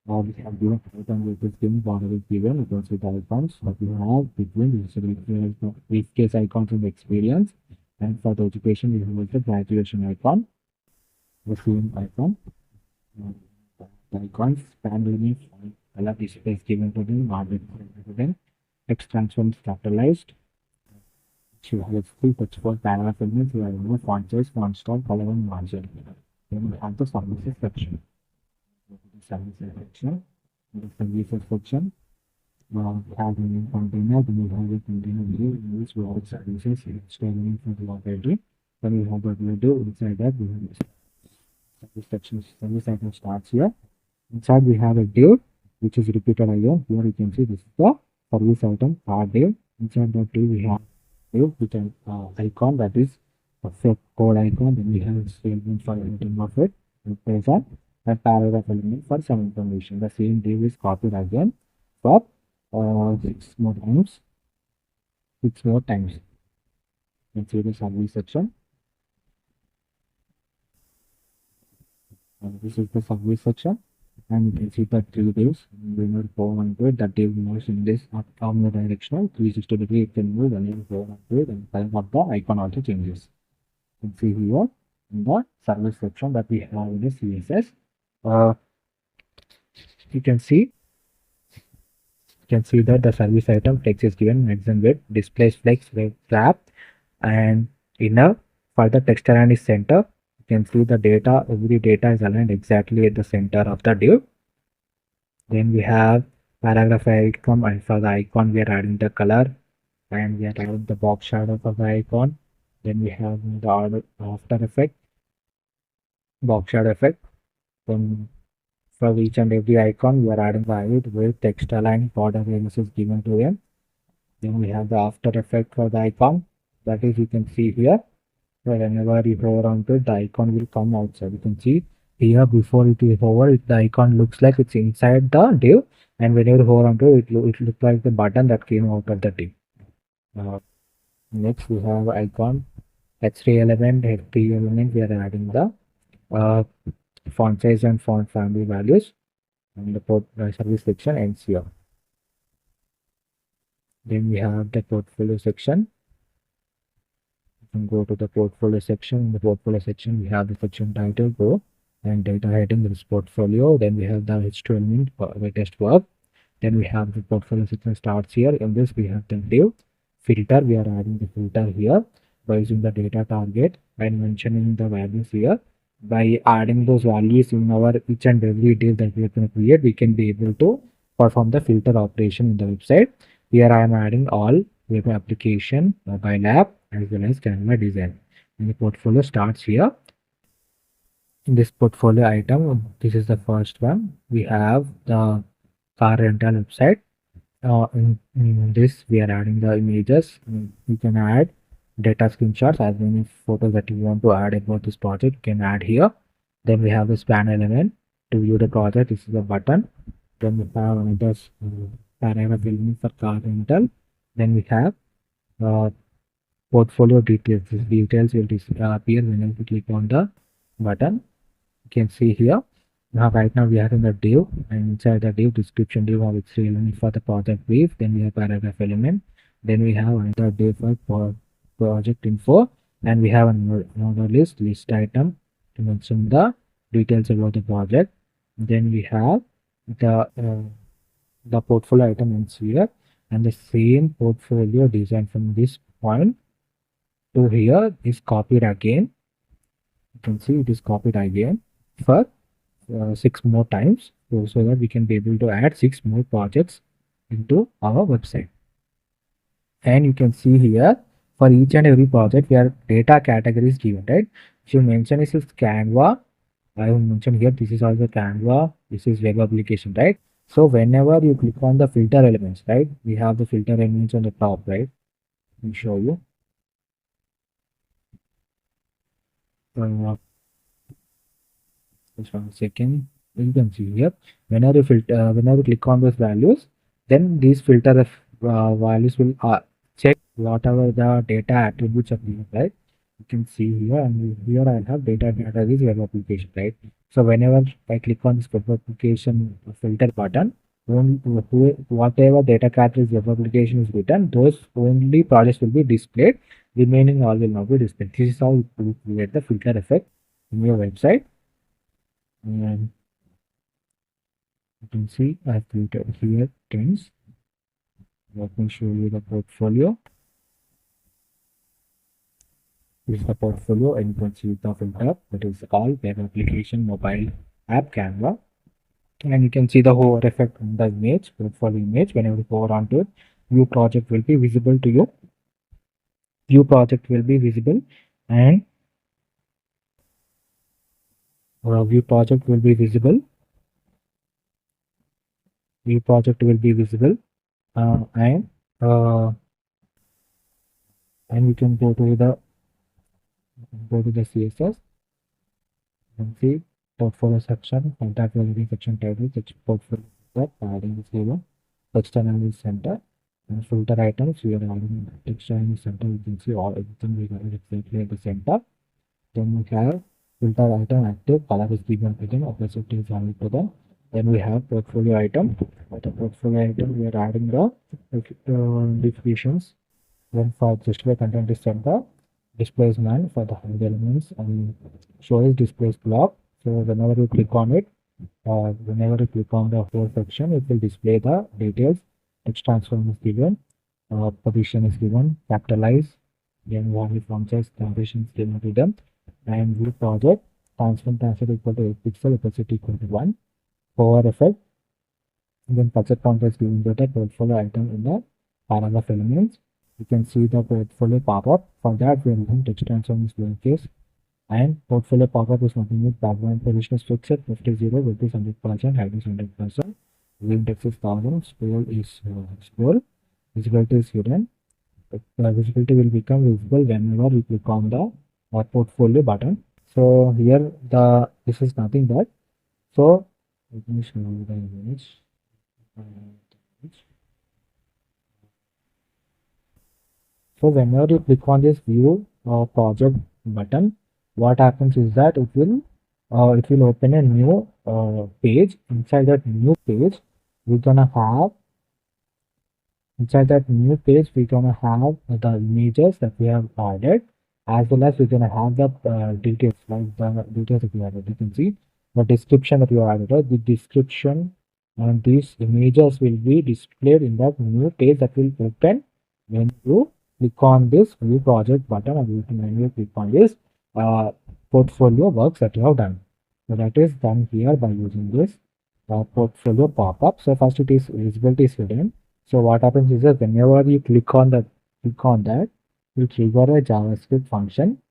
We have given icon which is given, border is given, it goes with icons. But we have between brief case icons in the experience. And for the education, we have also graduation icon, the same icon. The icons span limit color display is given to them, margin to them. Text transforms capitalized. You have full text for paragraph elements, you have no font size, font style, color, and margin. Then we have the services section. The services section, the services section. Have a container, then we have a container view, use web services, streaming for the library. Then we have the video inside that we have the service section, service item starts here. Inside we have a div which is repeated again. Here you can see this is the service item card div. Inside that div we have div with an icon that is a fake code icon. Then we have a statement for editing of it, and paragraph element for some information. The same div is copied again for six more times. You can see the service section. And this is the service section. And you can see the three divs. We will go on to it. That div moves in this omnidirectional 360 degree. It can move and you go on to it, and time of the icon also changes. You can see here in the service section that we have in the CSS. You can see that the service item text is given maximum width, displays flex, wrap, and inner. For the text align is center. You can see the data, every data is aligned exactly at the center of the div. Then we have paragraph icon, and for the icon we are adding the color, and we are adding the box shadow for the icon. Then we have the after effect, box shadow effect. Then for each and every icon we are adding the height, width, text align, border radius is given to them. Then we have the after effect for the icon, that is you can see here. Whenever you hover onto it, the icon will come outside. You can see here before it is hover, the icon looks like it's inside the div, and whenever you hover onto it, it looks like the button that came out of the div. Next we have icon h3 element, h3 element. We are adding the font size and font family values, and the service section ends here. Then we have the portfolio section. You can go to the portfolio section. In the portfolio section, we have the section title, go, and data heading is portfolio. Then we have the h2 element, latest verb. Then we have the portfolio section starts here. In this, we have the div filter. We are adding the filter here by using the data target and mentioning the values here. By adding those values in our each and every div that we are going to create, we can be able to perform the filter operation in the website. Here I am adding all web application, mobile app, as well as Canva design. And the portfolio starts here. In this portfolio item, this is the first one. We have the car rental website. In this, we are adding the images. You can add data screenshots, as many photos that you want to add about this project, you can add here. Then we have the span element to view the project. This is the button. Then we have another paragraph element for car rental. Then we have portfolio details. These details will appear when you click on the button. You can see here. Now right now we are in the div, and inside the div description div of its element for the project brief. Then we have paragraph element. Then we have another div for project info, and we have another list item to mention the details about the project. Then we have the portfolio item ends here, and the same portfolio design from this point to here is copied again. You can see it is copied again for 6 more times, so that we can be able to add 6 more projects into our website. And you can see here for each and every project where data categories given, right? If you mention this is Canva, I will mention here this is also Canva, this is web application, right? So whenever you click on the filter elements, right, we have the filter elements on the top, right? Let me show you. Just 1 second. You can see here, whenever you click on those values, then these filter values will check whatever the data attributes are given, right? You can see here, and here I have data is web application, right? So whenever I click on this web application filter button, whatever data categories web application is written, those only projects will be displayed. Remaining all will not be displayed. This is how you create the filter effect in your website. And you can see I've created here trends. Let me show you the portfolio. This is the portfolio, and you can see the filter that is all web application, mobile app, Canva. And you can see the hover effect on the image, portfolio image. Whenever you hover onto it, view project will be visible to you. View project will be visible, and view project will be visible. View project will be visible, uh, and uh, and we can go to the CSS. You can see portfolio section, contact validity section title, section portfolio, adding this label, text analysis center, and filter items. We are adding text analysis center. You can see all everything we got it exactly at the center. Then we have filter item active, color is given to them, opacity is added to them. Then we have portfolio item. For the portfolio item, we are adding the definitions. Then for justify content is center, displays none for the hide elements, and show is displays block. So whenever you click on it, whenever you click on the whole section, it will display the details. Text transform is given, position is given, capitalize, then value from size, transition is given to them, and view project, transfer equal to 8 pixel, opacity equal to 1, hover effect, then budget counter is given to the portfolio item in the paragraph elements. You can see the portfolio pop-up. For that, we are using text transform is lowercase, and portfolio pop-up is nothing with background position is fixed, 50, width is 100%, height is 100%, index is 1000, scroll is scroll, visibility is hidden. Visibility will become visible whenever we click on the portfolio button. So here this is nothing but, so let me show you the image. So whenever you click on this view project button, what happens is that it will open a new page. Inside that new page, we're gonna have the images that we have added, as well as we're gonna have the details, like the details that we added. You can see the description that you added. Right? The description and these images will be displayed in that new page that will open when you click on this view project button, and when you click on this portfolio works that you have done. So that is done here by using this portfolio pop-up. So first it is visibility is hidden. So what happens is that whenever you click on that, you trigger a JavaScript function.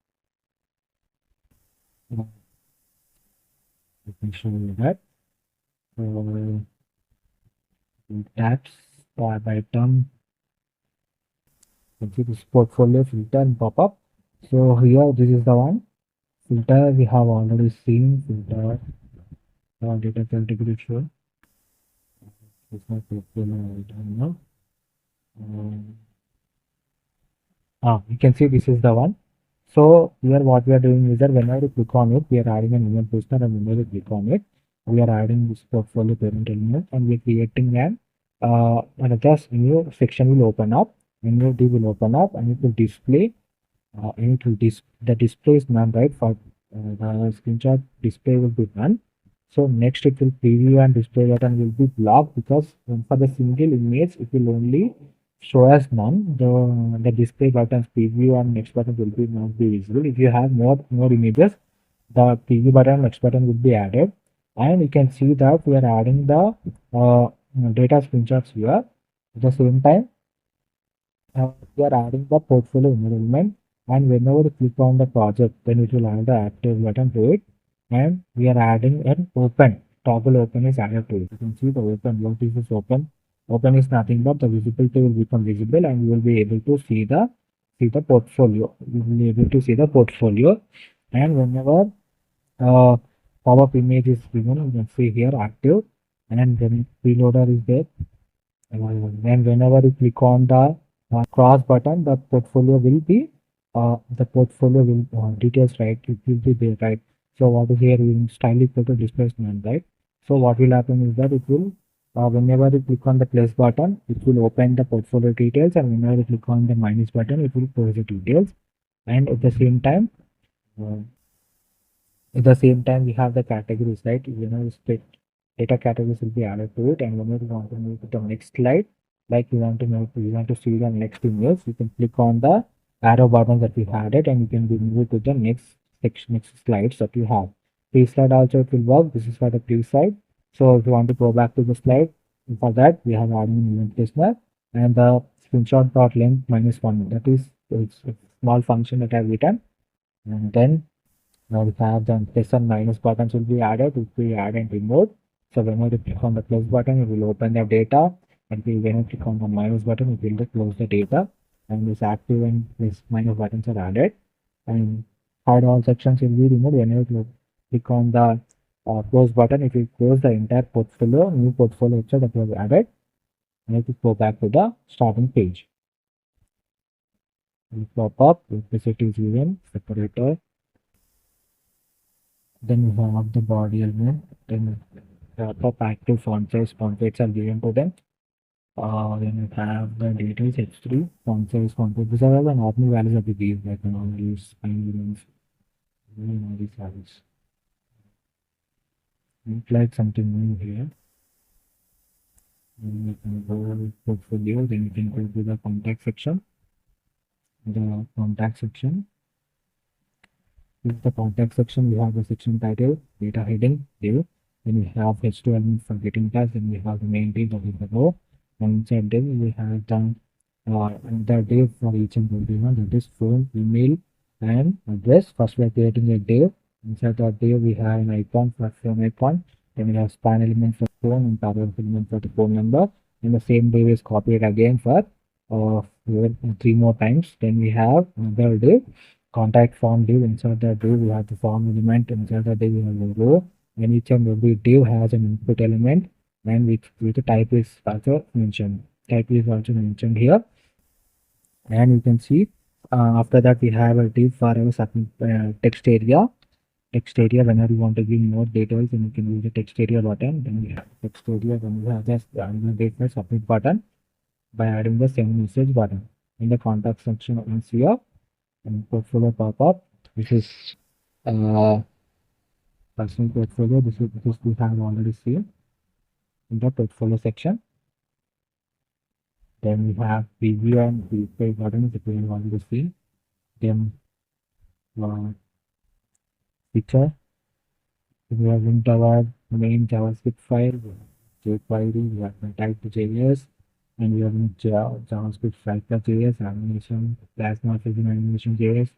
Let me show you that. Tabs by term. You can see this portfolio filter and pop-up. So here this is the one filter we have already seen. Filter data category show. It's not portfolio item now. You can see this is the one. So here what we are doing is that whenever you click on it, we are adding an event listener, and whenever you click on it, we are adding this portfolio parent element, and we are creating another new section will open up, a new div will open up, and it will display, and it will the display is none, right? For the screenshot display will be none. So next it will preview and display button will be blocked, because for the single image it will only show as none. The display buttons preview and next button will be not be visible. If you have more images, the preview button and next button will be added, and you can see that we are adding the data screenshots here. At the same time, we are adding the portfolio environment, and whenever you click on the project, then it will add the active button to it, and we are adding an open toggle. Open is added to it. You can see the open. What is this open? Open is nothing but the visibility will become visible, and you will be able to see the portfolio. You will be able to see the portfolio, and whenever pop-up image is given. You can see here active, and then preloader is there. And whenever you click on the cross button, the portfolio will details, right? It will be there, right? So what is here in style equal to displacement, right? So what will happen is that it will whenever you click on the plus button, it will open the portfolio details, and whenever you click on the minus button, it will close the details. And uh, at the same time, we have the categories, right? Split data categories will be added to it. And when you want to move to the next slide, like you want to see the next image, you can click on the arrow button that we had it, and you can be moved to the next section, next slides that you have. Pre-slide also it will work. This is for the pre-slide. So if you want to go back to the slide, for that we have admin event listener and the screenshot dot length -1. That is it's a small function that I have written, and then now we have the plus and minus buttons will be added if we add and remove. So whenever you click on the plus button, it will open the data, and when you click on the minus button, it will close the data. And this active and this minus buttons are added. And hide all sections will be removed whenever you click on the close button. If you close the entire portfolio, new portfolio that was added, and if you go back to the starting page, it will pop up. Implicit is given, separator. Then we have the body element. Then top active font weights are given to them. Then we have the details h3 font size font weight. These are all the normal values that we give, like the normal use fine units, all these values. Look like something new here. Then we can go to portfolio. Then we can go to the contact section. The contact section. In the contact section, we have the section title, data heading, div. Then we have h2 element for getting tags. Then we have the main div that is the row. And inside div, we have the div for each and every one. That is phone, email, and address. First, we are creating a div. Inside that div, we have an icon for phone icon. Then we have span element for phone and power element for the phone number. And the same div is copied again for 3 more times. Then we have another div contact form div. Inside the div we have the form element. Inside the div we have the row, and each and every div has an input element, and with the type is also mentioned. Type is also mentioned here, and you can see after that we have a div for our text area. Text area, whenever you want to give more details, and you can use the text area button. Then we have text area, then we have this data submit button by adding the send message button. In the contact section opens here, and portfolio pop-up. This is personal portfolio. This we have already seen in the portfolio section. Then we have preview and replay button that we have already seen. Then feature. We have linked our main JavaScript file, jQuery, we have the type.js, and we have linked JavaScript file.js, animation, plasma physics animation.js,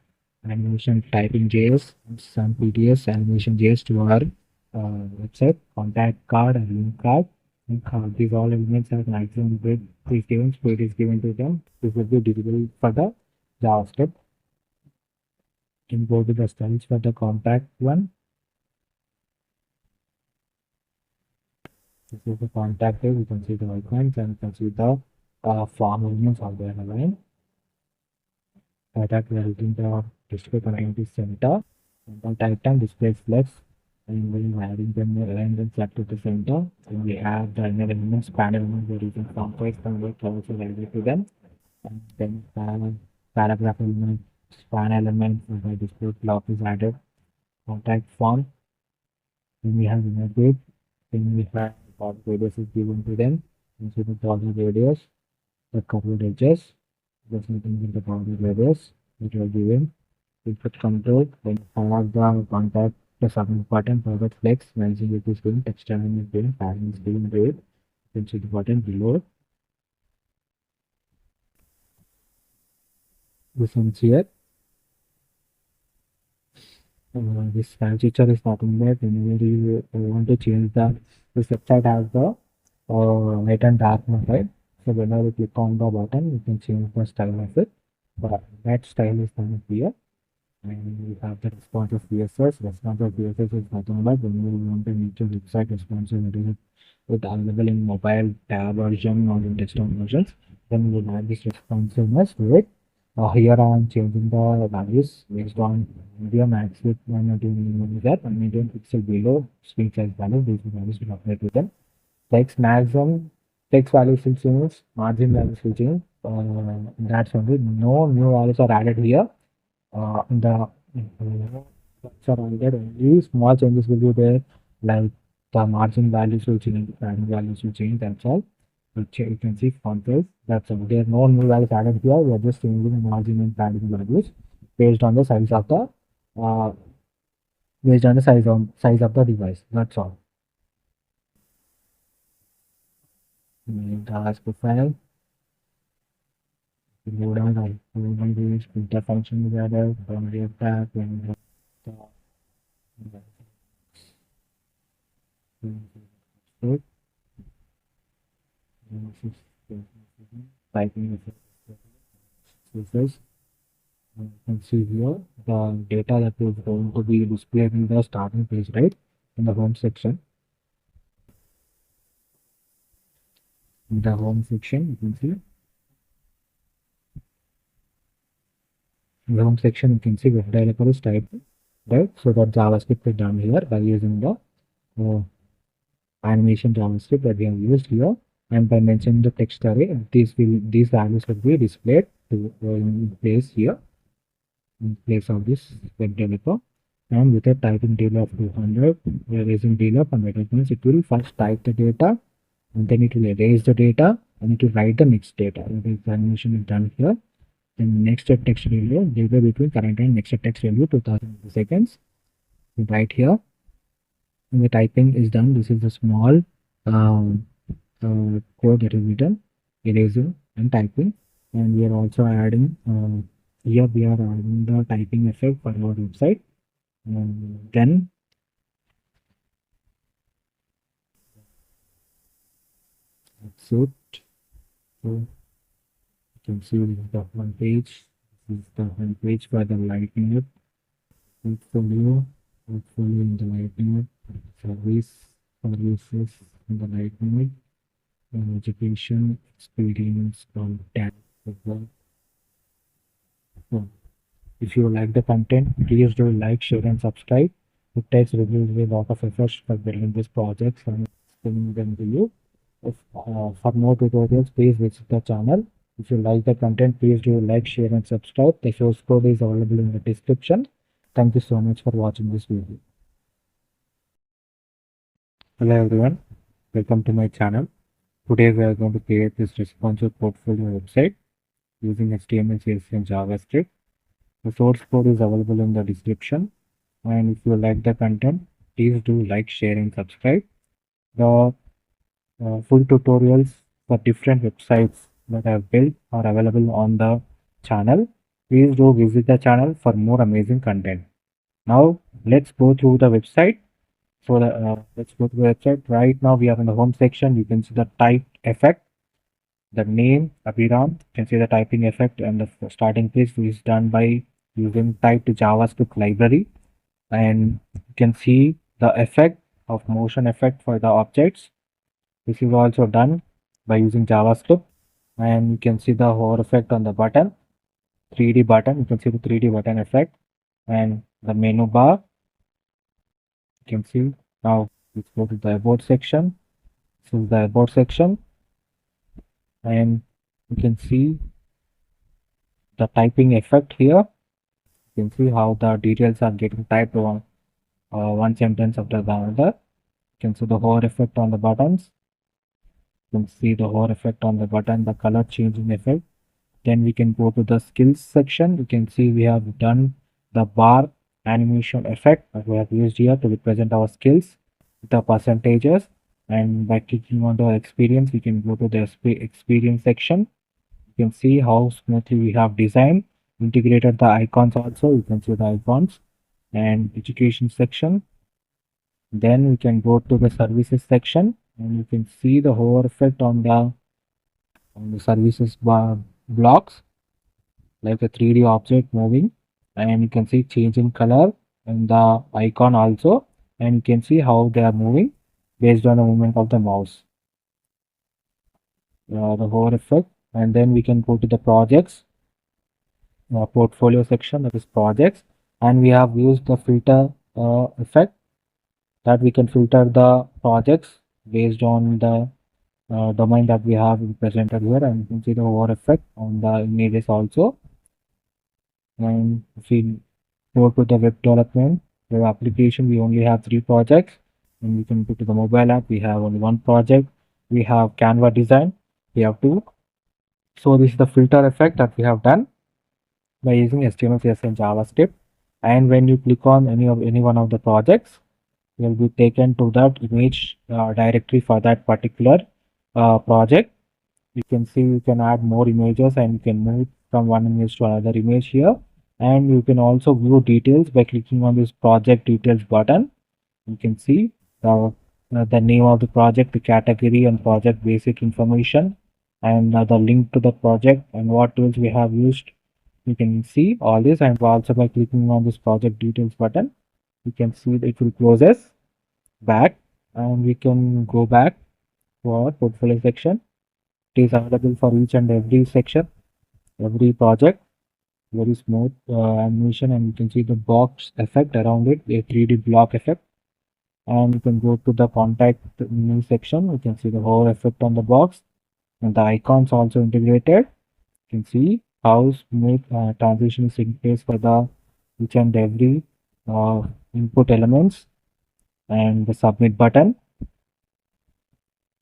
animation typing.js, some PDS animation.js to our website, contact card and link card. These all elements have maximum width is given, speed is given to them. This will be visible for the JavaScript. You can go to the styles for the contact one. This is the contact page. You can see the icons, and you can see the form elements are there aligned. That we are using the display community center. And the type time display flex, and we are adding them align them flat to the center. And we have the inner elements, panel elements, we are using context and we also added to them. And then paragraph element, span element, the display block is added. Contact form. Then we have inner group. Then we have what radius is given to them. And so the border radius, the covered edges, there's nothing in the border radius which are given. Input control, then have the contact, the submit button, forward flex, managing it is given, text element is given, padding is given to it. Then see the button below. This one's here. This feature is not in there. Whenever you want to change this website has the light and dark mode, right? So whenever you click on the button, you can change the style of it. But that style is not here. And we have the responsive CSS. Responsive CSS is nothing but when you want to make your website responsive, it is available in mobile tab version or in desktop versions. Then we will add this responsiveness to it. Here I am changing the values based on medium max width 192 that and medium pixel below screen size value. These values will apply to them. Text maximum, text values will change, margin values will change. That's only no new values are added here. The are added only small changes will be there, like the margin values will change, padding values will change. That's all. You can see font size. That's all. There are no new values added here. We are just changing the margin and padding values based on the size of the uh, size of the device. That's all. Task profile. Load on the filter function together from the attack and the typing process. You can see here the data that is going to be displayed in the starting page, right? In the home section. In the home section, you can see. In the home section, you can see web developer is typed, right? So that JavaScript is done here by using the animation JavaScript that we have used here, and by mentioning the text array, these values will be displayed to in place here in place of this web developer. And with a typing delay of 200, we are raising delay of 100. It means it will first type the data and then it will erase the data and it will write the next data. The animation is done here. Then next text value between current and next text value 2000 seconds. Right here. When the typing is done, this is the small code that is written, erasing and typing. And we are also adding here we are adding the typing effect for our website. And then so you can see this is the one page. This is the one page for the lightning it. Portfolio in the lightning it. Services in the lightning it. Education, experience, content. So, if you like the content, please do like, share, and subscribe. It takes really a lot of effort for building this project and bringing them to you. If, for more tutorials, please visit the channel. If you like the content, please do like, share, and subscribe. The source code is available in the description. Thank you so much for watching this video. Hello everyone, welcome to my channel. Today we are going to create this responsive portfolio website using HTML, CSS, and JavaScript. The source code is available in the description. And if you like the content, please do like, share, and subscribe. The full tutorials for different websites that I have built are available on the channel. Please do visit the channel for more amazing content. Now let's go through the website. So let's go to the website. Right now we are in the home section. You can see the type effect, the name Abhiram. You can see the typing effect, and the starting page is done by using type to JavaScript library. And you can see the effect of motion effect for the objects. This is also done by using JavaScript. And you can see the hover effect on the button, 3D button. You can see the 3D button effect and the menu bar. You can see. Now let's go to the about section. This is the about section, and you can see the typing effect here. You can see how the details are getting typed on one sentence after the other. You can see the hover effect on the buttons. You can see the hover effect on the button, the color changing effect. Then we can go to the skills section. You can see we have done the bar animation effect that we have used here to represent our skills, the percentages. And by clicking on the experience, we can go to the experience section. You can see how smoothly we have designed, integrated the icons also. You can see the icons and education section. Then we can go to the services section, and you can see the hover effect on the services bar blocks, like a 3D object moving, and you can see change in color and the icon also, and you can see how they are moving based on the movement of the mouse, the hover effect. And then we can go to the projects, portfolio section, that is projects, and we have used the filter effect, that we can filter the projects based on the domain that we have presented here, and you can see the hover effect on the images also. And if we go to the web development, web application, we only have 3 projects, and we can go to the mobile app, we have only 1 project. We have Canva design, we have 2. So this is the filter effect that we have done by using HTML, CSS, and JavaScript. And when you click on any one of the projects, you will be taken to that image directory for that particular project. You can see you can add more images, and you can move from one image to another image here. And you can also view details by clicking on this project details button. You can see the name of the project, the category, and project basic information, and the link to the project and what tools we have used. You can see all this, and also by clicking on this project details button, you can see that it will closes back, and we can go back to our portfolio section. It is available for each and every section, every project. Very smooth animation, and you can see the box effect around it, a 3D block effect. And you can go to the contact new section. You can see the hover effect on the box, and the icons also integrated. You can see how smooth transition is in place for the each and every input elements. And the submit button.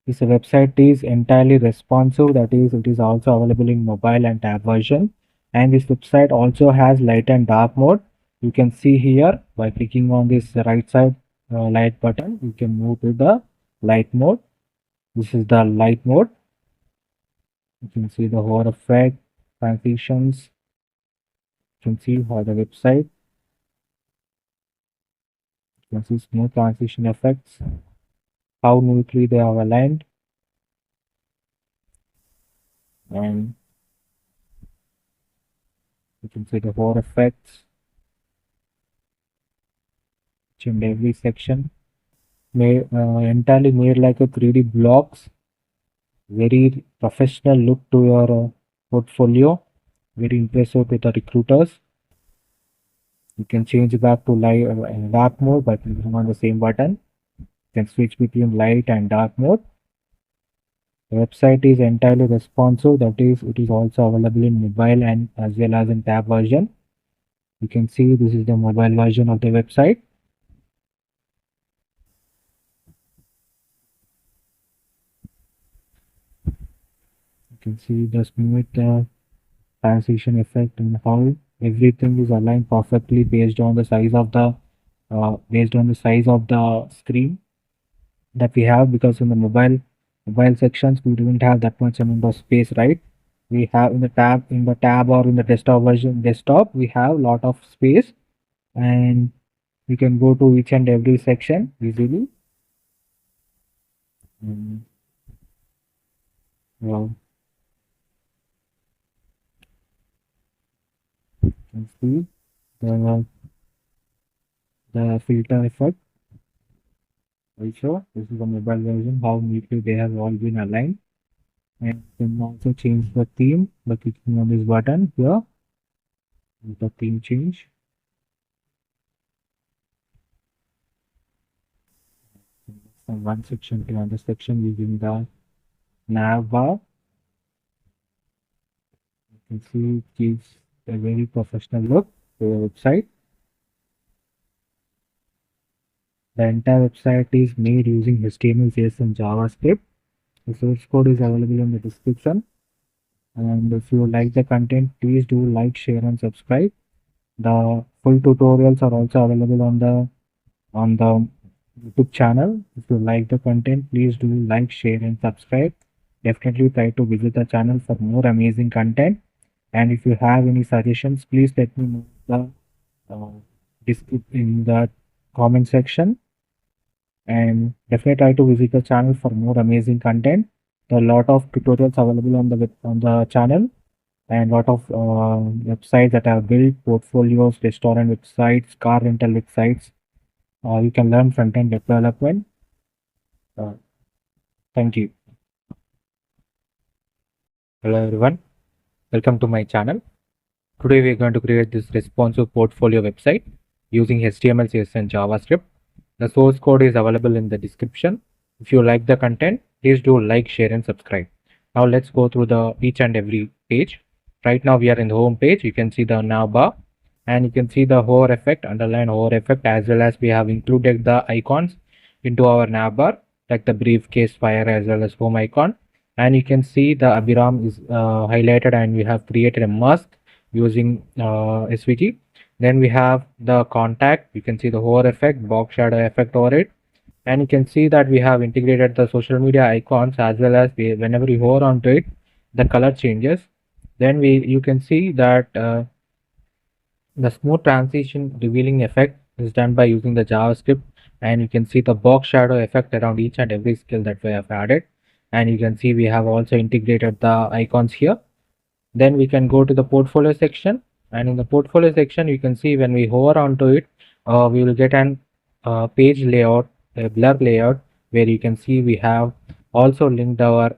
This website is entirely responsive, that is, it is also available in mobile and tab version. And this website also has light and dark mode. You can see here by clicking on this right side light button, you can move to the light mode. This is the light mode. You can see the hover effect, transitions. You can see how the website. You can see smooth transition effects, how neatly they are aligned, and you can see the hover effects in every section. Entirely made like a 3D blocks. Very professional look to your portfolio. Very impressive with the recruiters. You can change back to light and dark mode by clicking on the same button. You can switch between light and dark mode. The website is entirely responsive, that is, it is also available in mobile and as well as in tab version. You can see this is the mobile version of the website. You can see the smooth transition effect and how everything is aligned perfectly based on the size of the screen that we have, because in the mobile sections we don't have that much amount of space, right? We have in the tab or in the desktop we have lot of space, and we can go to each and every section easily. Well, you can see the filter effect. Also, this is the mobile version, how neatly they have all been aligned. And you can also change the theme by clicking on this button here. The theme change. From one section to another section using the nav bar. You can see it gives a very professional look to the website. The entire website is made using HTML, CSS, and JavaScript. The source code is available in the description. And if you like the content, please do like, share, and subscribe. The full tutorials are also available on the YouTube channel. If you like the content, please do like, share, and subscribe. Definitely try to visit the channel for more amazing content. And if you have any suggestions, please let me know in the comment section. And definitely try to visit the channel for more amazing content. There are a lot of tutorials available on the channel. and lot of websites that are built, portfolios, restaurant websites, car rental websites. You can learn front-end web development. Uh, Thank you. Hello everyone, welcome to my channel. Today we are going to create this responsive portfolio website using HTML, CSS and JavaScript. The source code is available in the description. If you like the content, please do like, share and subscribe. Now let's go through the each and every page. Right now we are in the home page. You can see the nav bar and you can see the hover effect, underline hover effect, as well as we have included the icons into our nav bar like the briefcase, fire as well as home icon. And you can see the Abhiram is highlighted and we have created a mask using SVG. Then we have the contact. You can see the hover effect, box shadow effect over it. And you can see that we have integrated the social media icons as well as whenever you hover onto it, the color changes. Then you can see that the smooth transition revealing effect is done by using the JavaScript, and you can see the box shadow effect around each and every skill that we have added. And you can see we have also integrated the icons here. Then we can go to the portfolio section, and in the portfolio section you can see when we hover onto it, we will get an page layout, a blur layout, where you can see we have also linked our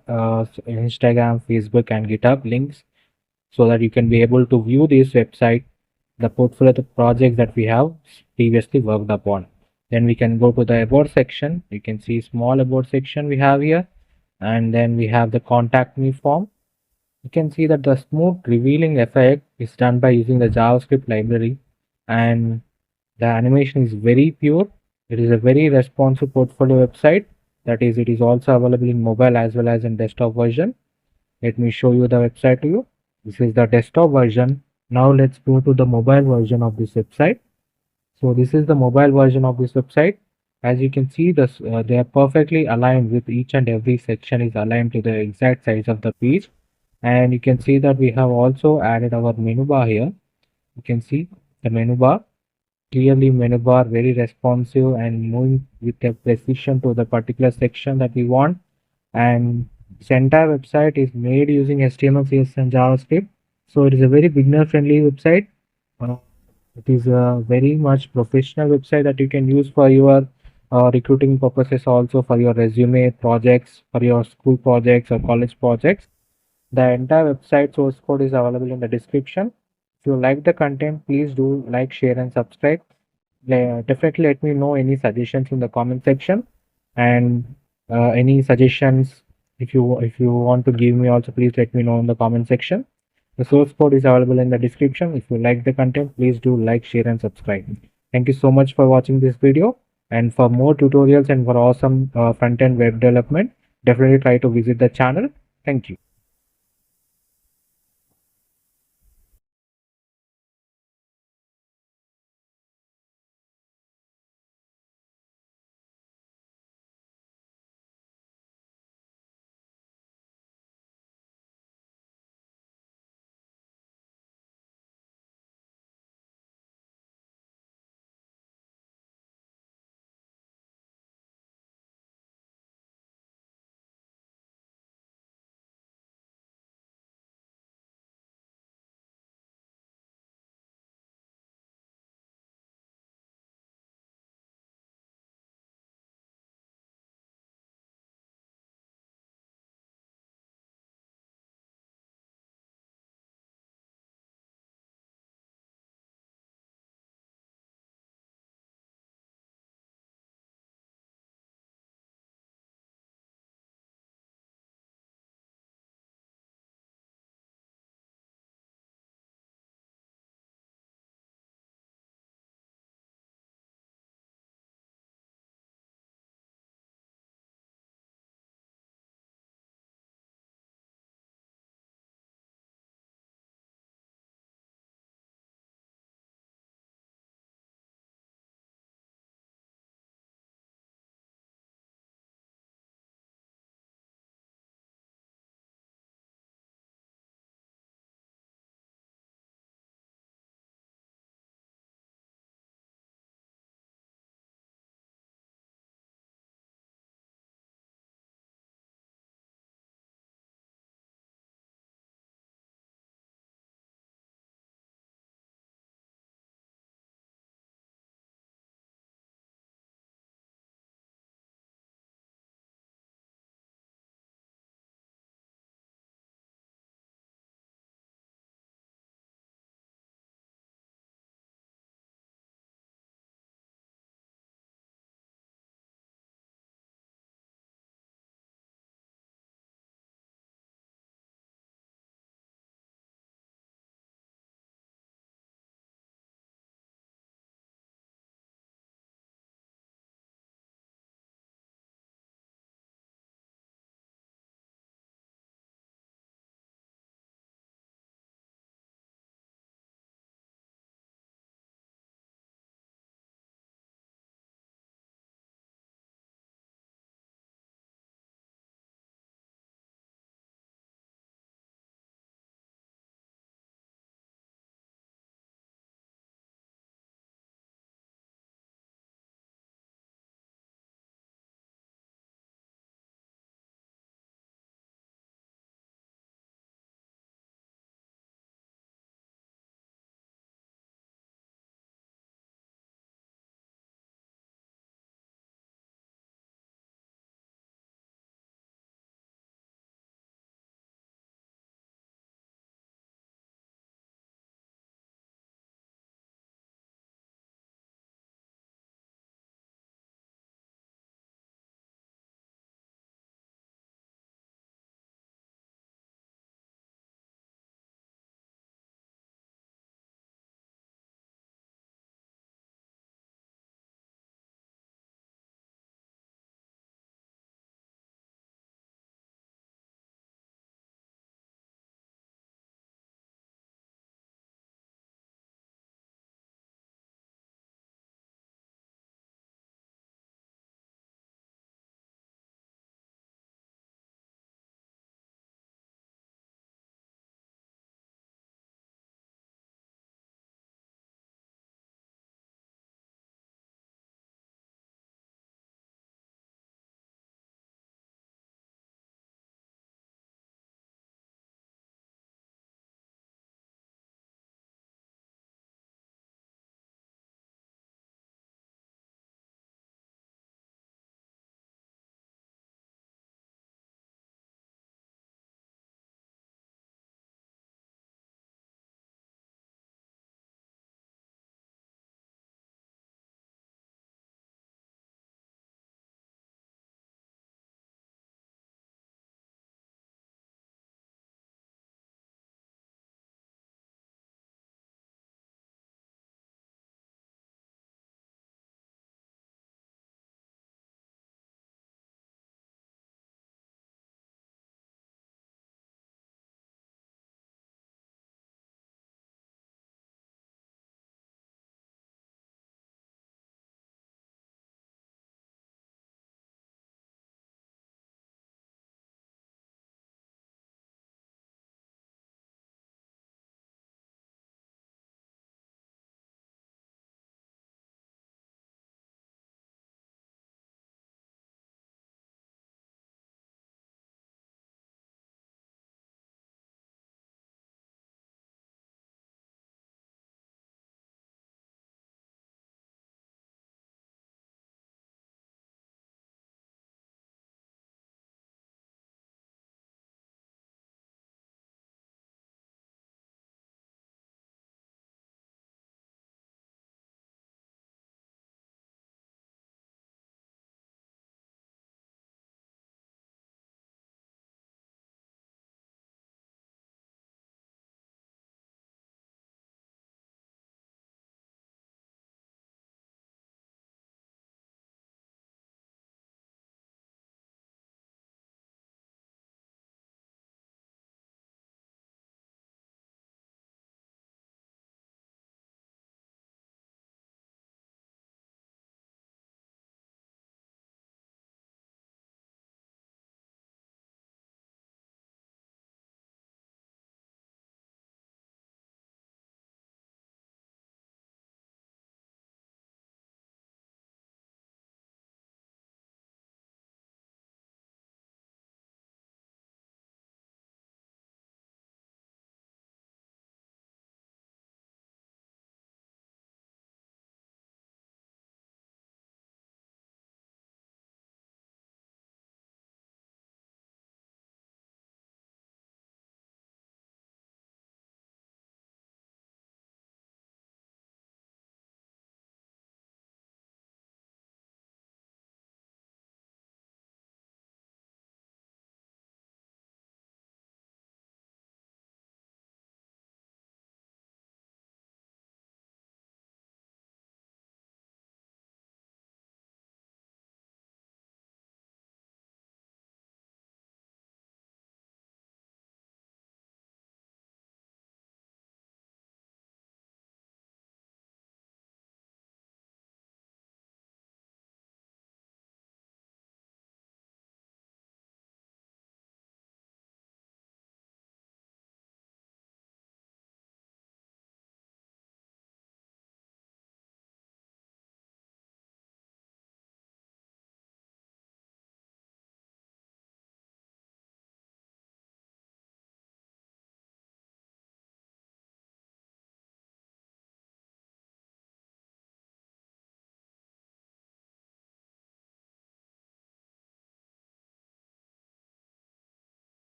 Instagram, Facebook and GitHub links, so that you can be able to view this website, the portfolio, the projects that we have previously worked upon. Then we can go to the about section. You can see small about section we have here, and then we have the contact me form. You can see that the smooth revealing effect is done by using the JavaScript library, and the animation is very pure. It is a very responsive portfolio website. That is, it is also available in mobile as well as in desktop version. Let me show you the website to you. This is the desktop version. Now let's go to the mobile version of this website. So this is the mobile version of this website. As you can see, this they are perfectly aligned with each and every section is aligned to the exact size of the page. And you can see that we have also added our menu bar here. You can see the menu bar, clearly menu bar, very responsive and moving with a precision to the particular section that we want. And this entire website is made using HTML, CSS and JavaScript. So it is a very beginner friendly website. Uh, it is a very much professional website that you can use for your recruiting purposes, also for your resume projects, for your school projects or college projects. The entire website source code is available in the description. If you like the content, please do like, share and subscribe. Definitely let me know any suggestions in the comment section, and any suggestions if you want to give me also, please let me know in the comment section. The source code is available in the description. If you like the content, please do like, share and subscribe. Thank you so much for watching this video, and for more tutorials and for awesome front-end web development, definitely try to visit the channel. Thank you.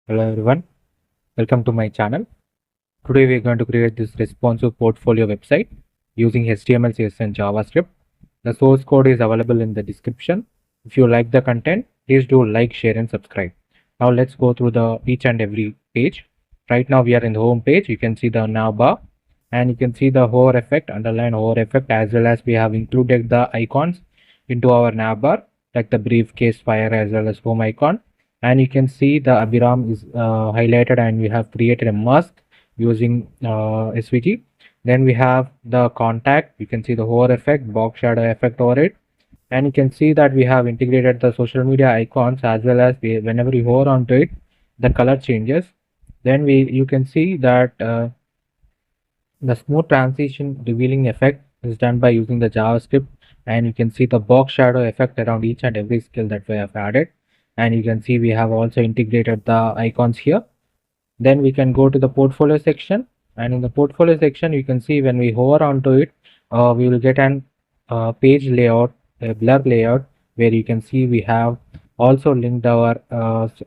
Hello everyone, welcome to my channel. Today we are going to create this responsive portfolio website using HTML, CSS and JavaScript. The source code is available in the description. If you like the content, please do like, share and subscribe. Now let's go through the each and every page. Right now we are in the home page. You can see the navbar and you can see the hover effect, underline hover effect, as well as we have included the icons into our navbar like the briefcase, fire as well as home icon. And you can see the Abhiram is highlighted and we have created a mask using SVG. Then we have the contact. You can see the hover effect, box shadow effect over it. And you can see that we have integrated the social media icons as well as whenever you hover onto it, the color changes. Then you can see that the smooth transition revealing effect is done by using the JavaScript, and you can see the box shadow effect around each and every skill that we have added. And you can see we have also integrated the icons here. Then we can go to the portfolio section, and in the portfolio section you can see when we hover onto it, we will get an page layout, a blur layout, where you can see we have also linked our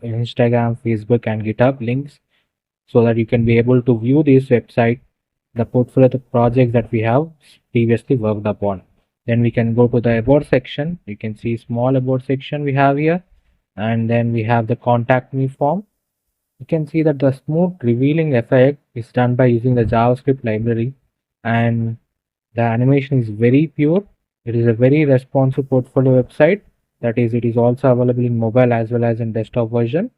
Instagram, Facebook and GitHub links, so that you can be able to view this website, the portfolio, the projects that we have previously worked upon. Then we can go to the about section. You can see small about section we have here, and then we have the contact me form. You can see that the smooth revealing effect is done by using the JavaScript library, and the animation is very pure. It is a very responsive portfolio website. That is, it is also available in mobile as well as in desktop version.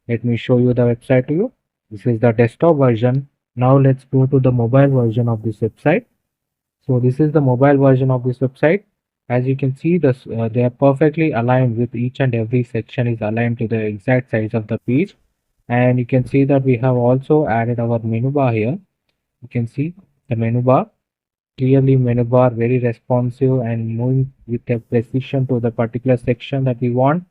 Let me show you the website to you. This is the desktop version. Now let's go to the mobile version of this website. So this is the mobile version of this website. As you can see, this they are perfectly aligned with each and every section is aligned to the exact size of the page. And you can see that we have also added our menu bar here. You can see the menu bar, clearly menu bar, very responsive and moving with a precision to the particular section that we want.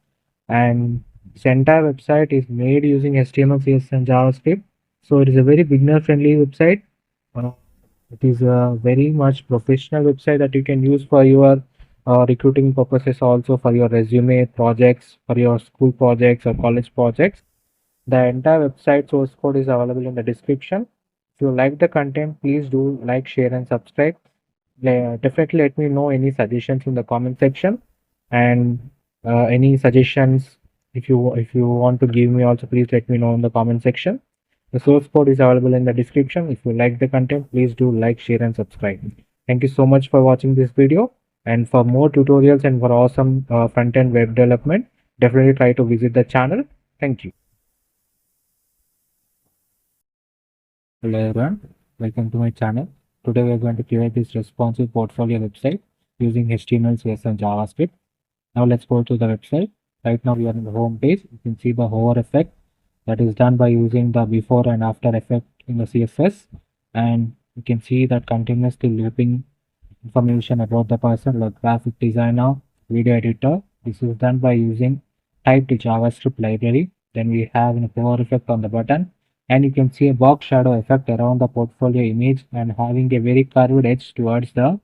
And this entire website is made using HTML, CSS and JavaScript. So it is a very beginner friendly website. Uh, it is a very much professional website that you can use for your recruiting purposes, also for your resume projects, for your school projects or college projects. The entire website source code is available in the description. If you like the content, please do like, share and subscribe. Definitely let me know any suggestions in the comment section, and any suggestions if you want to give me also, please let me know in the comment section. The source code is available in the description. If you like the content, please do like, share and subscribe. Thank you so much for watching this video, and for more tutorials and for awesome front-end web development, definitely try to visit the channel. Thank you. Hello everyone, welcome to my channel. Today we are going to create this responsive portfolio website using HTML, CSS and JavaScript. Now let's go to the website. Right now we are in the home page. You can see the hover effect that is done by using the before and after effect in the CSS, and you can see that continuously looping information about the person like graphic designer, video editor. This is done by using typed JavaScript library. Then we have a hover effect on the button, and you can see a box shadow effect around the portfolio image and having a very curved edge towards the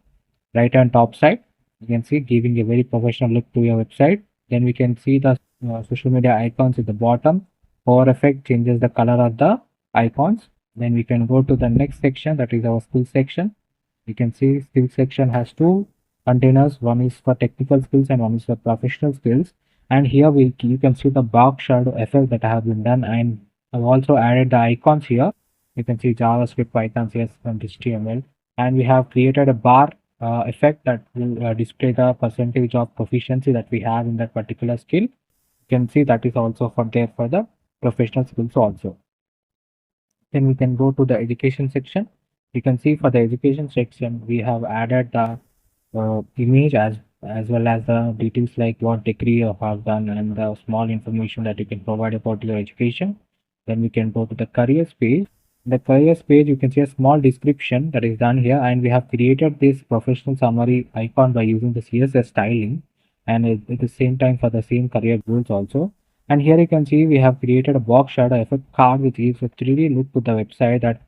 right hand top side. You can see giving a very professional look to your website. Then we can see the social media icons at the bottom. Hover effect changes the color of the icons. Then we can go to the next section, that is our skill section. You can see skill section has two containers. One is for technical skills and one is for professional skills. And here you can see the box shadow effect that I have been done, and I've also added the icons here. You can see JavaScript, Python, CSS and HTML, and we have created a bar effect that will display the percentage of proficiency that we have in that particular skill. You can see that is also for there for the professional skills also. Then we can go to the education section. You can see for the education section we have added the image as well as the details like what degree you have done and the small information that you can provide about your education. Then we can go to the careers page. In the careers page you can see a small description that is done here, and we have created this professional summary icon by using the CSS styling, and at the same time for the same career goals also. And here you can see we have created a box shadow effect card which gives a 3D look to the website that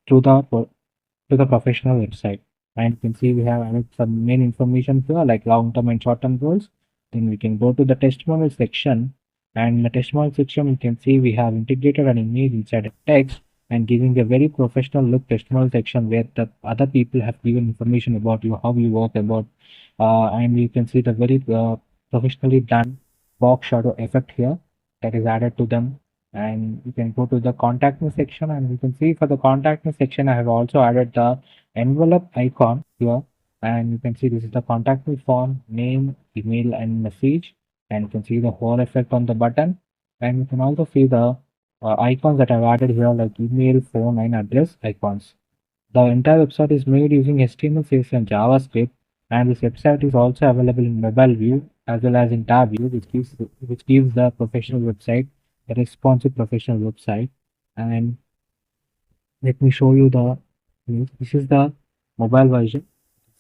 to the professional website. And you can see we have added some main information here like long-term and short-term goals. Then we can go to the testimonial section, And in the testimonial section, you can see we have integrated an image inside a text and giving a very professional look testimonial section where the other people have given information about you, how you work about, and you can see the very professionally done box shadow effect here that is added to them. And you can go to the contact me section, and you can see for the contact me section, I have also added the envelope icon here. And you can see this is the contact me form, name, email, and message. And you can see the whole effect on the button. And you can also see the icons that I've added here, like email, phone, and address icons. The entire website is made using HTML, CSS, and JavaScript, and this website is also available in mobile view as well as in tab view, which gives the professional website a responsive professional website. And let me show you the this is the mobile version.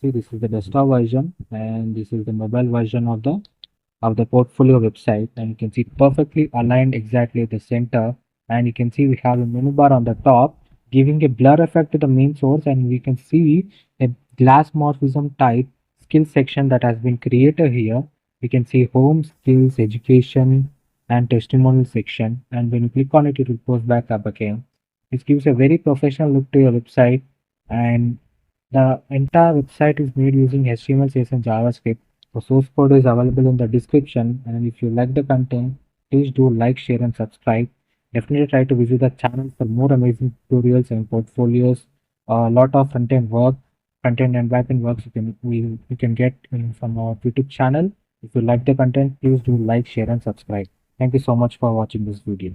See, this is the desktop version, and this is the mobile version of the portfolio website. And you can see perfectly aligned exactly at the center, and you can see we have a menu bar on the top giving a blur effect to the main source, and we can see a glass morphism type skill section that has been created here. We can see home, skills, education, and testimonial section, and when you click on it, it will post back up again. This gives a very professional look to your website. And the entire website is made using HTML, CSS, and JavaScript. The source code is available in the description. And if you like the content, please do like, share, and subscribe. Definitely try to visit the channel for more amazing tutorials and portfolios. A lot of front-end work, front-end and back-end works you can get from our YouTube channel. If you like the content, please do like, share, and subscribe. Thank you so much for watching this video.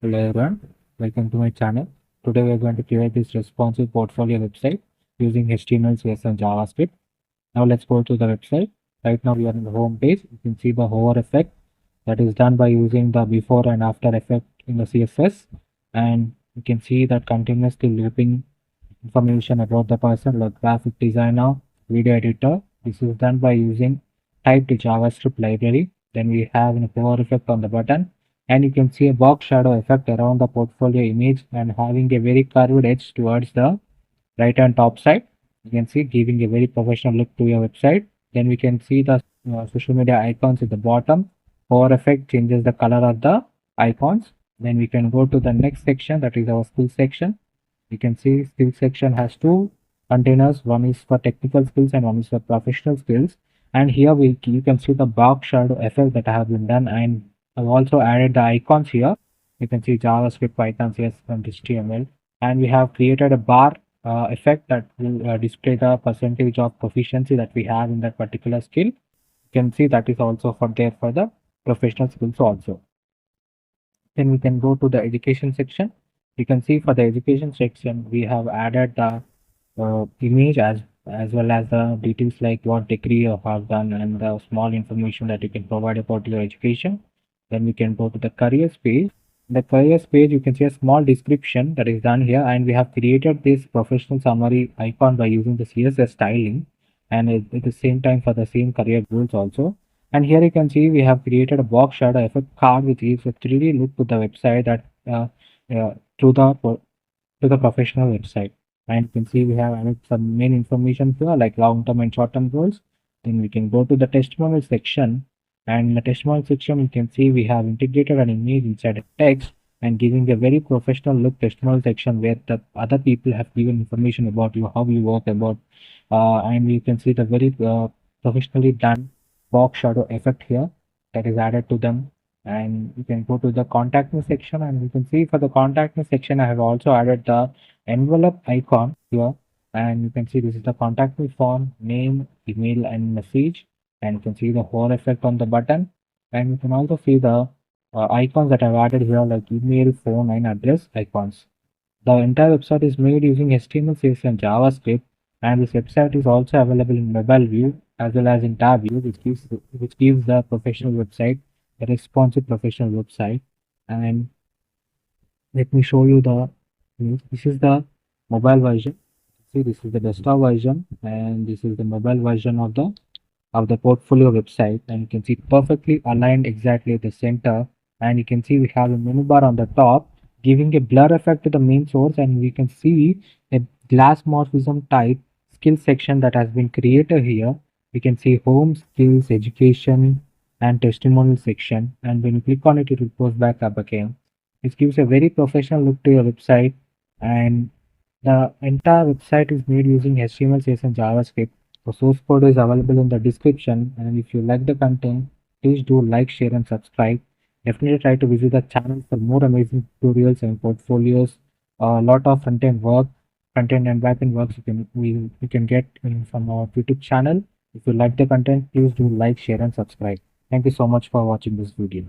Hello everyone, welcome to my channel. Today we are going to create this responsive portfolio website using HTML, CSS and JavaScript. Now let's go to the website. Right now we are in the home page. You can see the hover effect that is done by using the before and after effect in the CSS, and you can see that continuously looping information about the person like graphic designer, video editor. This is done by using typed JavaScript library. Then we have a hover effect on the button, and you can see a box shadow effect around the portfolio image and having a very curved edge towards the right hand top side. You can see giving a very professional look to your website. Then we can see the social media icons at the bottom. Hover effect changes the color of the icons. Then we can go to the next section, that is our skill section. You can see skill section has two containers. One is for technical skills and one is for professional skills. And here you can see the box shadow effect that have been done, and I've also added the icons here. You can see JavaScript, Python, CSS, and HTML. And we have created a bar effect that will display the percentage of proficiency that we have in that particular skill. You can see that is also for there for the professional skills also. Then we can go to the education section. You can see for the education section, we have added the image as well as the details like what degree you have done and the small information that you can provide about your education. Then we can go to the careers page. In the careers page, you can see a small description that is done here, and we have created this professional summary icon by using the CSS styling, and at the same time for the same career goals also. And here you can see we have created a box shadow effect card which gives a 3D look to the website that to the professional website. And you can see we have added some main information here like long-term and short-term goals. Then we can go to the testimonial section, and in the testimonial section you can see we have integrated an image inside a text and giving a very professional look testimonial section where the other people have given information about you, how you work about, and you can see the very professionally done box shadow effect here that is added to them. And you can go to the contact me section, and you can see for the contact me section I have also added the envelope icon here, and you can see this is the contact me form, name, email and message, and you can see the whole effect on the button. And you can also see the icons that I've added here like email, phone and address icons. The entire website is made using HTML, CSS and JavaScript, and this website is also available in mobile view as well as in tab view, which gives the professional website a responsive professional website. And let me show you the this is the mobile version. See, this is the desktop version, and this is the mobile version of the portfolio website, and you can see perfectly aligned exactly at the center. And you can see we have a menu bar on the top giving a blur effect to the main source, and we can see a glass morphism type skill section that has been created here. We can see home, skills, education and testimonial section, and when you click on it, it will post back up again. This gives a very professional look to your website, and the entire website is made using HTML, CSS and JavaScript. The source code is available in the description, and if you like the content, please do like, share and subscribe. Definitely try to visit the channel for more amazing tutorials and portfolios. A lot of front-end and back-end works you can get from our YouTube channel. If you like the content, please do like, share and subscribe. Thank you so much for watching this video.